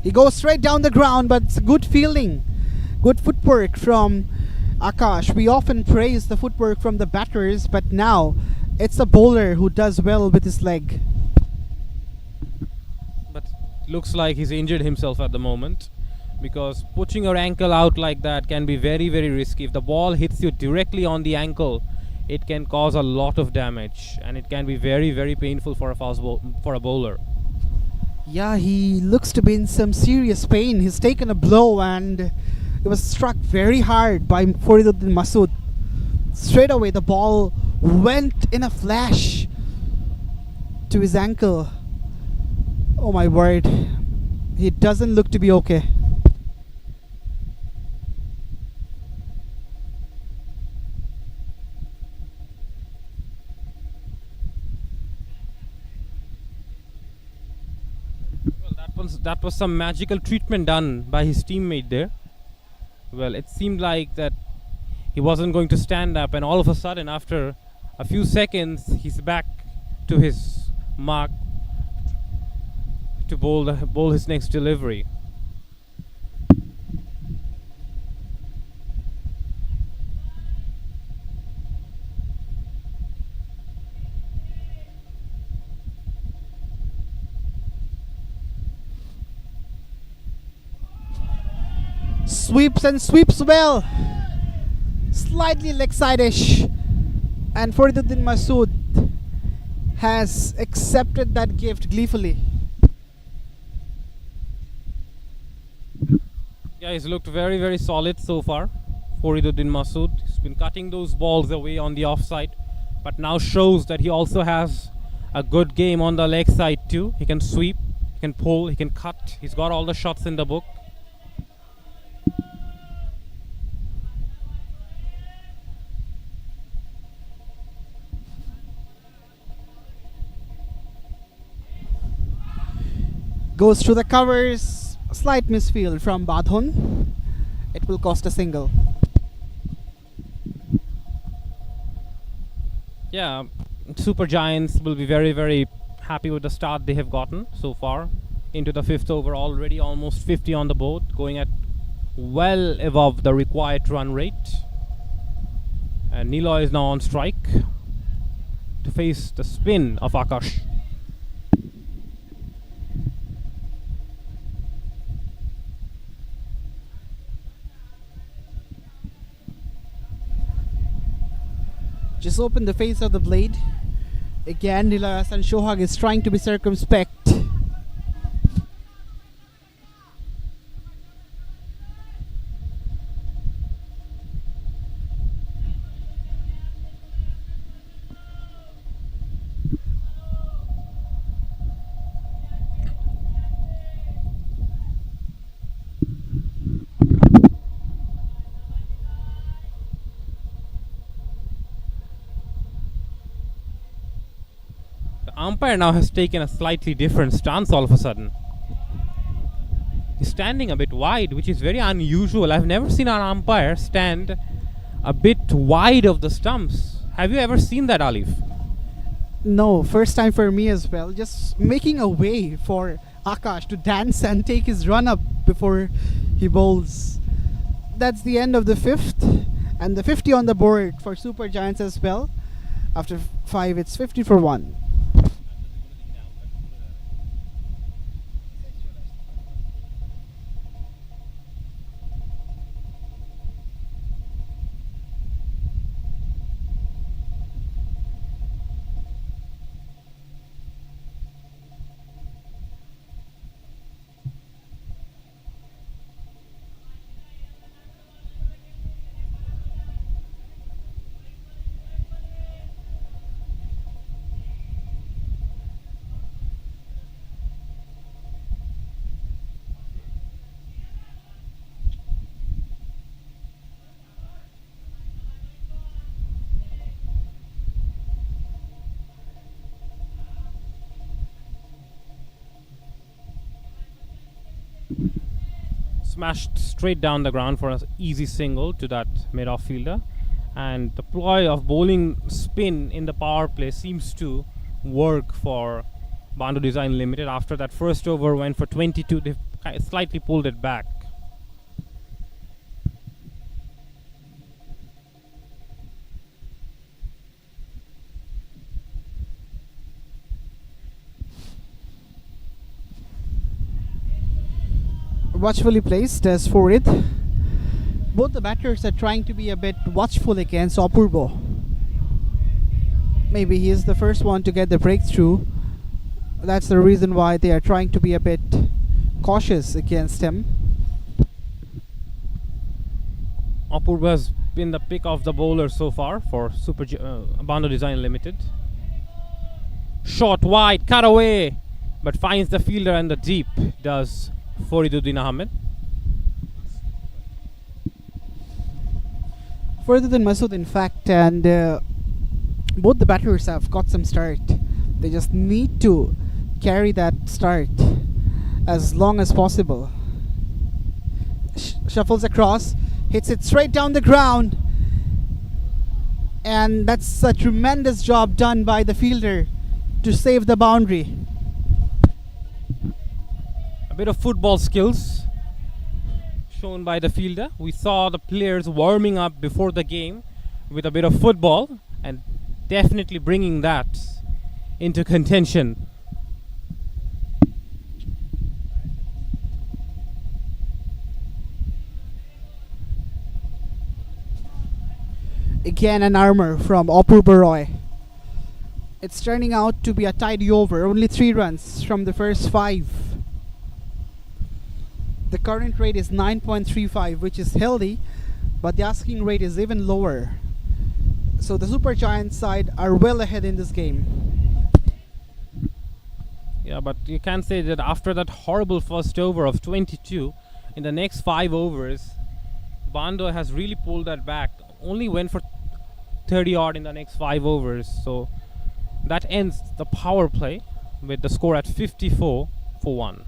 He goes straight down the ground, but it's a good fielding. Good footwork from Akash. We often praise the footwork from the batters, but now it's the bowler who does well with his leg. But looks like he's injured himself at the moment, because pushing your ankle out like that can be very, very risky. If the ball hits you directly on the ankle, it can cause a lot of damage, and it can be very, very painful for a bowler. Yeah, he looks to be in some serious pain. He's taken a blow and it was struck very hard by Fariduddin Masood. Straight away, the ball went in a flash to his ankle. Oh my word. He doesn't look to be okay. That was some magical treatment done by his teammate there. Well, it seemed like that he wasn't going to stand up, and all of a sudden, after a few seconds, he's back to his mark to bowl his next delivery. Sweeps and sweeps well. Slightly leg side-ish. And Fariduddin Masood has accepted that gift gleefully. Yeah, he's looked very, very solid so far. Fariduddin Masood. He's been cutting those balls away on the offside, but now shows that he also has a good game on the leg side too. He can sweep, he can pull, he can cut. He's got all the shots in the book. Goes through the covers. Slight misfield from Badhon. It will cost a single. Yeah, Super Giants will be very, very happy with the start they have gotten so far. Into the fifth over, already almost 50 on the board, going at well above the required run rate. And Niloy is now on strike to face the spin of Akash. Just open the face of the blade. Again, Niloy Ahsan Shohag is trying to be circumspect. Umpire now has taken a slightly different stance all of a sudden. He's standing a bit wide, which is very unusual. I've never seen an umpire stand a bit wide of the stumps. Have you ever seen that, Alif? No, first time for me as well. Just making a way for Akash to dance and take his run up before he bowls. That's the end of the fifth. And the 50 on the board for Super Giants as well. After 5, it's 50 for 1. smashed straight down the ground for an easy single to that mid-off fielder. And the ploy of bowling spin in the power play seems to work for Bando Design Limited. After that first over went for 22, they've slightly pulled it back. Watchfully placed as Farid. Both the batters are trying to be a bit watchful against Apurbo. Maybe he is the first one to get the breakthrough. That's the reason why they are trying to be a bit cautious against him. Apurbo has been the pick of the bowler so far for Bando Design Limited. Shot wide, cut away, but finds the fielder in the deep, does Fariduddin Ahmed. Further than Masood, in fact, and both the batters have got some start. They just need to carry that start as long as possible. Shuffles across, hits it straight down the ground, and that's a tremendous job done by the fielder to save the boundary. A bit of football skills shown by the fielder. We saw the players warming up before the game with a bit of football, and definitely bringing that into contention. Again, an armour from Apurbo Roy. It's turning out to be a tidy over, only 3 runs from the first 5. The current rate is 9.35, which is healthy, but the asking rate is even lower. So the Super Giants side are well ahead in this game. Yeah, but you can say that after that horrible first over of 22, in the next 5 overs, Bando has really pulled that back. Only went for 30 odd in the next 5 overs. So that ends the power play with the score at 54 for 1.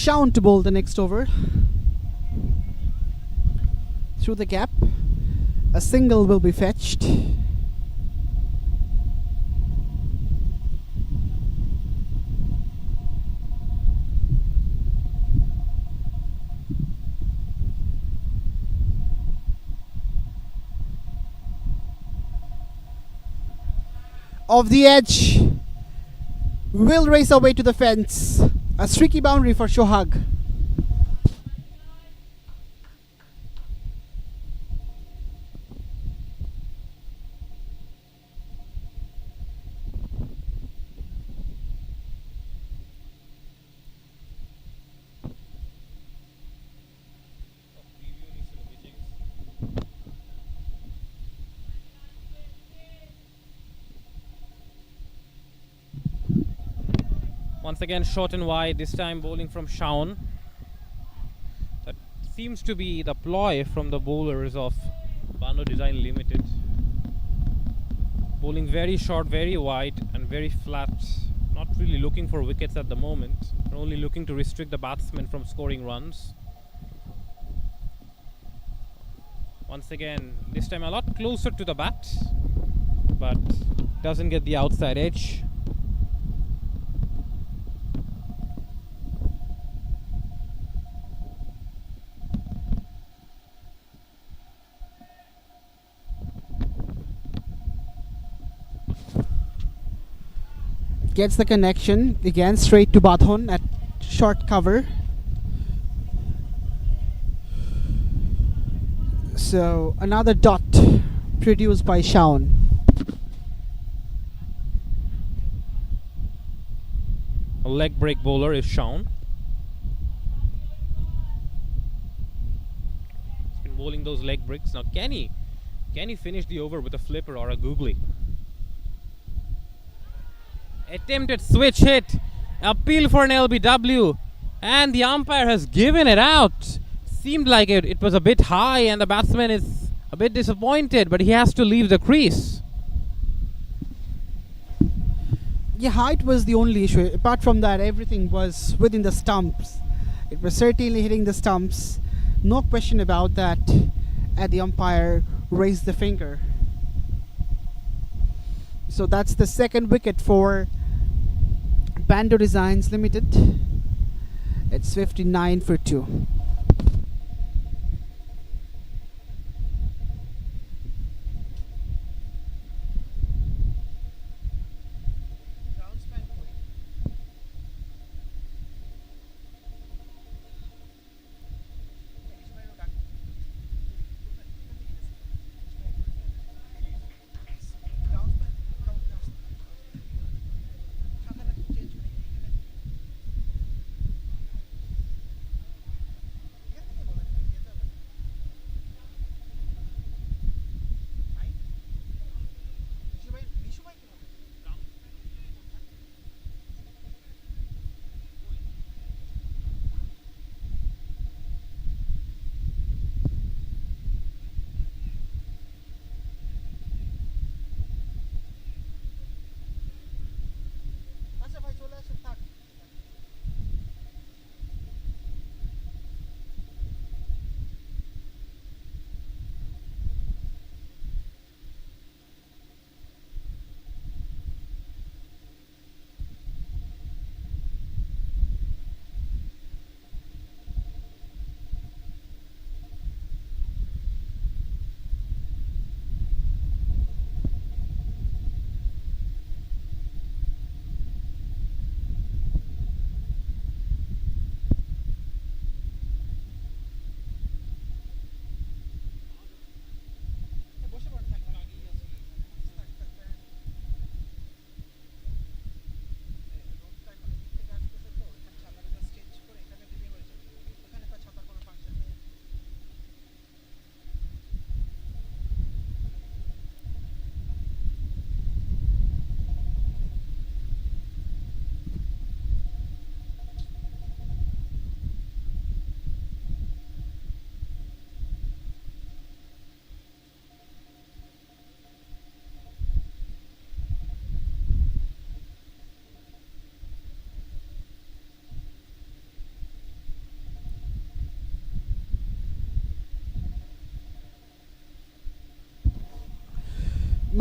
Shaun to bowl the next over. Through the gap. A single will be fetched. Off the edge. Will race away to the fence. A streaky boundary for Shohag. Once again, short and wide, this time bowling from Shaun. That seems to be the ploy from the bowlers of Bando Design Limited. Bowling very short, very wide and very flat. Not really looking for wickets at the moment. They're only looking to restrict the batsmen from scoring runs. Once again, this time a lot closer to the bat, but doesn't get the outside edge. Gets the connection again straight to Badhon at short cover. So another dot produced by Shaun. A leg break bowler is Shaun. He's been bowling those leg breaks. Now can he finish the over with a flipper or a googly? Attempted switch hit, appeal for an LBW, and the umpire has given it out. Seemed like it was a bit high and the batsman is a bit disappointed, but he has to leave the crease. Yeah, height was the only issue. Apart from that, everything was within the stumps. It was certainly hitting the stumps. No question about that. And the umpire raised the finger. So that's the second wicket for Bando Designs Limited. It's 59 for 2.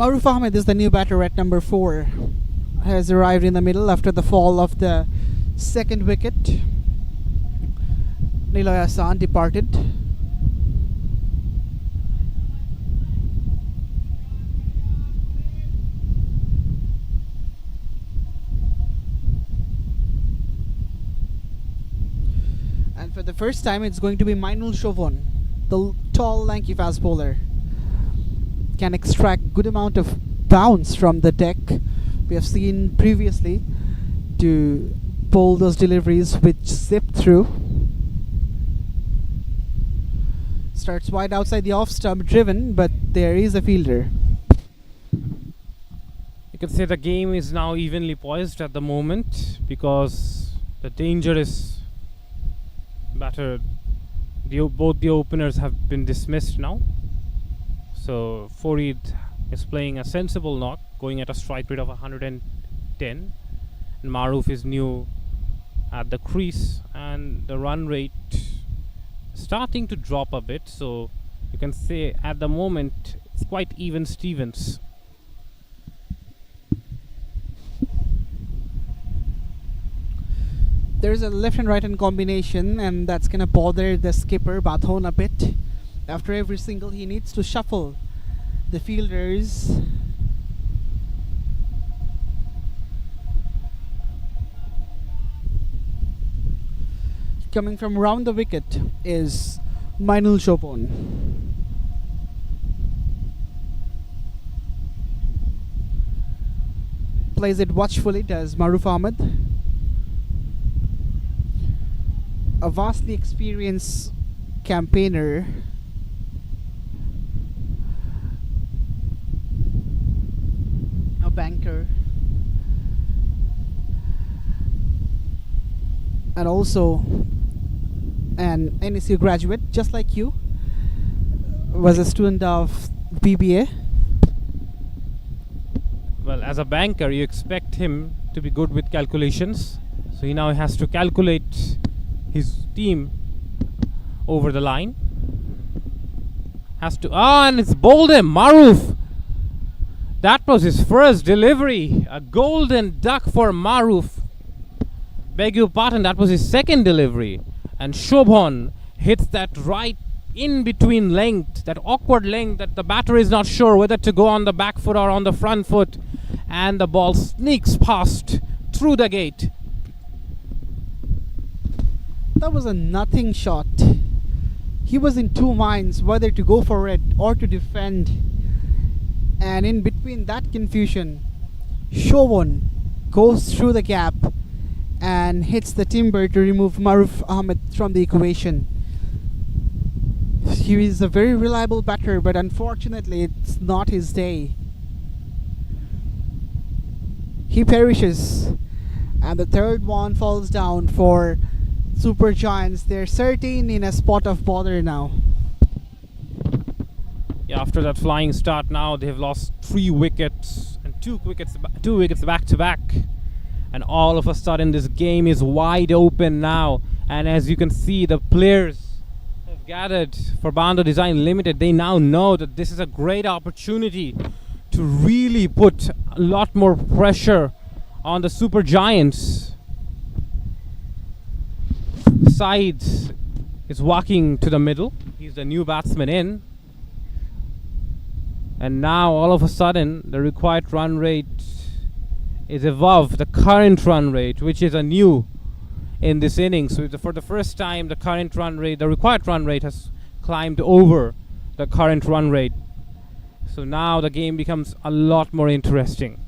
Maruf Ahmed is the new batter at number 4. Has arrived in the middle after the fall of the second wicket. Niloy Hassan departed. And for the first time, it's going to be Mainul Shovon, the tall, lanky fast bowler. Can extract good amount of bounce from the deck. We have seen previously to bowl those deliveries which zip through. Starts wide outside the off stump, driven, but there is a fielder. You can say the game is now evenly poised at the moment because the dangerous batter, both the openers have been dismissed now. So Farid is playing a sensible knock, going at a strike rate of 110. And Maruf is new at the crease, and the run rate starting to drop a bit. So you can say at the moment it's quite even Stevens. There's a left and right hand combination, and that's gonna bother the skipper Bathon a bit. After every single, he needs to shuffle the fielders. Coming from round the wicket is Mainul Shovon. Plays it watchfully, does Maruf Ahmed. A vastly experienced campaigner. A banker. And also an NSU graduate, just like you. Was a student of BBA. Well, as a banker, you expect him to be good with calculations. So he now has to calculate his team over the line. Has to. And it's bowled him. Maruf. That was his first delivery. A golden duck for Maruf. Beg your pardon, that was his second delivery. And Shobhan hits that right in between length, that awkward length that the batter is not sure whether to go on the back foot or on the front foot. And the ball sneaks past through the gate. That was a nothing shot. He was in two minds whether to go for it or to defend. And in between that confusion, Shovon goes through the gap and hits the timber to remove Maruf Ahmed from the equation. He is a very reliable batter, but unfortunately it's not his day. He perishes, and the third one falls down for Super Giants. They're certain in a spot of bother now. Yeah, after that flying start, now they've lost 3 wickets and 2 wickets back to back. And all of a sudden this game is wide open now. And as you can see, the players have gathered for Bando Design Limited. They now know that this is a great opportunity to really put a lot more pressure on the Super Giants. Sides is walking to the middle. He's the new batsman in. And now all of a sudden the required run rate is above the current run rate, which is a new in this innings. So for the first time, the required run rate has climbed over the current run rate. So now the game becomes a lot more interesting.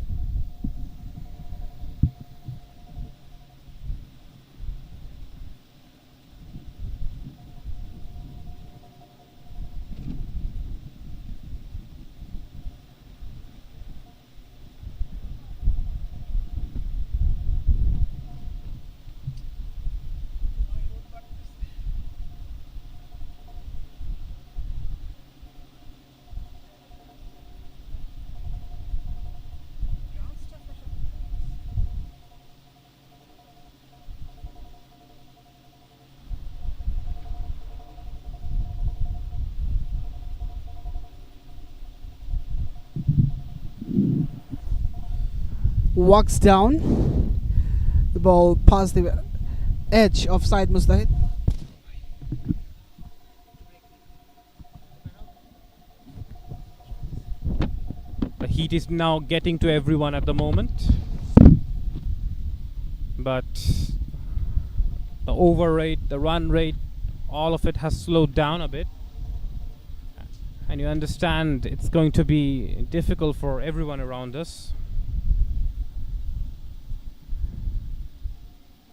walks down the ball past the edge of Said Mustahid. The heat is now getting to everyone at the moment, but the over rate, the run rate, all of it has slowed down a bit, and you understand it's going to be difficult for everyone around us.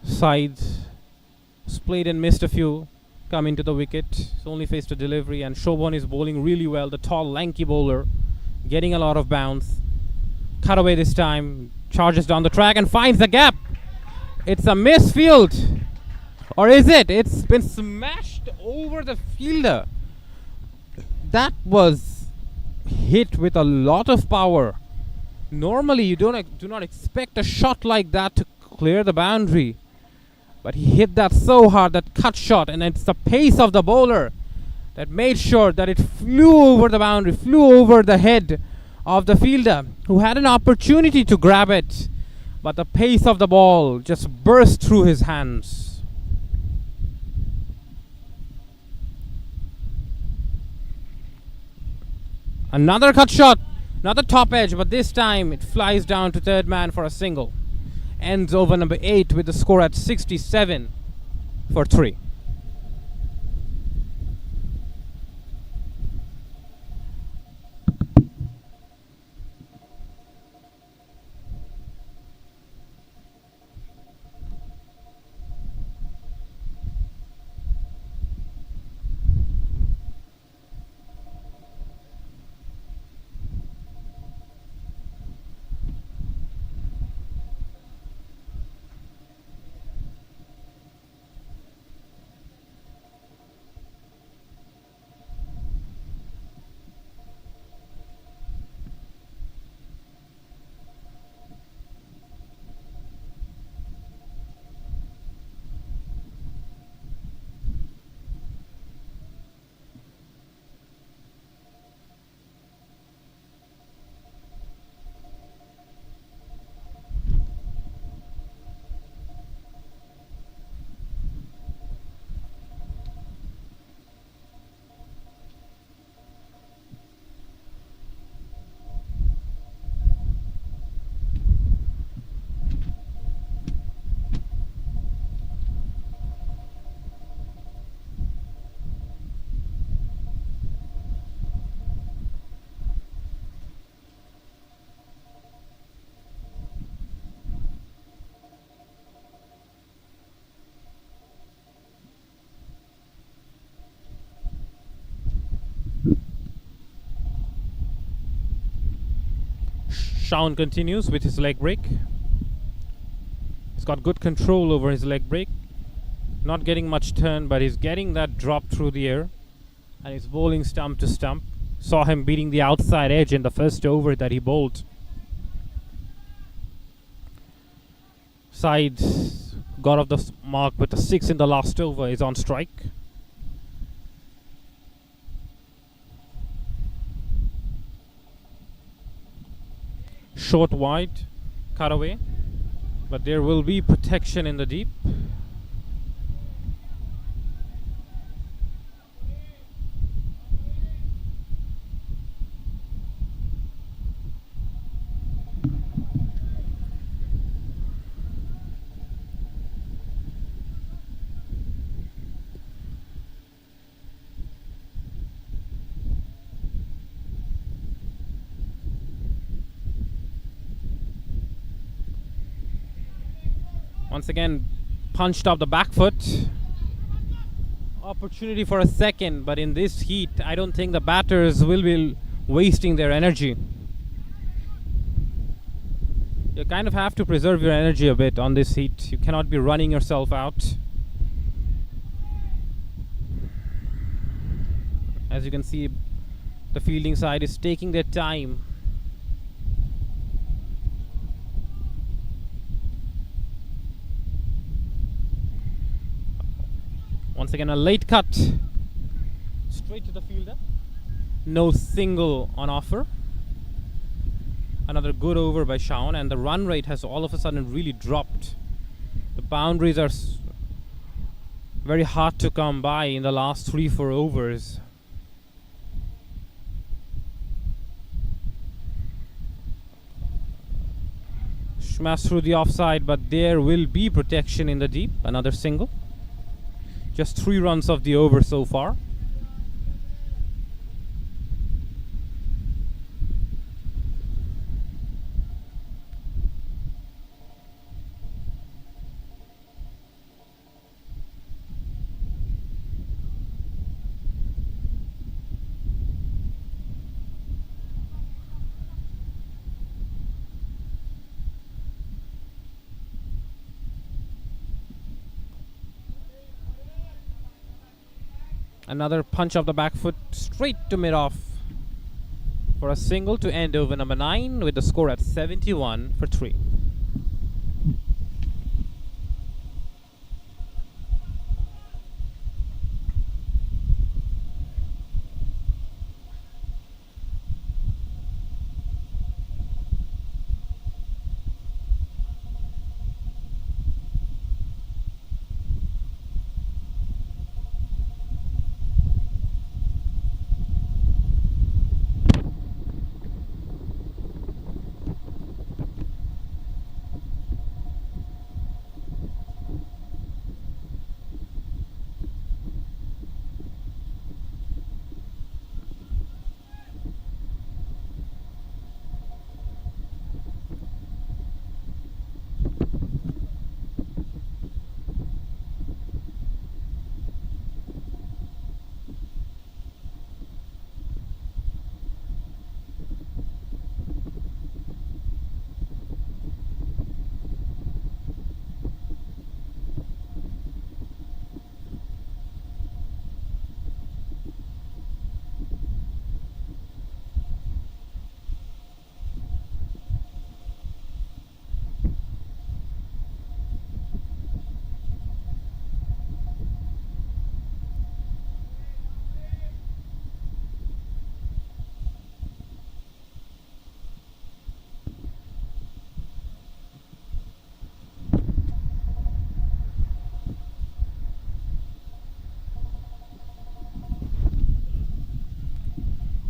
Side played and missed a few, coming to the wicket. He's only faced a delivery, and Shobhan is bowling really well. The tall, lanky bowler, getting a lot of bounce. Cut away this time, charges down the track and finds the gap. It's a misfield, or is it? It's been smashed over the fielder. That was hit with a lot of power. Normally, you do not expect a shot like that to clear the boundary, but he hit that so hard, that cut shot, and it's the pace of the bowler that made sure that it flew over the boundary, flew over the head of the fielder, who had an opportunity to grab it, but the pace of the ball just burst through his hands. Another cut shot, another top edge, but this time it flies down to third man for a single. Ends over number 8 with the score at 67 for 3. Shaun continues with his leg break. He's got good control over his leg break. Not getting much turn, but he's getting that drop through the air. And he's bowling stump to stump. Saw him beating the outside edge in the first over that he bowled. Side got off the mark with a 6 in the last over. Is on strike. Short wide, cut away, but there will be protection in the deep. Once again, punched off the back foot. Opportunity for a second, but in this heat, I don't think the batters will be wasting their energy. You kind of have to preserve your energy a bit on this heat. You cannot be running yourself out. As you can see, the fielding side is taking their time. Once again, a late cut straight to the fielder. No single on offer. Another good over by Shaun, and the run rate has all of a sudden really dropped. The boundaries are very hard to come by in the last 3-4 overs. Smash through the offside, but there will be protection in the deep. Another single. Just 3 runs of the over so far. Another punch of the back foot straight to mid-off for a single to end over number 9 with the score at 71 for 3.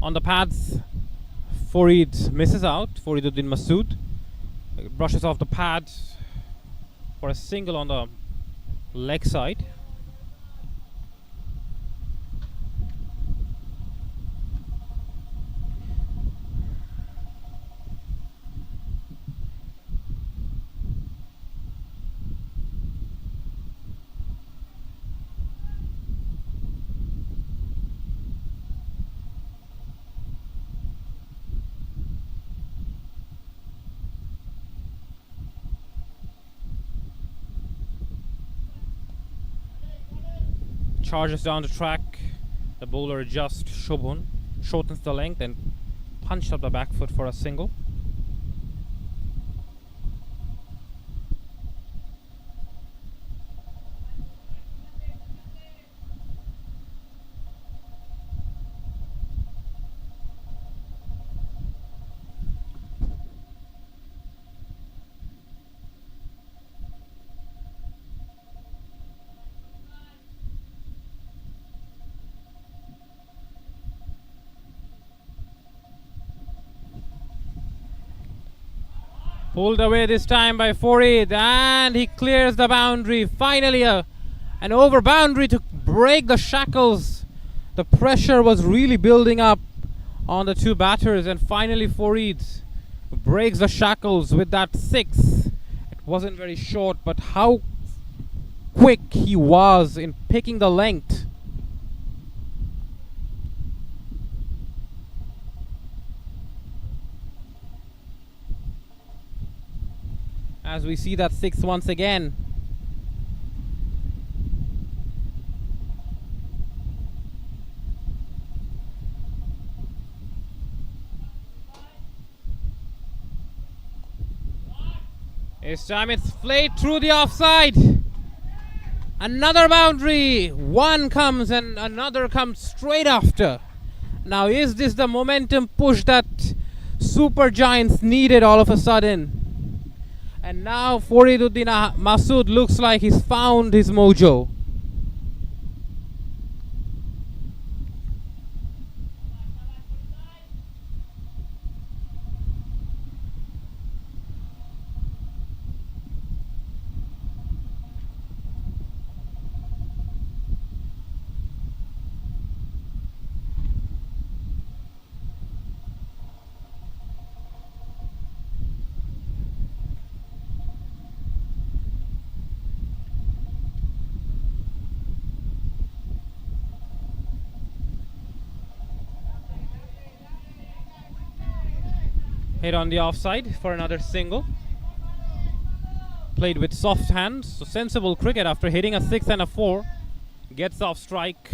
On the pads, Farid misses out. Fariduddin Masood brushes off the pad for a single on the leg side. Charges down the track. The bowler adjusts. Shobhun shortens the length and punched up the back foot for a single. Pulled away this time by Farid, and he clears the boundary. Finally an over boundary to break the shackles. The pressure was really building up on the two batters, and finally Farid breaks the shackles with that 6. It wasn't very short, but how quick he was in picking the length. As we see that 6 once again. This time it's flayed through the offside. Another boundary. One comes and another comes straight after. Now is this the momentum push that Super Giants needed all of a sudden. And now Fariduddin Masood looks like he's found his mojo. Hit on the offside for another single. Played with soft hands, so sensible cricket after hitting a 6 and a 4. Gets off strike.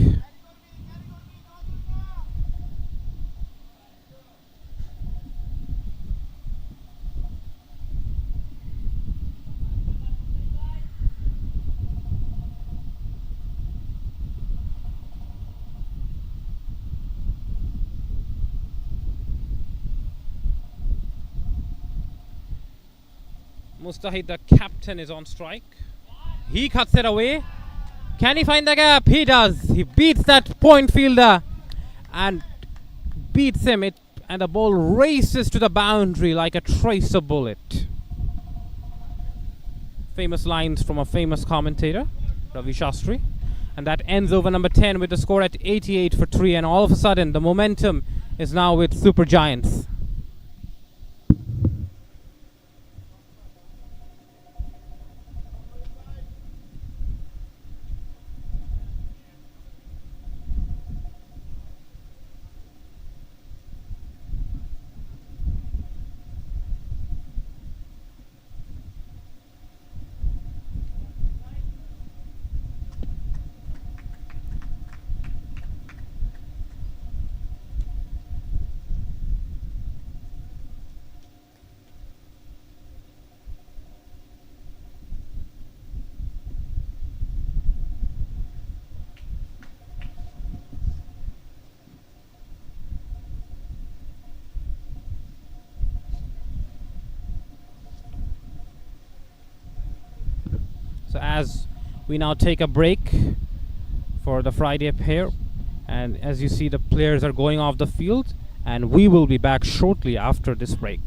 Mustahid, the captain, is on strike. He cuts it away. Can he find the gap? He does. He beats that point fielder and beats him. And the ball races to the boundary like a tracer bullet. Famous lines from a famous commentator, Ravi Shastri. And that ends over number 10 with the score at 88 for 3. And all of a sudden, the momentum is now with Super Giants. So as we now take a break for the Friday pair, and as you see, the players are going off the field, and we will be back shortly after this break.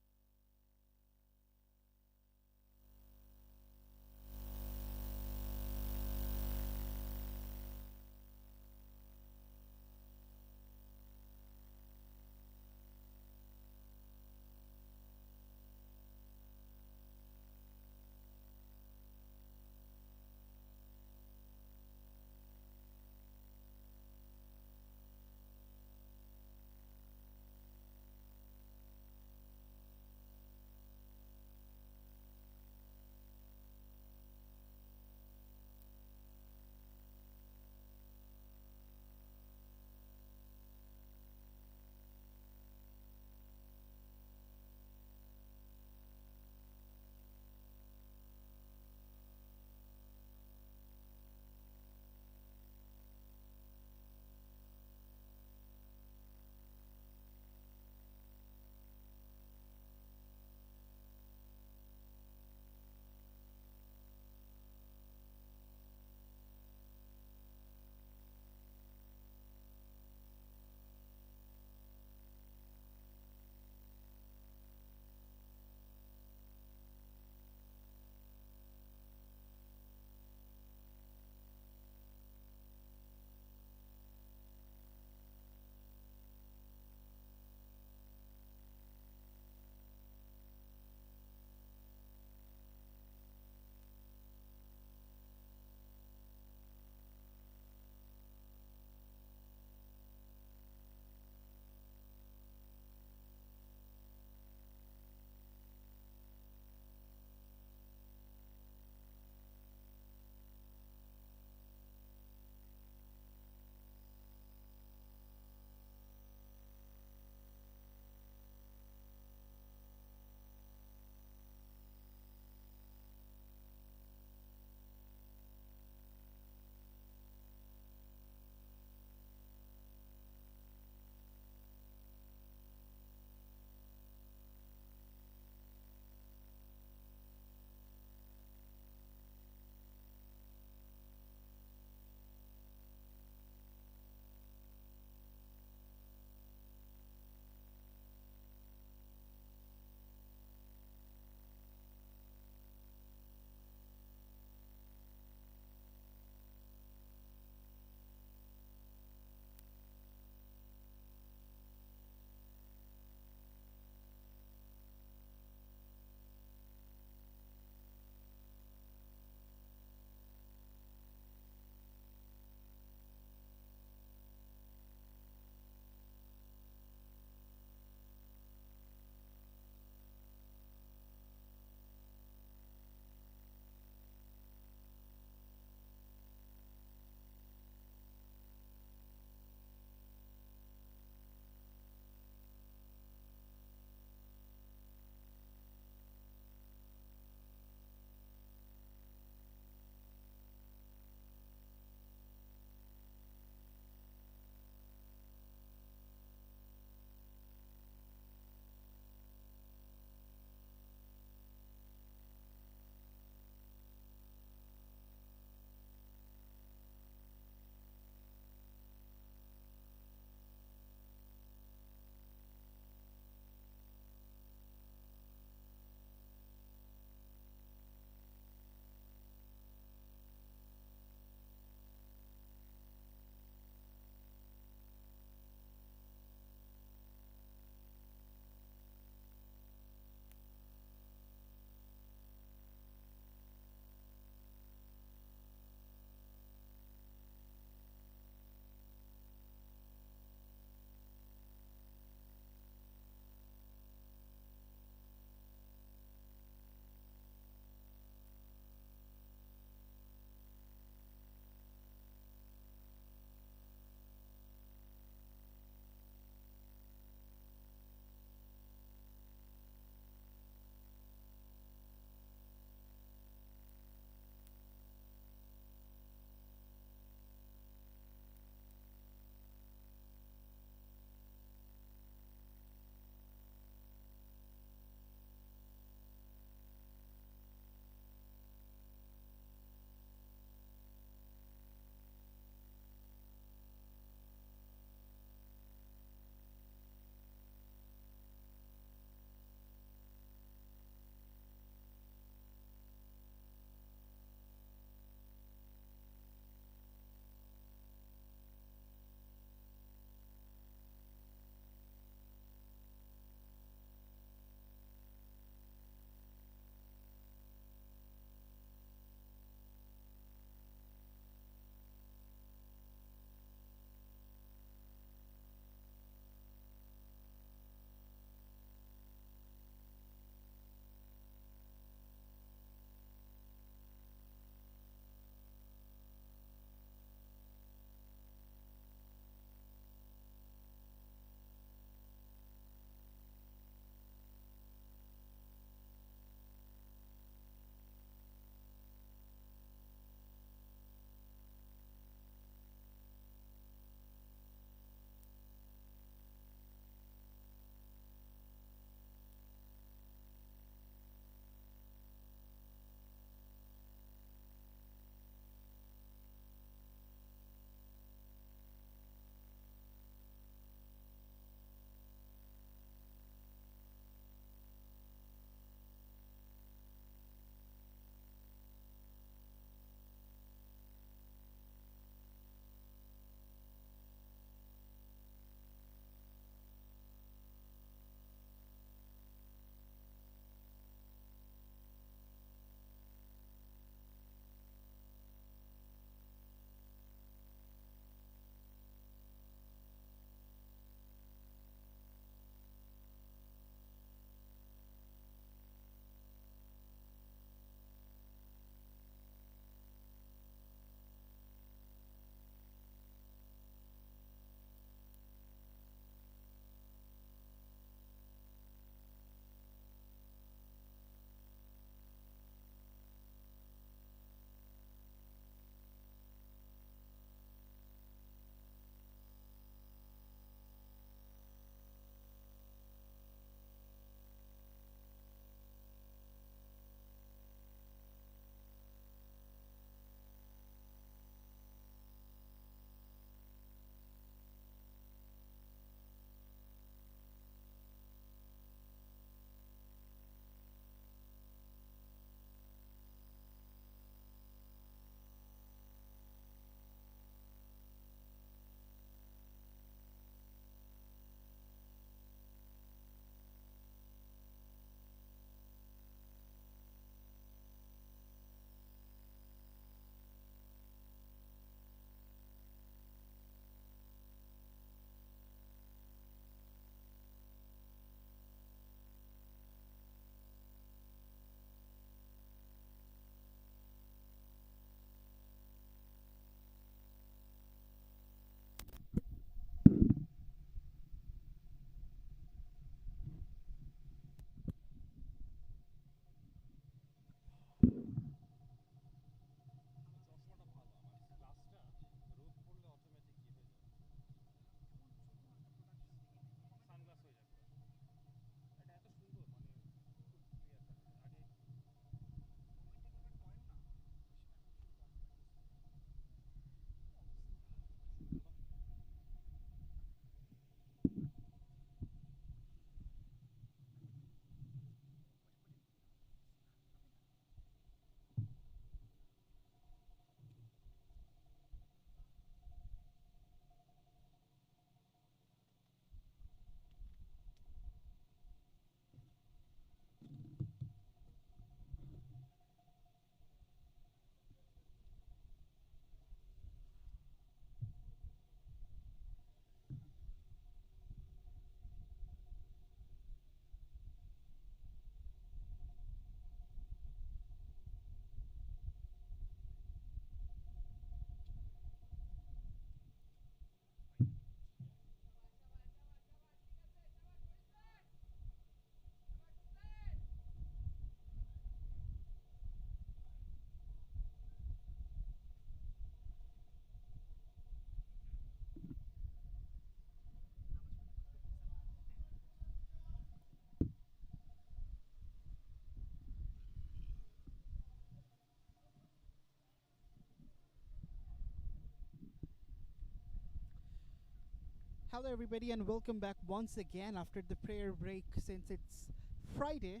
Hello, everybody, and welcome back once again after the prayer break since it's Friday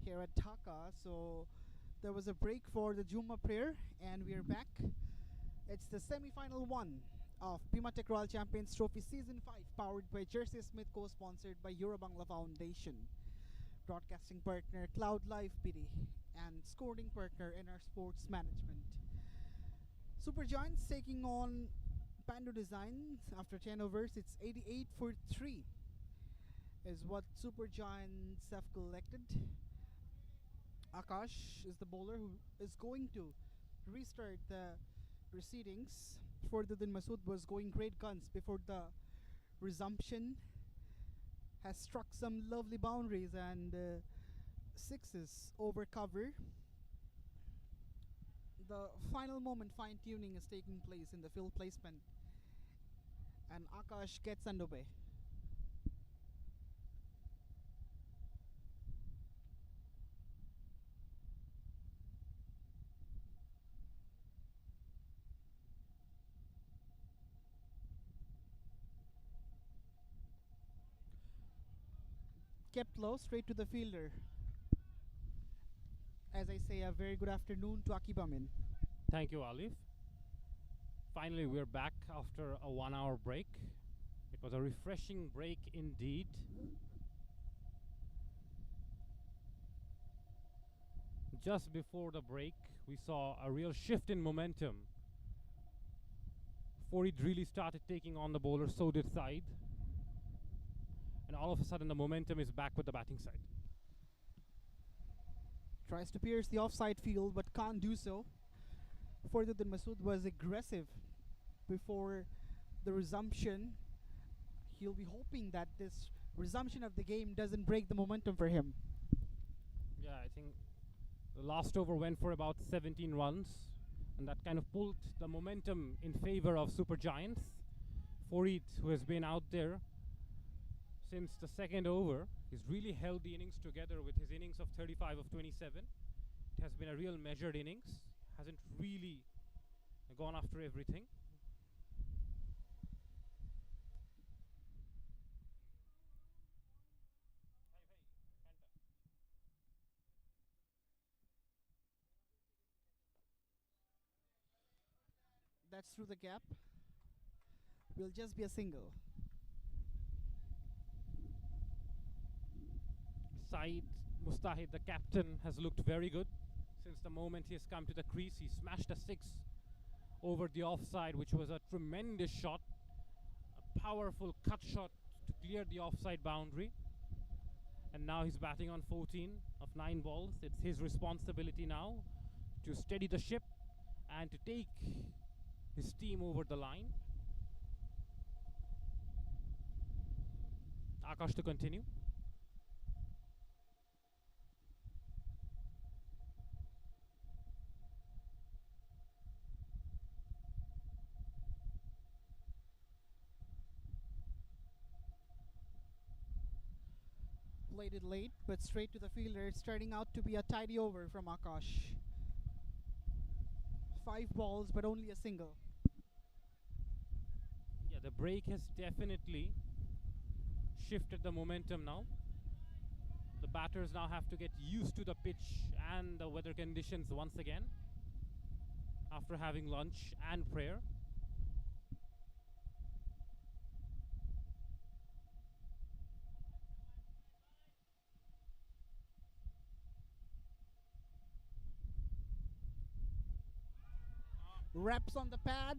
here at Dhaka. So there was a break for the Juma prayer, and we are back. It's the semi-final one of BIMATEC Royal Champions Trophy Season 5, powered by Jersey Smith, co-sponsored by Eurobangla Foundation, broadcasting partner Cloud Live PD, and scoring partner NR Sports Management. Super Giants taking on Pando Designs after 10 overs. It's 88 for 3 is what Super Giants have collected. Akash is the bowler who is going to restart the proceedings. Forduddin Masood was going great guns before the resumption. Has struck some lovely boundaries and sixes over cover. The final moment fine-tuning is taking place in the field placement, and Akash gets underway. Kept low, straight to the fielder. As I say, a very good afternoon to Akib Amin. Thank you, Alif. Finally, we're back after a 1 hour break. It was a refreshing break indeed. Just before the break, we saw a real shift in momentum. Farid really started taking on the bowler, so did Saeed. And all of a sudden, the momentum is back with the batting side. Tries to pierce the offside field but can't do so. Forduddin Masood was aggressive before the resumption. He'll be hoping that this resumption of the game doesn't break the momentum for him. Yeah, I think the last over went for about 17 runs, and that kind of pulled the momentum in favor of Super Giants. Farid, who has been out there since the second over, he's really held the innings together with his innings of 35 of 27. It has been a real measured innings. Hasn't really gone after everything. That's through the gap. Will just be a single. Saeed Mustahid, the captain, has looked very good since the moment he has come to the crease. He smashed a 6 over the offside, which was a tremendous shot, a powerful cut shot to clear the offside boundary. And now he's batting on 14 of 9 balls. It's his responsibility now to steady the ship and to take his team over the line. Akash to continue. Played it late, but straight to the fielder. It's turning out to be a tidy over from Akash. 5 balls, but only a single. Yeah, the break has definitely shifted the momentum now. The batters now have to get used to the pitch and the weather conditions once again after having lunch and prayer. Raps on the pad.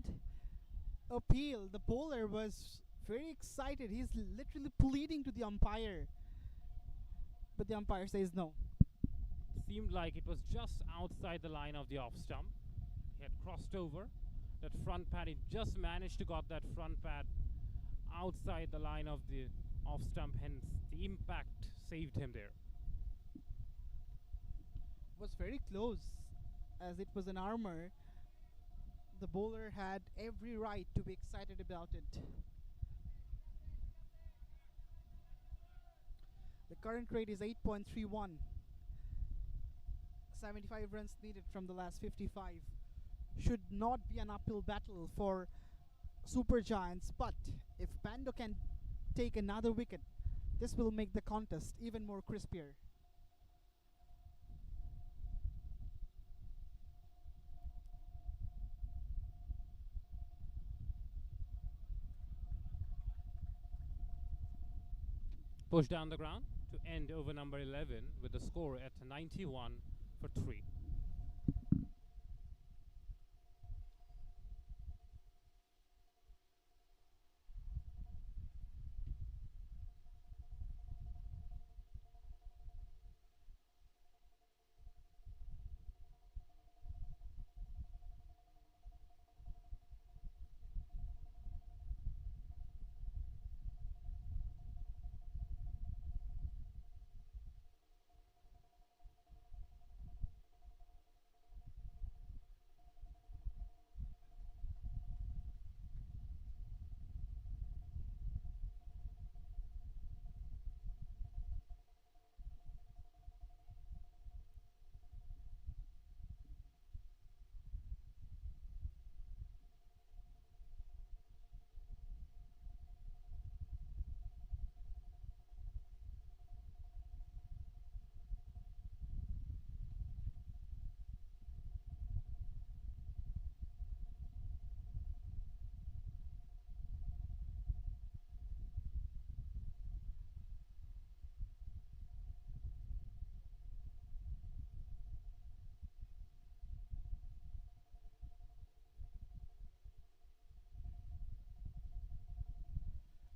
Appeal. The bowler was very excited. He's literally pleading to the umpire. But the umpire says no. Seemed like it was just outside the line of the off stump. He had crossed over that front pad. He just managed to got that front pad outside the line of the off stump. Hence, the impact saved him there. Was very close, as it was an armor. The bowler had every right to be excited about it. The current rate is 8.31. 75 runs needed from the last 55. Should not be an uphill battle for Super Giants, but if Bando can take another wicket, this will make the contest even more crispier. Push down the ground to end over number 11 with the score at 91 for 3.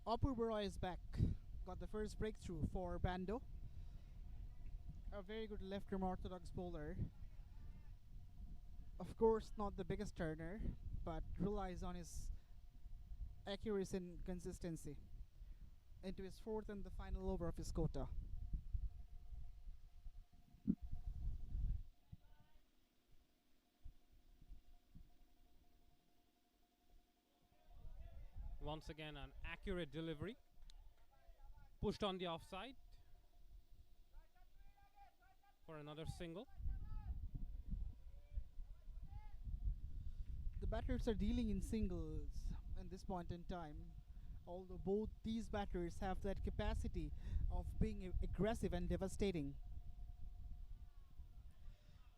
Apurva Roy is back. Got the first breakthrough for Bando. A very good left-arm orthodox bowler. Of course, not the biggest turner, but relies on his accuracy and consistency. Into his fourth and the final over of his quota. Once again, an accurate delivery. Pushed on the offside for another single. The batters are dealing in singles at this point in time, although both these batters have that capacity of being aggressive and devastating.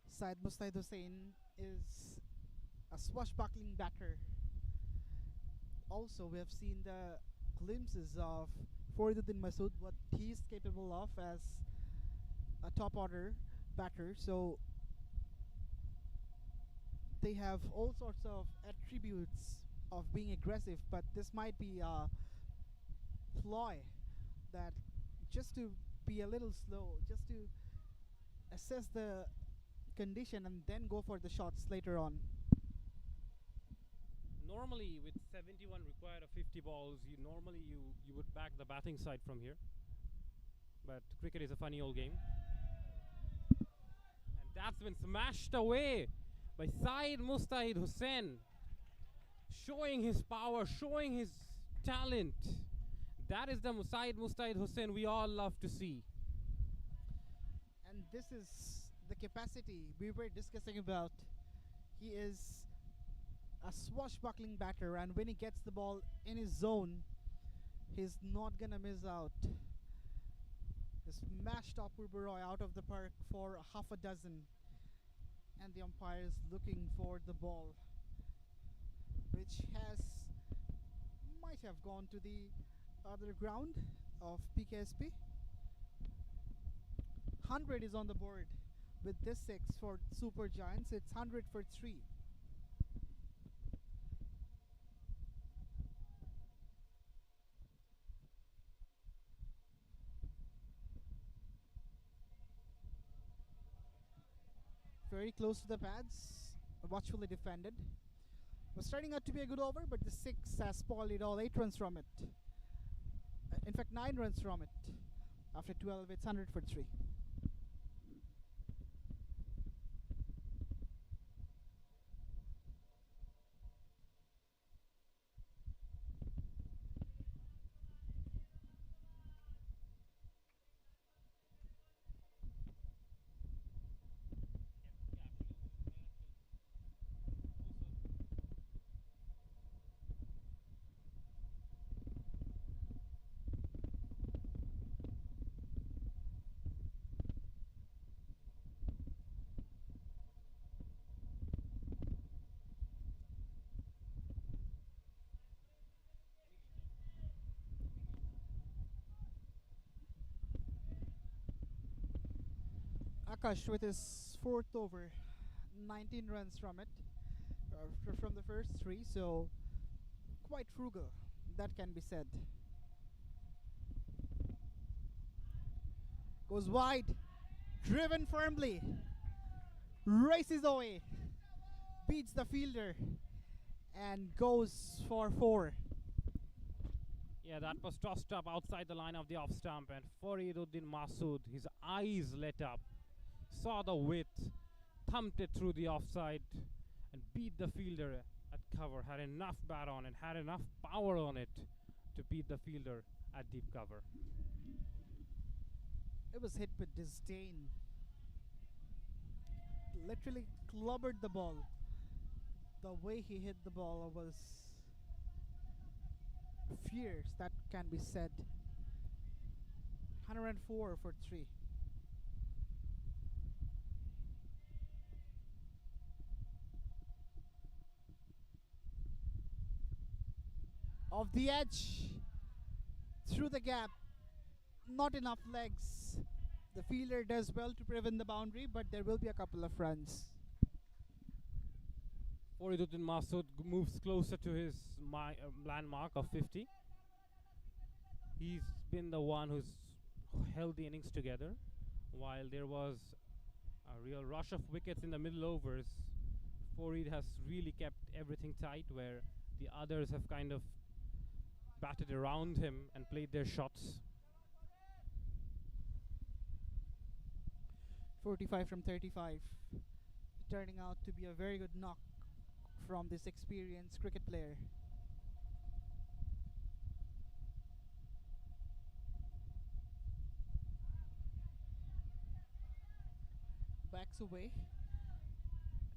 Syed Mustaid Hussain is a swashbuckling batter. Also, we have seen the glimpses of Fariduddin Masood, what he's capable of as a top order batter. So they have all sorts of attributes of being aggressive, but this might be a ploy that just to be a little slow, just to assess the condition and then go for the shots later on. Normally, with 71 required of 50 balls, you would back the batting side from here. But cricket is a funny old game. And that's been smashed away by Syed Mustaid Hussain, showing his power, showing his talent. That is the Syed Mustaid Hussain we all love to see. And this is the capacity we were discussing about. He is a swashbuckling batter, and when he gets the ball in his zone, he's not gonna miss out. He smashed Apurva Roy out of the park for half a dozen, and the umpire is looking for the ball, which might have gone to the other ground of PKSP. 100 is on the board with this 6 for Super Giants. It's 100 for 3. Very close to the pads, watchfully defended. Was starting out to be a good over, but the 6 has spoiled it all. 8 runs from it. In fact, 9 runs from it. After 12, it's 100 for 3. Akash with his fourth over, 19 runs from it, from the first three, so quite frugal, that can be said. Goes wide, driven firmly, races away, beats the fielder, and goes for four. Yeah, that was tossed up outside the line of the off stump, and Fariduddin Masood, his eyes lit up, saw the width, thumped it through the offside, and beat the fielder at cover. Had enough bat on it, had enough power on it to beat the fielder at deep cover. It was hit with disdain. Literally clobbered the ball. The way he hit the ball was fierce, that can be said. 104 for 3. Off the edge, through the gap, not enough legs. The fielder does well to prevent the boundary, but there will be a couple of runs. Fariduddin Masood moves closer to his landmark of 50. He's been the one who's held the innings together. While there was a real rush of wickets in the middle overs, Farid has really kept everything tight, where the others have kind of batted around him and played their shots. 45 from 35, turning out to be a very good knock from this experienced cricket player. Backs away,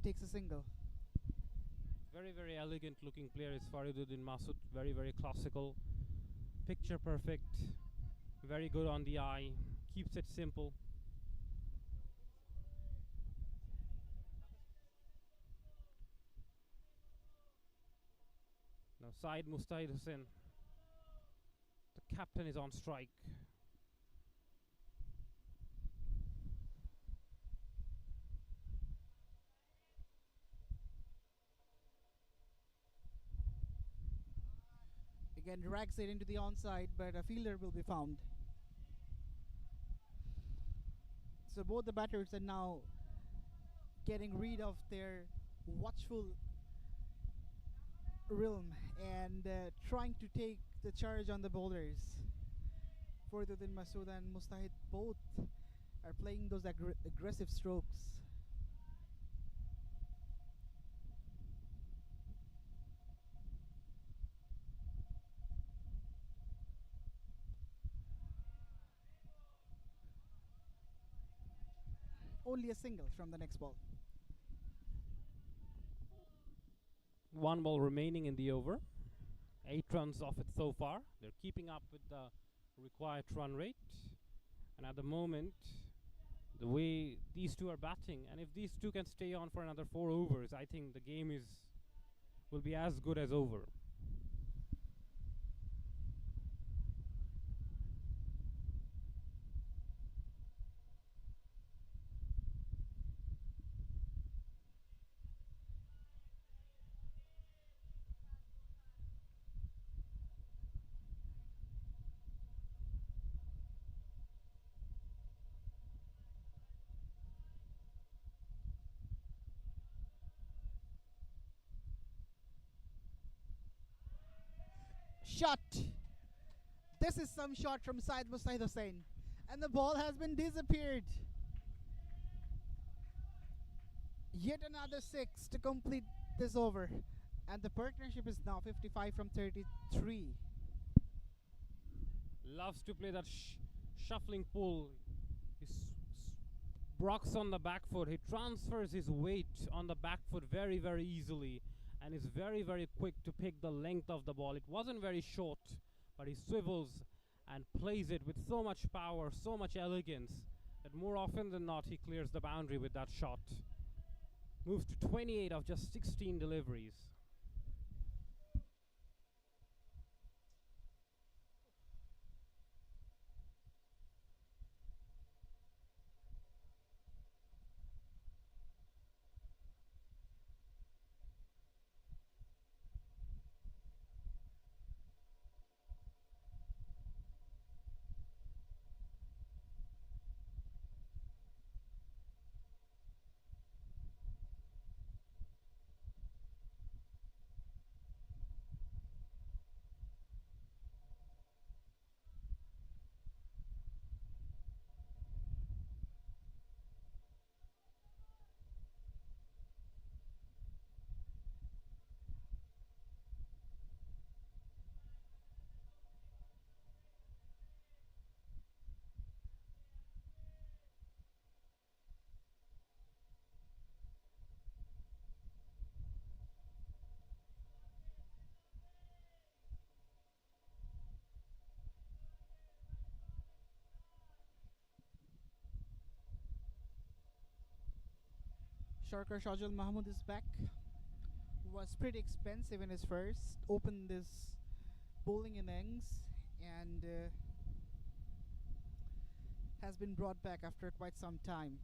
takes a single. Very, very elegant looking player is Fariduddin Masood. Very, very classical, picture perfect, very good on the eye, keeps it simple. Now Syed Mustahid Hussain, the captain, is on strike. Again drags it into the onside, but a fielder will be found. So both the batters are now getting rid of their watchful realm and trying to take the charge on the bowlers. Fariduddin Masood and Mustahid both are playing those aggressive strokes. Only a single from the next ball. One ball remaining in the over. 8 runs off it so far. They're keeping up with the required run rate. And at the moment, the way these two are batting, and if these two can stay on for another 4 overs, I think the game will be as good as over. Shot. This is some shot from Syed Mustahid Hussain, and the ball has been disappeared. Yet another 6 to complete this over, and the partnership is now 55 from 33. Loves to play that shuffling pull. He rocks on the back foot. He transfers his weight on the back foot very, very easily, and is very, very quick to pick the length of the ball. It wasn't very short, but he swivels and plays it with so much power, so much elegance, that more often than not he clears the boundary with that shot. Moves to 28 of just 16 deliveries. Sharkar Shajul Mahmood is back. Was pretty expensive in his first. Opened this bowling innings and has been brought back after quite some time.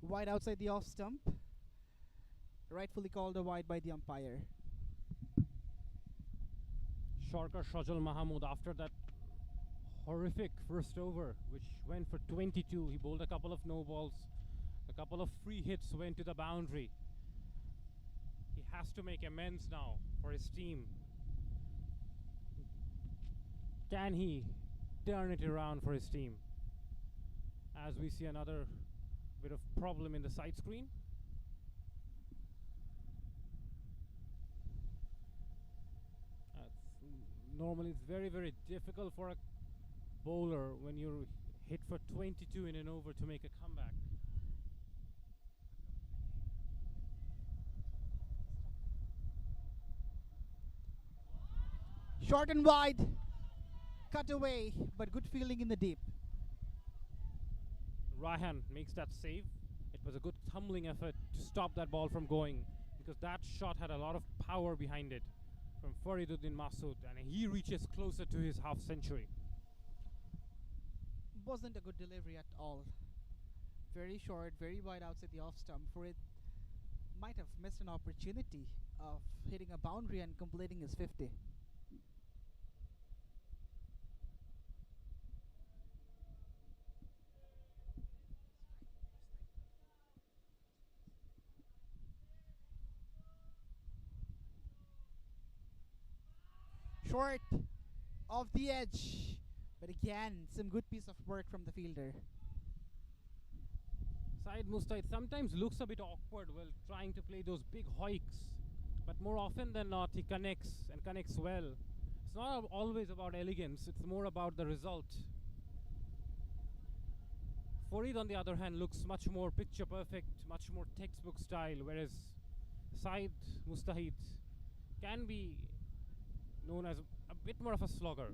Wide outside the off stump. Rightfully called a wide by the umpire. Sharkar Shajul Mahmood, after that horrific first over, which went for 22, he bowled a couple of no balls, a couple of free hits went to the boundary. He has to make amends now for his team. Can he turn it around for his team? As we see another bit of problem in the side screen. Normally it's very, very difficult for a bowler when you're hit for 22 in an over to make a comeback. Short and wide. Cut away, but good fielding in the deep. Raihan makes that save. It was a good tumbling effort to stop that ball from going, because that shot had a lot of power behind it from Fariduddin Masood, and he reaches closer to his half century. Wasn't a good delivery at all. Very short, very wide outside the off stump. Farid might have missed an opportunity of hitting a boundary and completing his 50. Short off the edge, but again some good piece of work from the fielder. Syed Mustaid sometimes looks a bit awkward while trying to play those big hoiks, but more often than not he connects and connects well. It's not always about elegance, it's more about the result. Farid on the other hand looks much more picture perfect, much more textbook style, whereas Syed Mustahid can be known as a bit more of a slogger.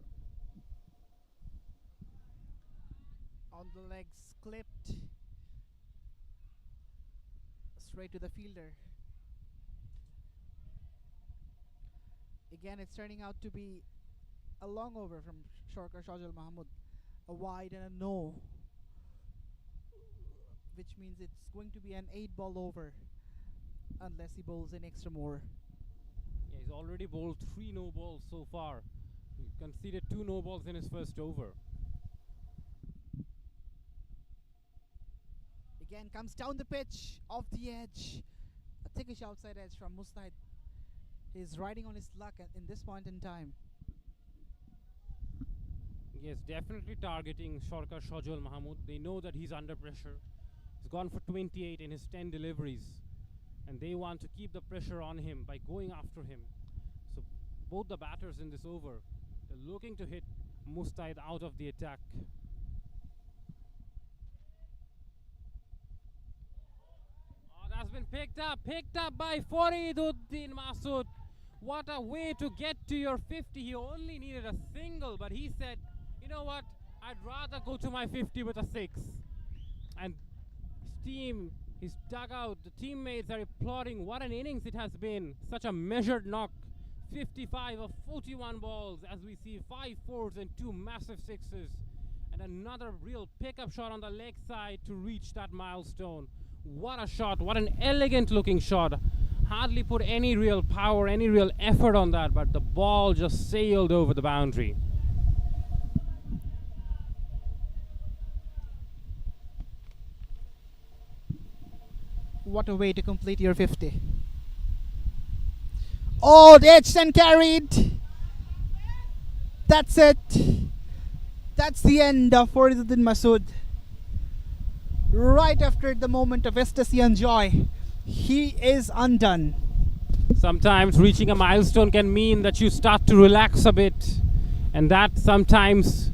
On the legs clipped, straight to the fielder. Again, it's turning out to be a long over from Sharkar Shajul Mahmood. A wide and a no, which means it's going to be an 8-ball over unless he bowls an extra more. Yeah, he's already bowled 3 no balls so far. He conceded 2 no balls in his first over. Again, comes down the pitch, off the edge. A thickish outside edge from Mustahid. He's riding on his luck in this point in time. Yes, definitely targeting Sharkar Shajul Mahmood. They know that he's under pressure. He's gone for 28 in his 10 deliveries, and they want to keep the pressure on him by going after him. So both the batters in this over, they're looking to hit Mustahid out of the attack. Oh, that's been picked up by Fariduddin Masood. What a way to get to your 50. He only needed a single, but he said, you know what, I'd rather go to my 50 with a 6. And his team, his dugout, the teammates are applauding. What an innings it has been. Such a measured knock. 55 of 41 balls, as we see 5 fours and 2 massive sixes. And another real pickup shot on the leg side to reach that milestone. What a shot. What an elegant looking shot. Hardly put any real power, any real effort on that, but the ball just sailed over the boundary. What a way to complete your 50. Oh, the edged and carried. That's it. That's the end of Fariduddin Masood. Right after the moment of ecstasy and joy, he is undone. Sometimes reaching a milestone can mean that you start to relax a bit, and that sometimes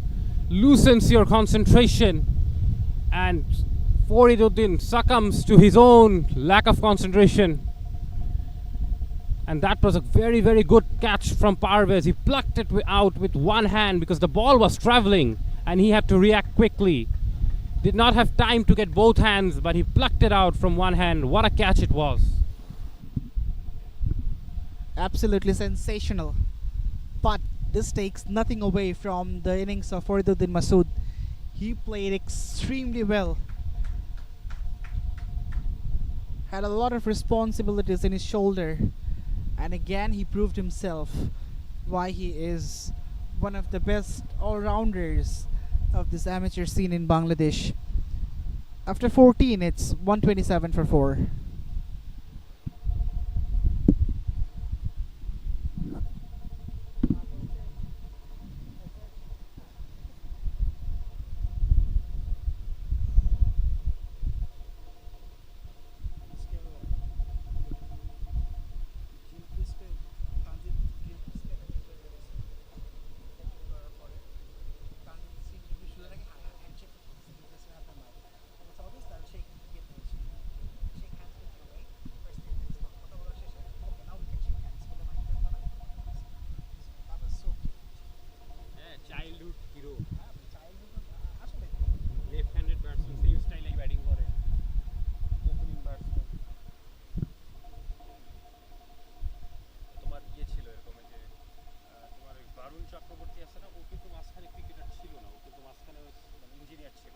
loosens your concentration, and Fariduddin succumbs to his own lack of concentration. And that was a very, very good catch from Parvez. He plucked it out with one hand because the ball was traveling and he had to react quickly. Did not have time to get both hands, but he plucked it out from one hand. What a catch it was. Absolutely sensational. But this takes nothing away from the innings of Fariduddin Masood. He played extremely well. Had a lot of responsibilities in his shoulder. And again, he proved himself why he is one of the best all-rounders of this amateur scene in Bangladesh. After 14, it's 127 for 4. Childhood hero. Left-handed batsman, same style like batting করে. Opening batsman. তোমার ছিল এরকম যে তোমার ওই বারুণ চক্রবর্তী আছে না, ও কিন্তু মাঝখানে ক্রিকেটার ছিল না, ও কিন্তু মাঝখানে ইঞ্জিনিয়ার ছিল,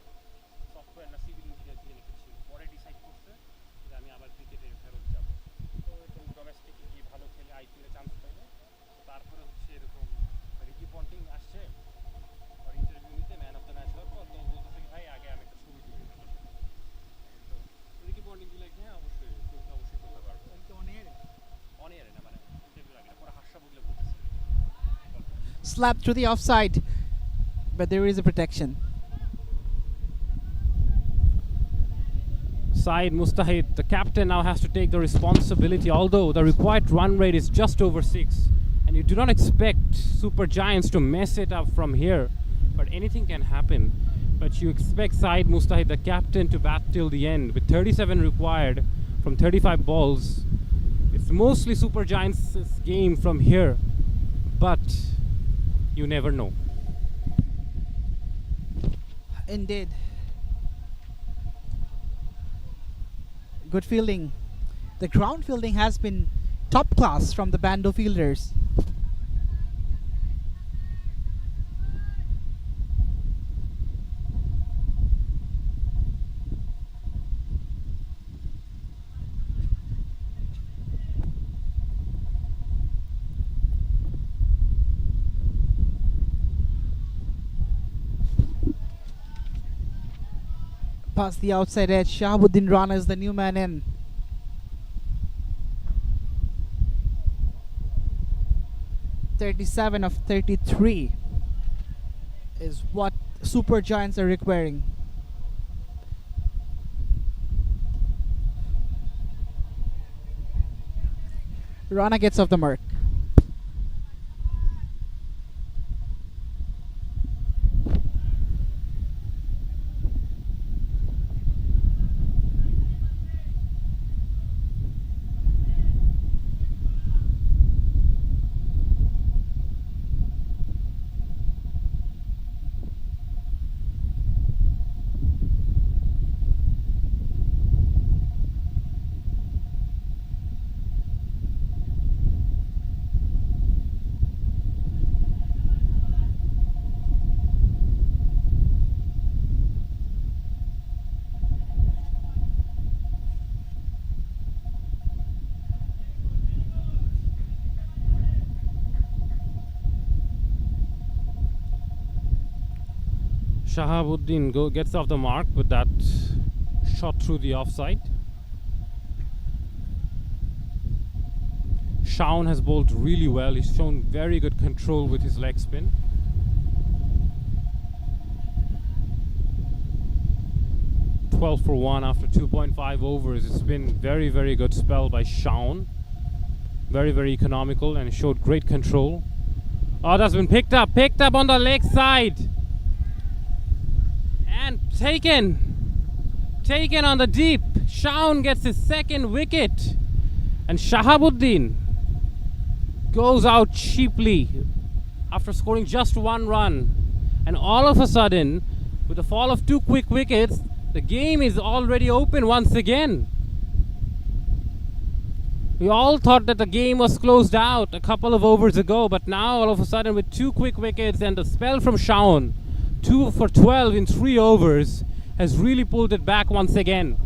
সফটওয়্যার না সিভিল ইঞ্জিনিয়ার দিয়ে লিখেছিল, পরে ডিসাইড করছে যে আমি আবার ক্রিকেটে ফেরত যাব। তো এরকম ডোমেস্টিকে গিয়ে ভালো খেলে আইপিএলে চান্স পাইলে, তারপরে হচ্ছে এরকম রিকি পন্টিং আসছে আর ইন্টারভিউ নিতে ম্যান অফ দ্য ম্যাচ হওয়ার পর, তো বলতেছে কি ভাই আগে আমি একটা ছবি তুলি। তো রিকি পন্টিং দিলে হ্যাঁ অবশ্যই ছবিটা অবশ্যই করতে পারবো। অন এয়ারে না, মানে ইন্টারভিউ আগে না, পরে হাস্যা বদলে বলতেছে। Slapped through the offside, but there is a protection. Saeed Mustahid, the captain, now has to take the responsibility, although the required run rate is just over 6. And you do not expect Super Giants to mess it up from here, but anything can happen. But you expect Saeed Mustahid, the captain, to bat till the end with 37 required from 35 balls. It's mostly Super Giants' game from here, but you never know. Indeed. Good fielding. The ground fielding has been top class from the Bando fielders. Past the outside edge, Shahabuddin Rana is the new man in. .37 of 33 is what Super Giants are requiring. Rana gets off the mark. Shahabuddin gets off the mark with that shot through the offside. Shaun has bowled really well. He's shown very good control with his leg spin. .12 for 1 after 2.5 overs. It's been very, very good spell by Shaun. Very, very economical, and he showed great control. Oh, that's been picked up on the leg side. And taken on the deep. Shaun gets his second wicket. And Shahabuddin goes out cheaply after scoring just one run. And all of a sudden, with the fall of 2 quick wickets, the game is already open once again. We all thought that the game was closed out a couple of overs ago, but now all of a sudden with 2 quick wickets and the spell from Shaun, 2 for 12 in 3 overs, has really pulled it back once again.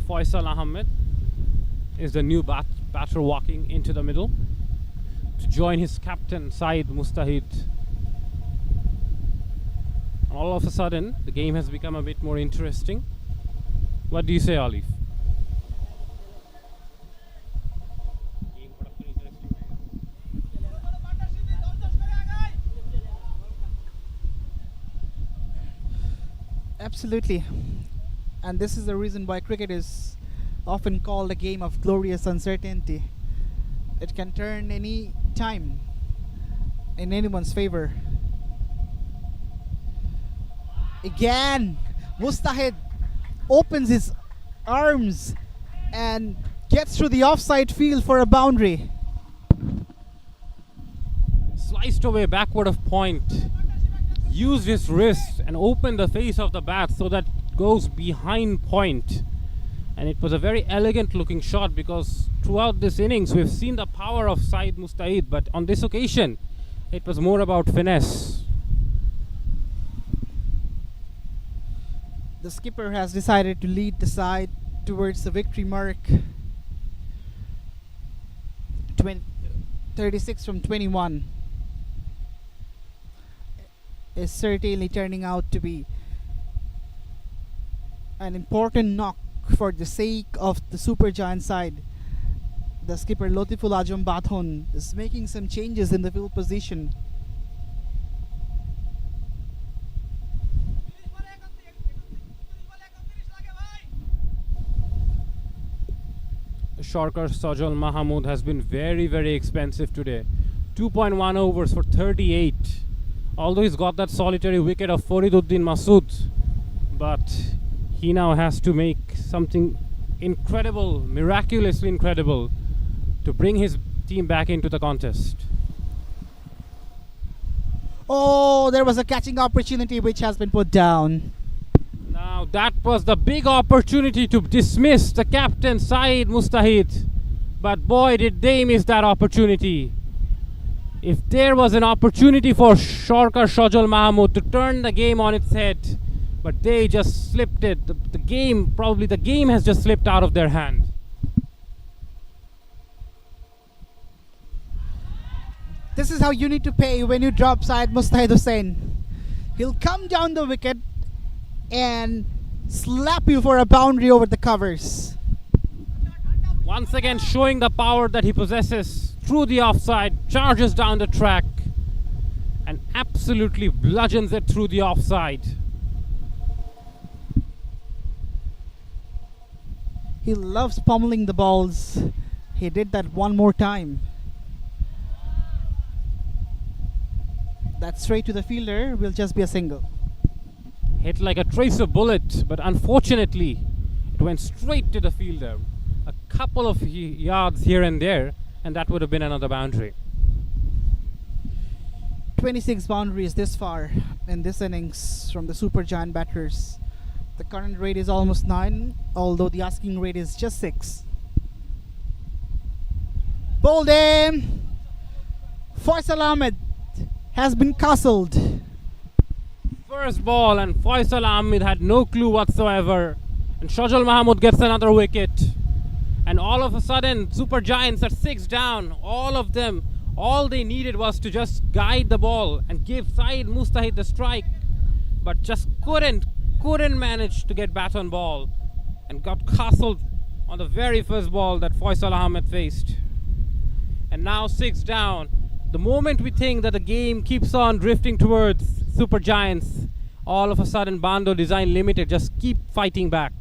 Faisal Ahmed is the new batter walking into the middle to join his captain Saeed Mustahid. All of a sudden, the game has become a bit more interesting. What do you say, Alif? Absolutely. And this is the reason why cricket is often called a game of glorious uncertainty. It can turn any time in anyone's favor. Again, Mustahid opens his arms and gets through the offside field for a boundary. Sliced away backward of point, used his wrist and opened the face of the bat so that it goes behind point. And it was a very elegant looking shot, because throughout this innings we've seen the power of Saeed Mustahid, but on this occasion it was more about finesse. The skipper has decided to lead the side towards the victory mark. 36 from 21 is certainly turning out to be an important knock for the sake of the Super Giant side. The skipper Lotiful Ajam Bathon is making some changes in the field position. Shorkar Sajal Mahamud has been very, very expensive today. 2.1 overs for 38. Although he's got that solitary wicket of Fariduddin Masood, but he now has to make something incredible, miraculously incredible, to bring his team back into the contest. Oh, there was a catching opportunity which has been put down. Now that was the big opportunity to dismiss the captain Saeed Mustahid, but boy did they miss that opportunity. If there was an opportunity for Shorkar Sajal Mahamud to turn the game on its head, but they just slipped it. The game has just slipped out of their hand. This is how you need to pay when you drop Syed Mustahid Hussain. He'll come down the wicket and slap you for a boundary over the covers. Once again showing the power that he possesses through the offside, charges down the track and absolutely bludgeons it through the offside. He loves pummeling the balls. He did that one more time. That straight to the fielder will just be a single. Hit like a tracer bullet, but unfortunately it went straight to the fielder. A couple of yards here and there, and that would have been another boundary. 26 boundaries this far in this innings from the Super Giant batters. The current rate is almost 9, although the asking rate is just 6. Bowled in. Faisal Ahmed has been castled. First ball, and Faisal Ahmed had no clue whatsoever. And Shajul Mahmood gets another wicket. And all of a sudden, Super Giants are 6 down. All of them. All they needed was to just guide the ball and give Saeed Mustahid the strike. But just couldn't manage to get bat on ball. And got castled on the very first ball that Faisal Ahmed faced. And now 6 down. The moment we think that the game keeps on drifting towards Super Giants, all of a sudden Bando Design Limited just keep fighting back.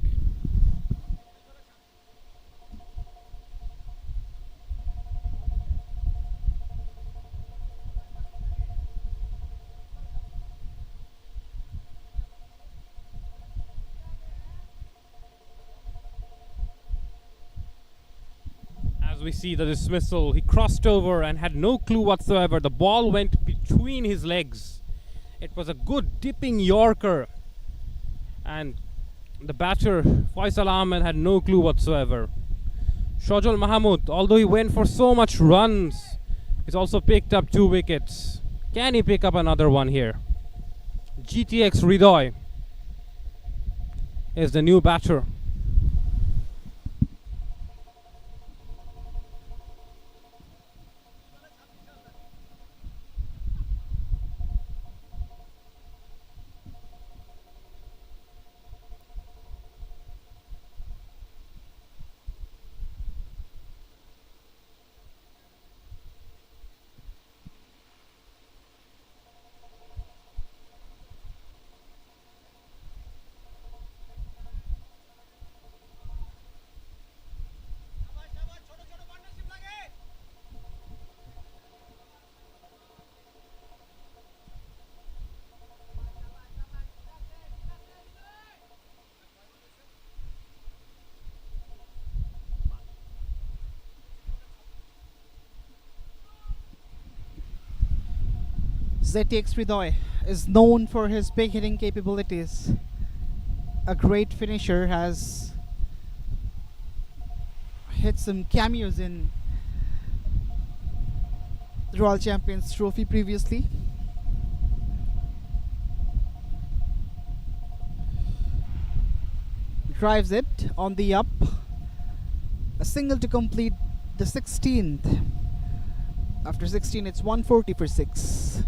As we see the dismissal, he crossed over and had no clue whatsoever. The ball went between his legs. It was a good dipping Yorker, and the batter Faisal Ahmed had no clue whatsoever. Shajul Mahmood, although he went for so much runs, he's also picked up 2 wickets. Can he pick up another one here? GTX Ridoy is the new batter. ZTX Ridoy is known for his big hitting capabilities. A great finisher, has hit some cameos in the Royal Champions Trophy previously. Drives it on the up. A single to complete the 16th. After 16, it's 140 for 6.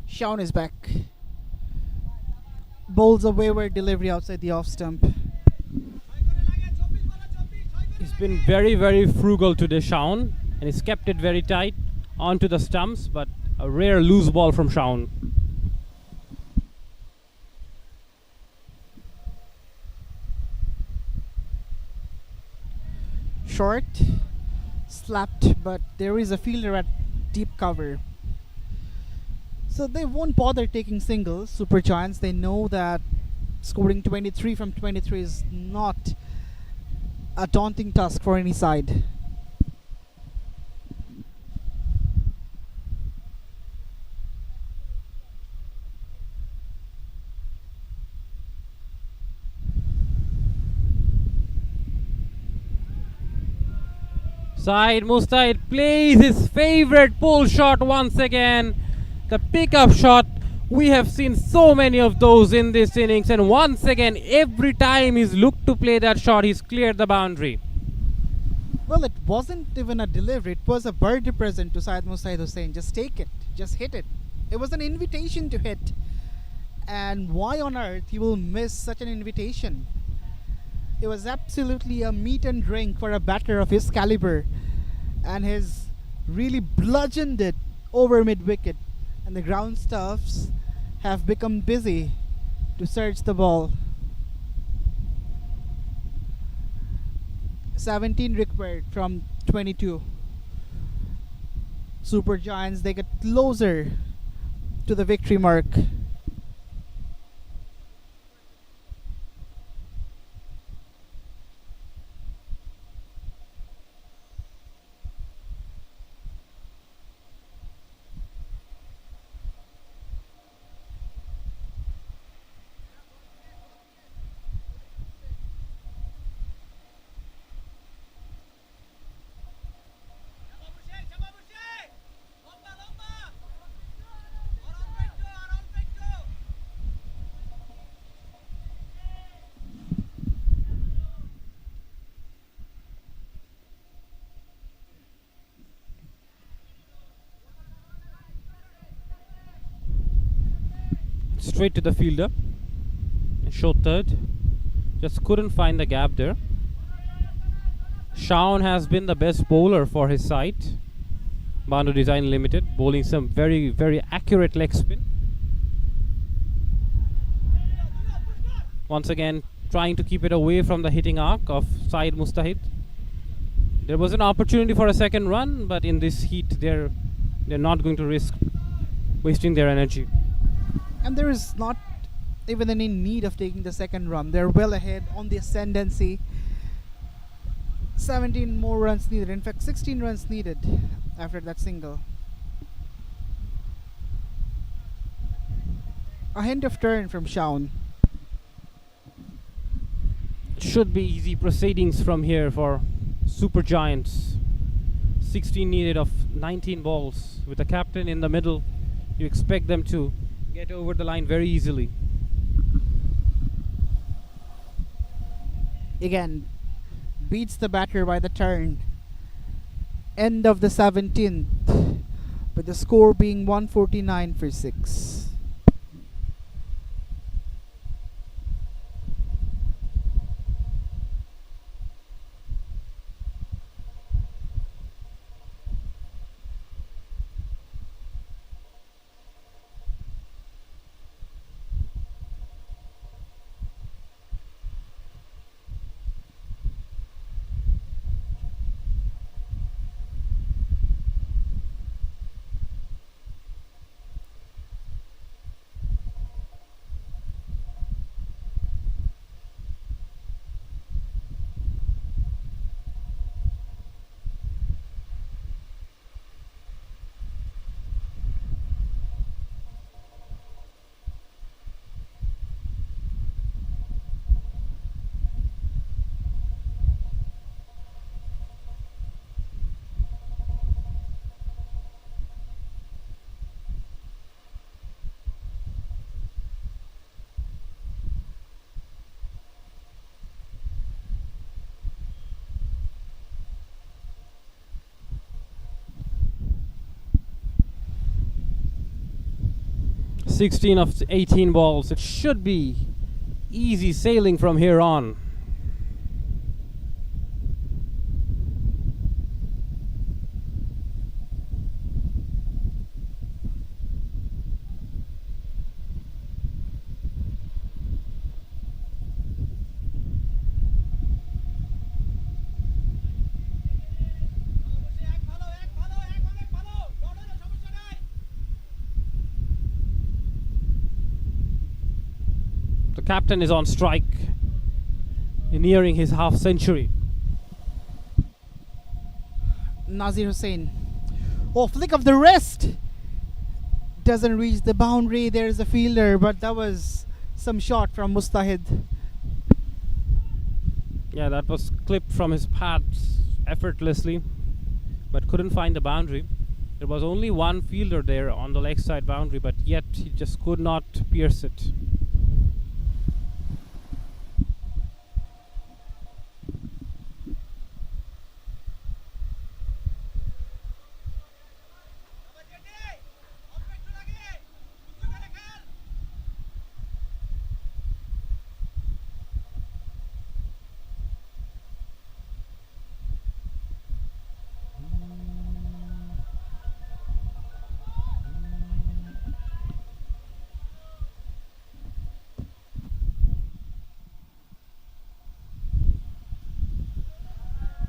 Shaun is back. Bowls a wayward delivery outside the off stump. He's been very, very frugal today, Shaun, and he's kept it very tight onto the stumps, but a rare loose ball from Shaun. short, slapped, but there is a fielder at deep cover. So they won't bother taking singles. Super Giants, they know that scoring 23 from 23 is not a daunting task for any side. Saeed Mustahid plays his favorite pull shot once again. The pickup shot. We have seen so many of those in this innings, and once again, every time he's looked to play that shot, he's cleared the boundary. Well, it wasn't even a delivery. It was a birthday present to Syed Mustahid Hussain. Just take it. Just hit it. It was an invitation to hit. And why on earth he will miss such an invitation? It was absolutely a meat and drink for a batter of his caliber. And he's really bludgeoned it over mid-wicket. And the ground stuffs have become busy to search the ball. 17 required from 22. Super Giants, they get closer to the victory mark. Straight to the fielder. Short third. Just couldn't find the gap there. Shaun has been the best bowler for his side. Bandu Design Limited, bowling some very, very accurate leg spin. Once again, trying to keep it away from the hitting arc of Syed Mustahid. There was an opportunity for a second run, but in this heat, they're not going to risk wasting their energy. And there is not even any need of taking the second run. They're well ahead on the ascendancy. 17 more runs needed. In fact, 16 runs needed after that single. A hint of turn from Shaun. Should be easy proceedings from here for Super Giants. 16 needed of 19 balls. With the captain in the middle, you expect them to get over the line very easily. Again, beats the batter by the turn. End of the 17th, with the score being 149 for 6. Sixteen of 18 balls. It should be easy sailing from here on. The captain is on strike, nearing his half century. Nazir Hussain. Oh, flick of the wrist! Doesn't reach the boundary. There's a fielder, but that was some shot from Mustahid. Yeah, that was clipped from his pads effortlessly, but couldn't find the boundary. There was only one fielder there on the leg side boundary, but yet he just could not pierce it.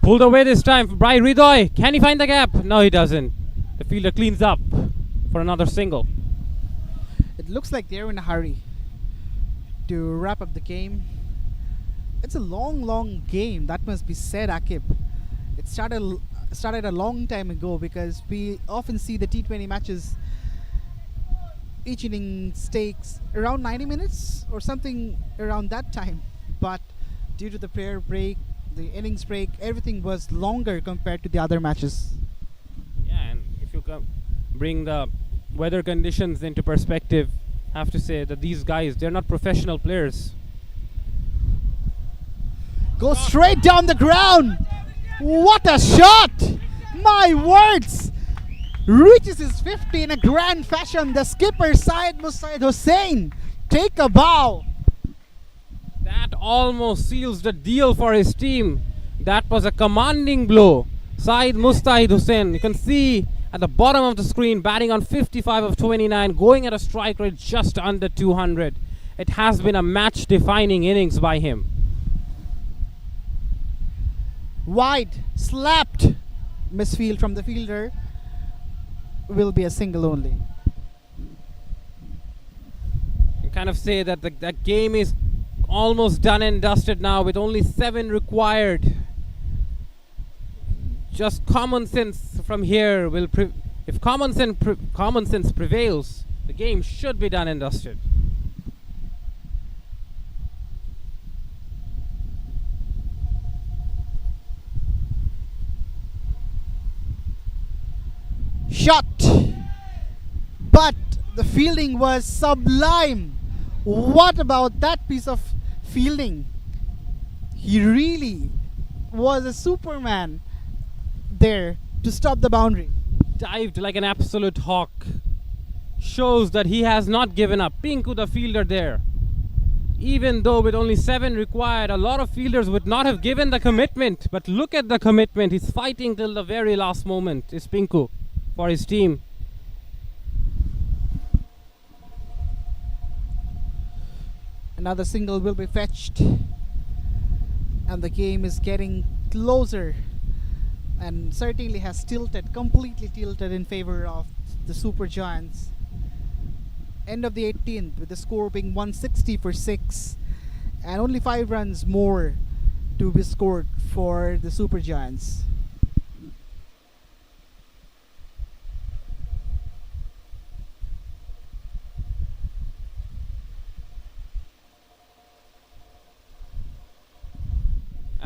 Pulled away this time. Brai Ridoy. Can he find the gap? No, he doesn't. The fielder cleans up for another single. It looks like they're in a hurry to wrap up the game. It's a long game, that must be said, Akib. It started a long time ago, because we often see the T20 matches, each inning takes around 90 minutes or something around that time. But due to the prayer break, the innings break, everything was longer compared to the other matches. Yeah, and if you bring the weather conditions into perspective, I have to say that these guys, they're not professional players. Goes straight down the ground. What a shot! My words! Reaches his 50 in a grand fashion. The skipper Syed Mustahid Hussain, take a bow. That almost seals the deal for his team. That was a commanding blow. Syed Mustahid Hussain, you can see at the bottom of the screen, batting on 55 of 29, going at a strike rate just under 200. It has been a match-defining innings by him. Wide, slapped, misfield from the fielder. Will be a single only. You kind of say that the game is almost done and dusted now, with only 7 required. Just common sense from here will if common sense prevails, the game should be done and dusted. Shot, but the fielding was sublime. What about that piece of fielding? He really was a Superman there to stop the boundary. Dived like an absolute hawk. Shows that he has not given up. Pinku, the fielder there. Even though with only 7 required, a lot of fielders would not have given the commitment. But look at the commitment. He's fighting till the very last moment, is Pinku, for his team. Another single will be fetched, and the game is getting closer, and certainly has completely tilted in favor of the Super Giants. End of the 18th, with the score being 160 for 6, and only 5 runs more to be scored for the Super Giants.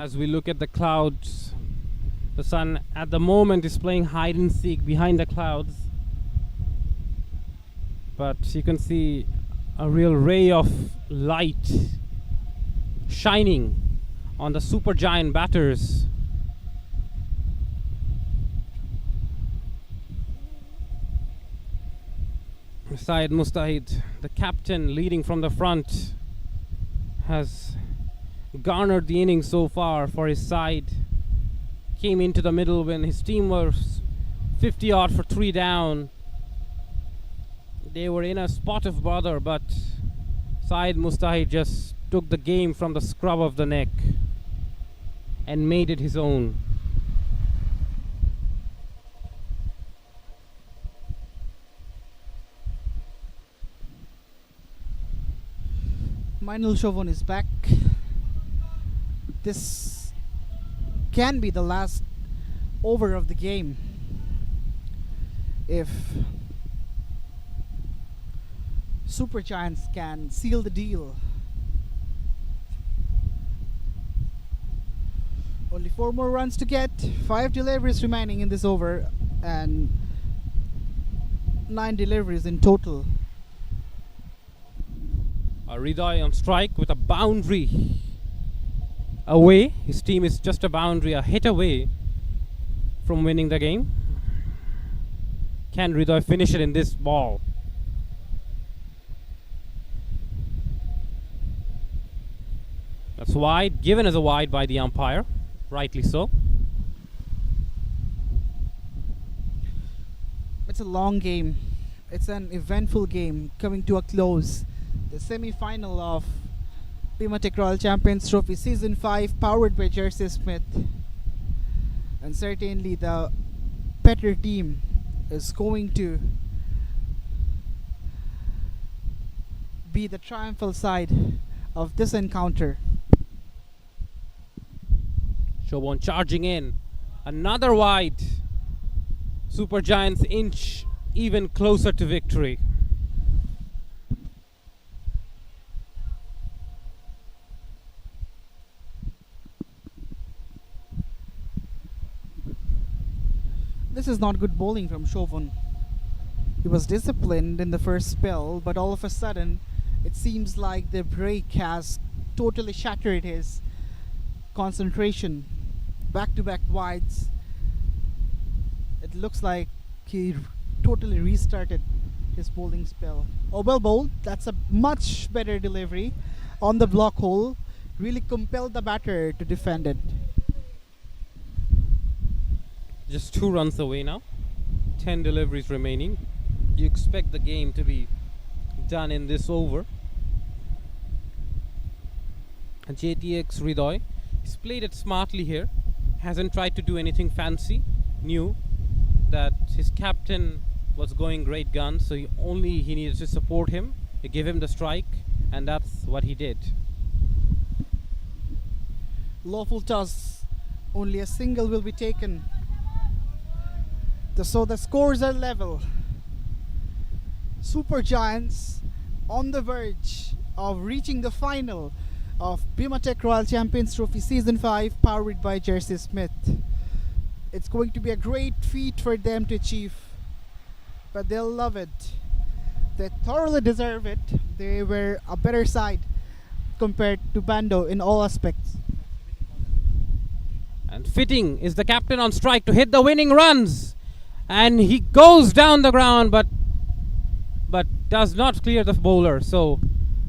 As we look at the clouds, the sun at the moment is playing hide and seek behind the clouds. But you can see a real ray of light shining on the Super Giant batters. Syed Mustahid, the captain leading from the front, has garnered the innings so far for his side. Came into the middle when his team was 50 odd for 3 down. They were in a spot of bother, but Syed Mustahid just took the game from the scrub of the neck and made it his own. Manuel Chauvin is back. This can be the last over of the game if Super Giants can seal the deal. Only 4 more runs to get, 5 deliveries remaining in this over, and 9 deliveries in total. Hriday on strike with a boundary away. His team is just a boundary, a hit away from winning the game. Can Hriday finish it in this ball? That's wide, given as a wide by the umpire, rightly so. It's a long game. It's an eventful game coming to a close. The semi-final of BMATEC Royal Champions Trophy Season 5, powered by Jersey Smith. And certainly the better team is going to be the triumphal side of this encounter. Chauvin charging in. Another wide. Super Giants inch even closer to victory. This is not good bowling from Chauvin. He was disciplined in the first spell, but all of a sudden it seems like the break has totally shattered his concentration. Back-to-back wides. It looks like he totally restarted his bowling spell. Oh, well bowled. That's a much better delivery on the block hole. Really compelled the batter to defend it. Just 2 runs away now. 10 deliveries remaining. You expect the game to be done in this over. And JTX Hriday, he's played it smartly here. Hasn't tried to do anything fancy. Knew that his captain was going great guns, so he needed to support him. He gave him the strike, and that's what he did. Lawful toss. Only a single will be taken. So the scores are level. Super Giants on the verge of reaching the final of BMATEC Royal Champions Trophy Season 5, powered by Jersey Smith. It's going to be a great feat for them to achieve, but they'll love it. They thoroughly deserve it. They were a better side compared to Bando in all aspects. And fitting is the captain on strike to hit the winning runs. And he goes down the ground, but does not clear the bowler. So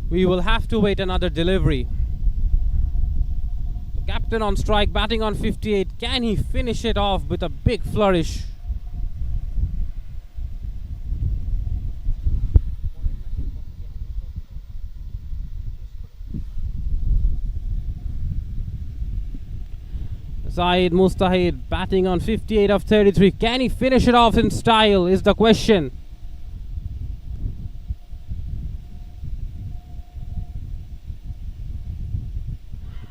we will have to wait another delivery. The captain on strike, batting on 58. Can he finish it off with a big flourish? Saeed Mustahid batting on 58 of 33. Can he finish it off in style is the question.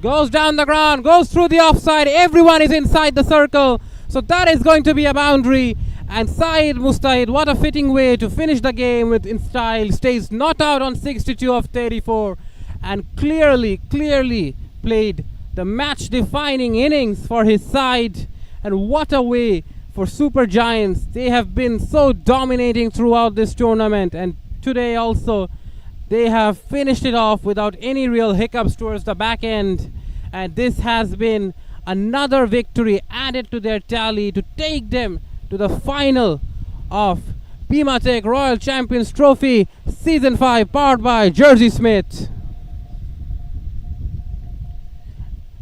Goes down the ground, goes through the offside. Everyone is inside the circle. So that is going to be a boundary. And Saeed Mustahid, what a fitting way to finish the game with in style. Stays not out on 62 of 34. And clearly played the match-defining innings for his side. And what a way for Super Giants. They have been so dominating throughout this tournament. And today also, they have finished it off without any real hiccups towards the back end. And this has been another victory added to their tally to take them to the final of BMATEC Royal Champions Trophy Season 5, powered by Jersey Smith.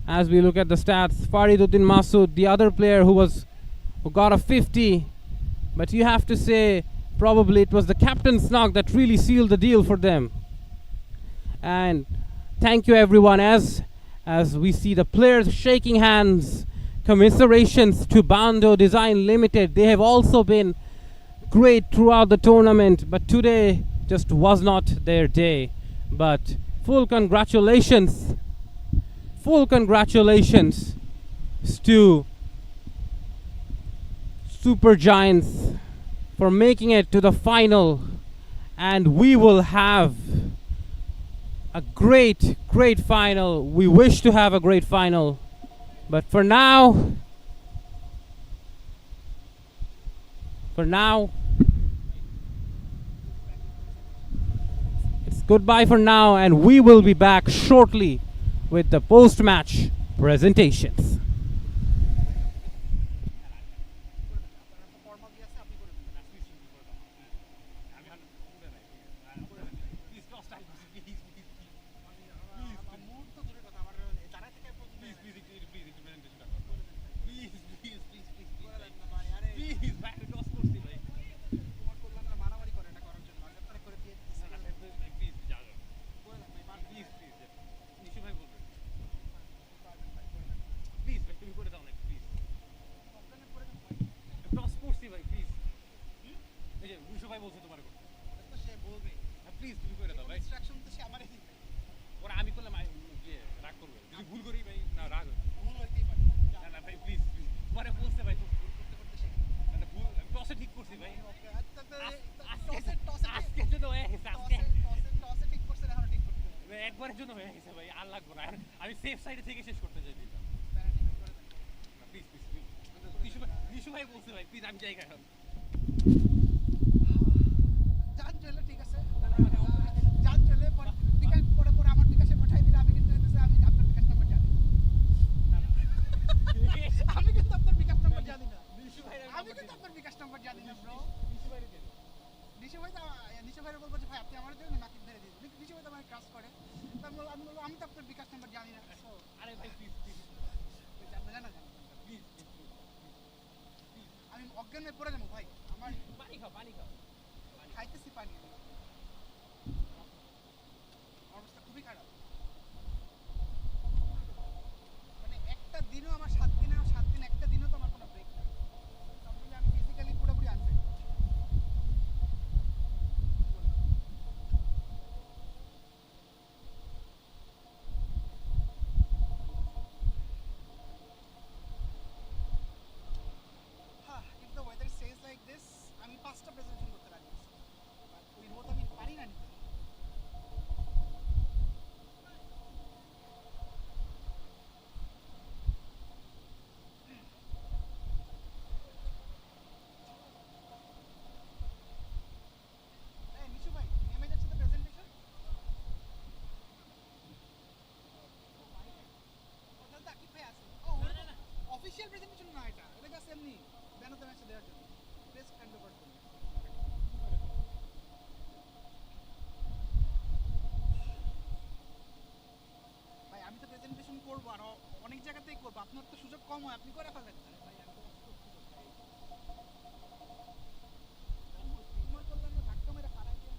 As we look at the stats, Fariduddin Masood, the other player who got a 50, but you have to say probably it was the captain's knock that really sealed the deal for them. And thank you everyone as we see the players shaking hands. Commiserations to Bando Design Limited. They have also been great throughout the tournament, but today just was not their day. But full congratulations. Full congratulations to Super Giants for making it to the final. And we will have a great final. We wish to have a great final. But for now, it's goodbye for now, and we will be back shortly with the post-match presentations. একবারের জন্য হয়ে গেছে ভাই, আর লাগবো না। আমি safe সাইডে থেকে শেষ করতে চাই দিনটা। প্লিজ নিশু ভাই বলছে ভাই, প্লিজ আমি জায়গা এখন যান চলে, ঠিক আছে যান চলে, পরে আমার বিকাশে পাঠাই দিলে আমি কিন্তু আমি আপনার বিকাশ নাম্বার জানি। আমি কিন্তু আপনার বিকাশ নাম্বার জানি না। আমি কিন্তু আপনার বিকাশ নাম্বার জানি না ব্রো। নিশু ভাই বলবো যে ভাই আপনি আমার জন্য নাকি ধরে দিন। নিশু ভাই তো আমাকে কাজ করে। আমি বলবো আমি তো আপনার বিকাশ নাম্বার জানি না। আরে ভাই প্লিজ জানা প্লিজ আমি অজ্ঞান হয়ে পড়ে যাবো ভাই। আমার পানি খাও খাইতেছি পানি, অবস্থা খুবই খারাপ। মানে একটা দিনও আমার 7 দিন একটা দিনও তো আমার কোনো ব্রেক নেই। সব মিলে আমি ফিজিক্যালি পুরোপুরি unfit. If the weather stays like this, আমি 5টা প্রেজেন্টেশন করতে রাজি আছি। ওই রোদ আমি পারি না নিতে। নিশু ভাই নেমে যাচ্ছে তো প্রেজেন্টেশন। ওটা কি ভাই আছে? ও না অফিশিয়াল প্রেজেন্টেশন না, এটা জাস্ট এমনি ব্যানার ম্যাচে দেওয়ার জন্য, প্রেস হ্যান্ড ওভার জন্য। ভাই আমি তো প্রেজেন্টেশন করবো, আর অনেক জায়গাতেই করবো। আপনার তো সুযোগ কম হয়, আপনি করে ফেলেন। ভাই আমি তোমার করলাম না, ধাক্কা মেরে পাড়ায় দিয়ে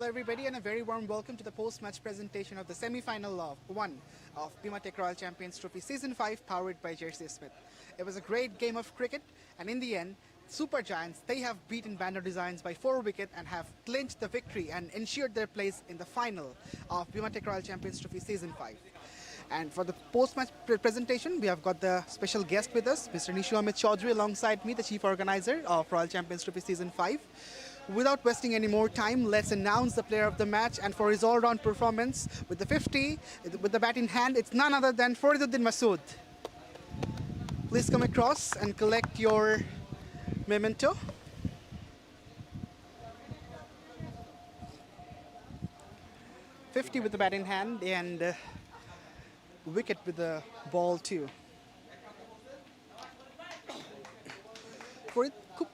Hello everybody and a very warm welcome to the post-match presentation of the semi-final of one of BIMA Royal Champions Trophy Season 5 powered by Jersey Smith. It was a great game of cricket and in the end, Super Giants, they have beaten Banner Designs by 4 wickets and have clinched the victory and ensured their place in the final of BIMA Royal Champions Trophy Season 5. And for the post-match presentation, we have got the special guest with us, Mr. Nishu Ahmed Chaudhary, alongside me, the chief organizer of Royal Champions Trophy Season 5. Without wasting any more time, let's announce the player of the match, and for his all-round performance with the 50, with the bat in hand, it's none other than Fariduddin Masood. Please come across and collect your memento. .50 with the bat in hand and wicket with the ball too. Farid খুব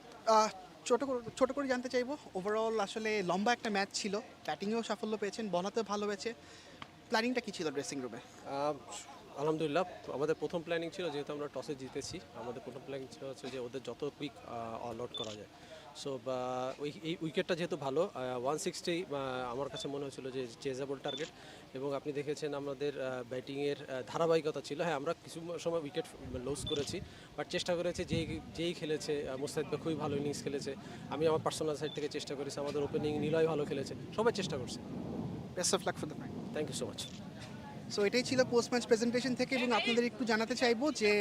ছোট করে জানতে চাইবো overall আসলে লম্বা একটা match ছিল, ব্যাটিংয়েও সাফল্য পেয়েছেন, বলাতেও ভালো হয়েছে, প্ল্যানিংটা কি ছিল ড্রেসিং রুমে? আলহামদুলিল্লাহ, আমাদের প্রথম প্ল্যানিং ছিল, যেহেতু আমরা টসে জিতেছি, আমাদের প্রথম প্ল্যানিং ছিল হচ্ছে যে ওদের যত কুইক অল আউট করা যায়। সো এই উইকেটটা যেহেতু ভালো 160 আমার কাছে মনে হয়েছিল যে চেজেবল টার্গেট, এবং আপনি দেখেছেন আমাদের ব্যাটিংয়ের ধারাবাহিকতা ছিল। হ্যাঁ, আমরা কিছু সময় উইকেট লস করেছি, বাট চেষ্টা করেছে যেই খেলেছে, মুস্তাহিদ ভাই খুবই ভালো ইনিংস খেলেছে, আমি আমার পার্সোনাল সাইড থেকে চেষ্টা করেছি, আমাদের ওপেনিং নিলয় ভালো খেলেছে, সবাই চেষ্টা করছে। Best of luck for the final. Thank you so much. So এটাই ছিল পোস্ট ম্যাচ প্রেজেন্টেশন থেকে, এবং আপনাদের একটু জানাতে চাইবো যে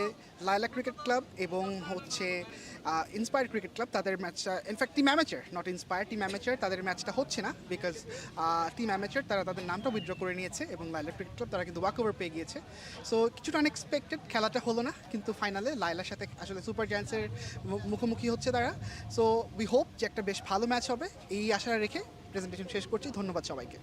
লায়লা ক্রিকেট ক্লাব এবং হচ্ছে ইন্সপায়ার ক্রিকেট ক্লাব তাদের ম্যাচটা, in fact team amateur, not inspire, team amateur, তাদের ম্যাচটা হচ্ছে না বিকজ টিম অ্যামেচার তারা তাদের নামটা উইথড্র করে নিয়েছে এবং লায়লা ক্রিকেট ক্লাব তারা কিন্তু ওয়াক ওভার পেয়ে গিয়েছে। সো কিছুটা আনএক্সপেক্টেড, খেলাটা হলো না, কিন্তু ফাইনালে লায়লার সাথে আসলে সুপার জায়ান্টসের মুখোমুখি হচ্ছে তারা। সো উই হোপ যে একটা বেশ ভালো ম্যাচ হবে, এই আশা রেখে প্রেজেন্টেশন শেষ করছি। ধন্যবাদ সবাইকে।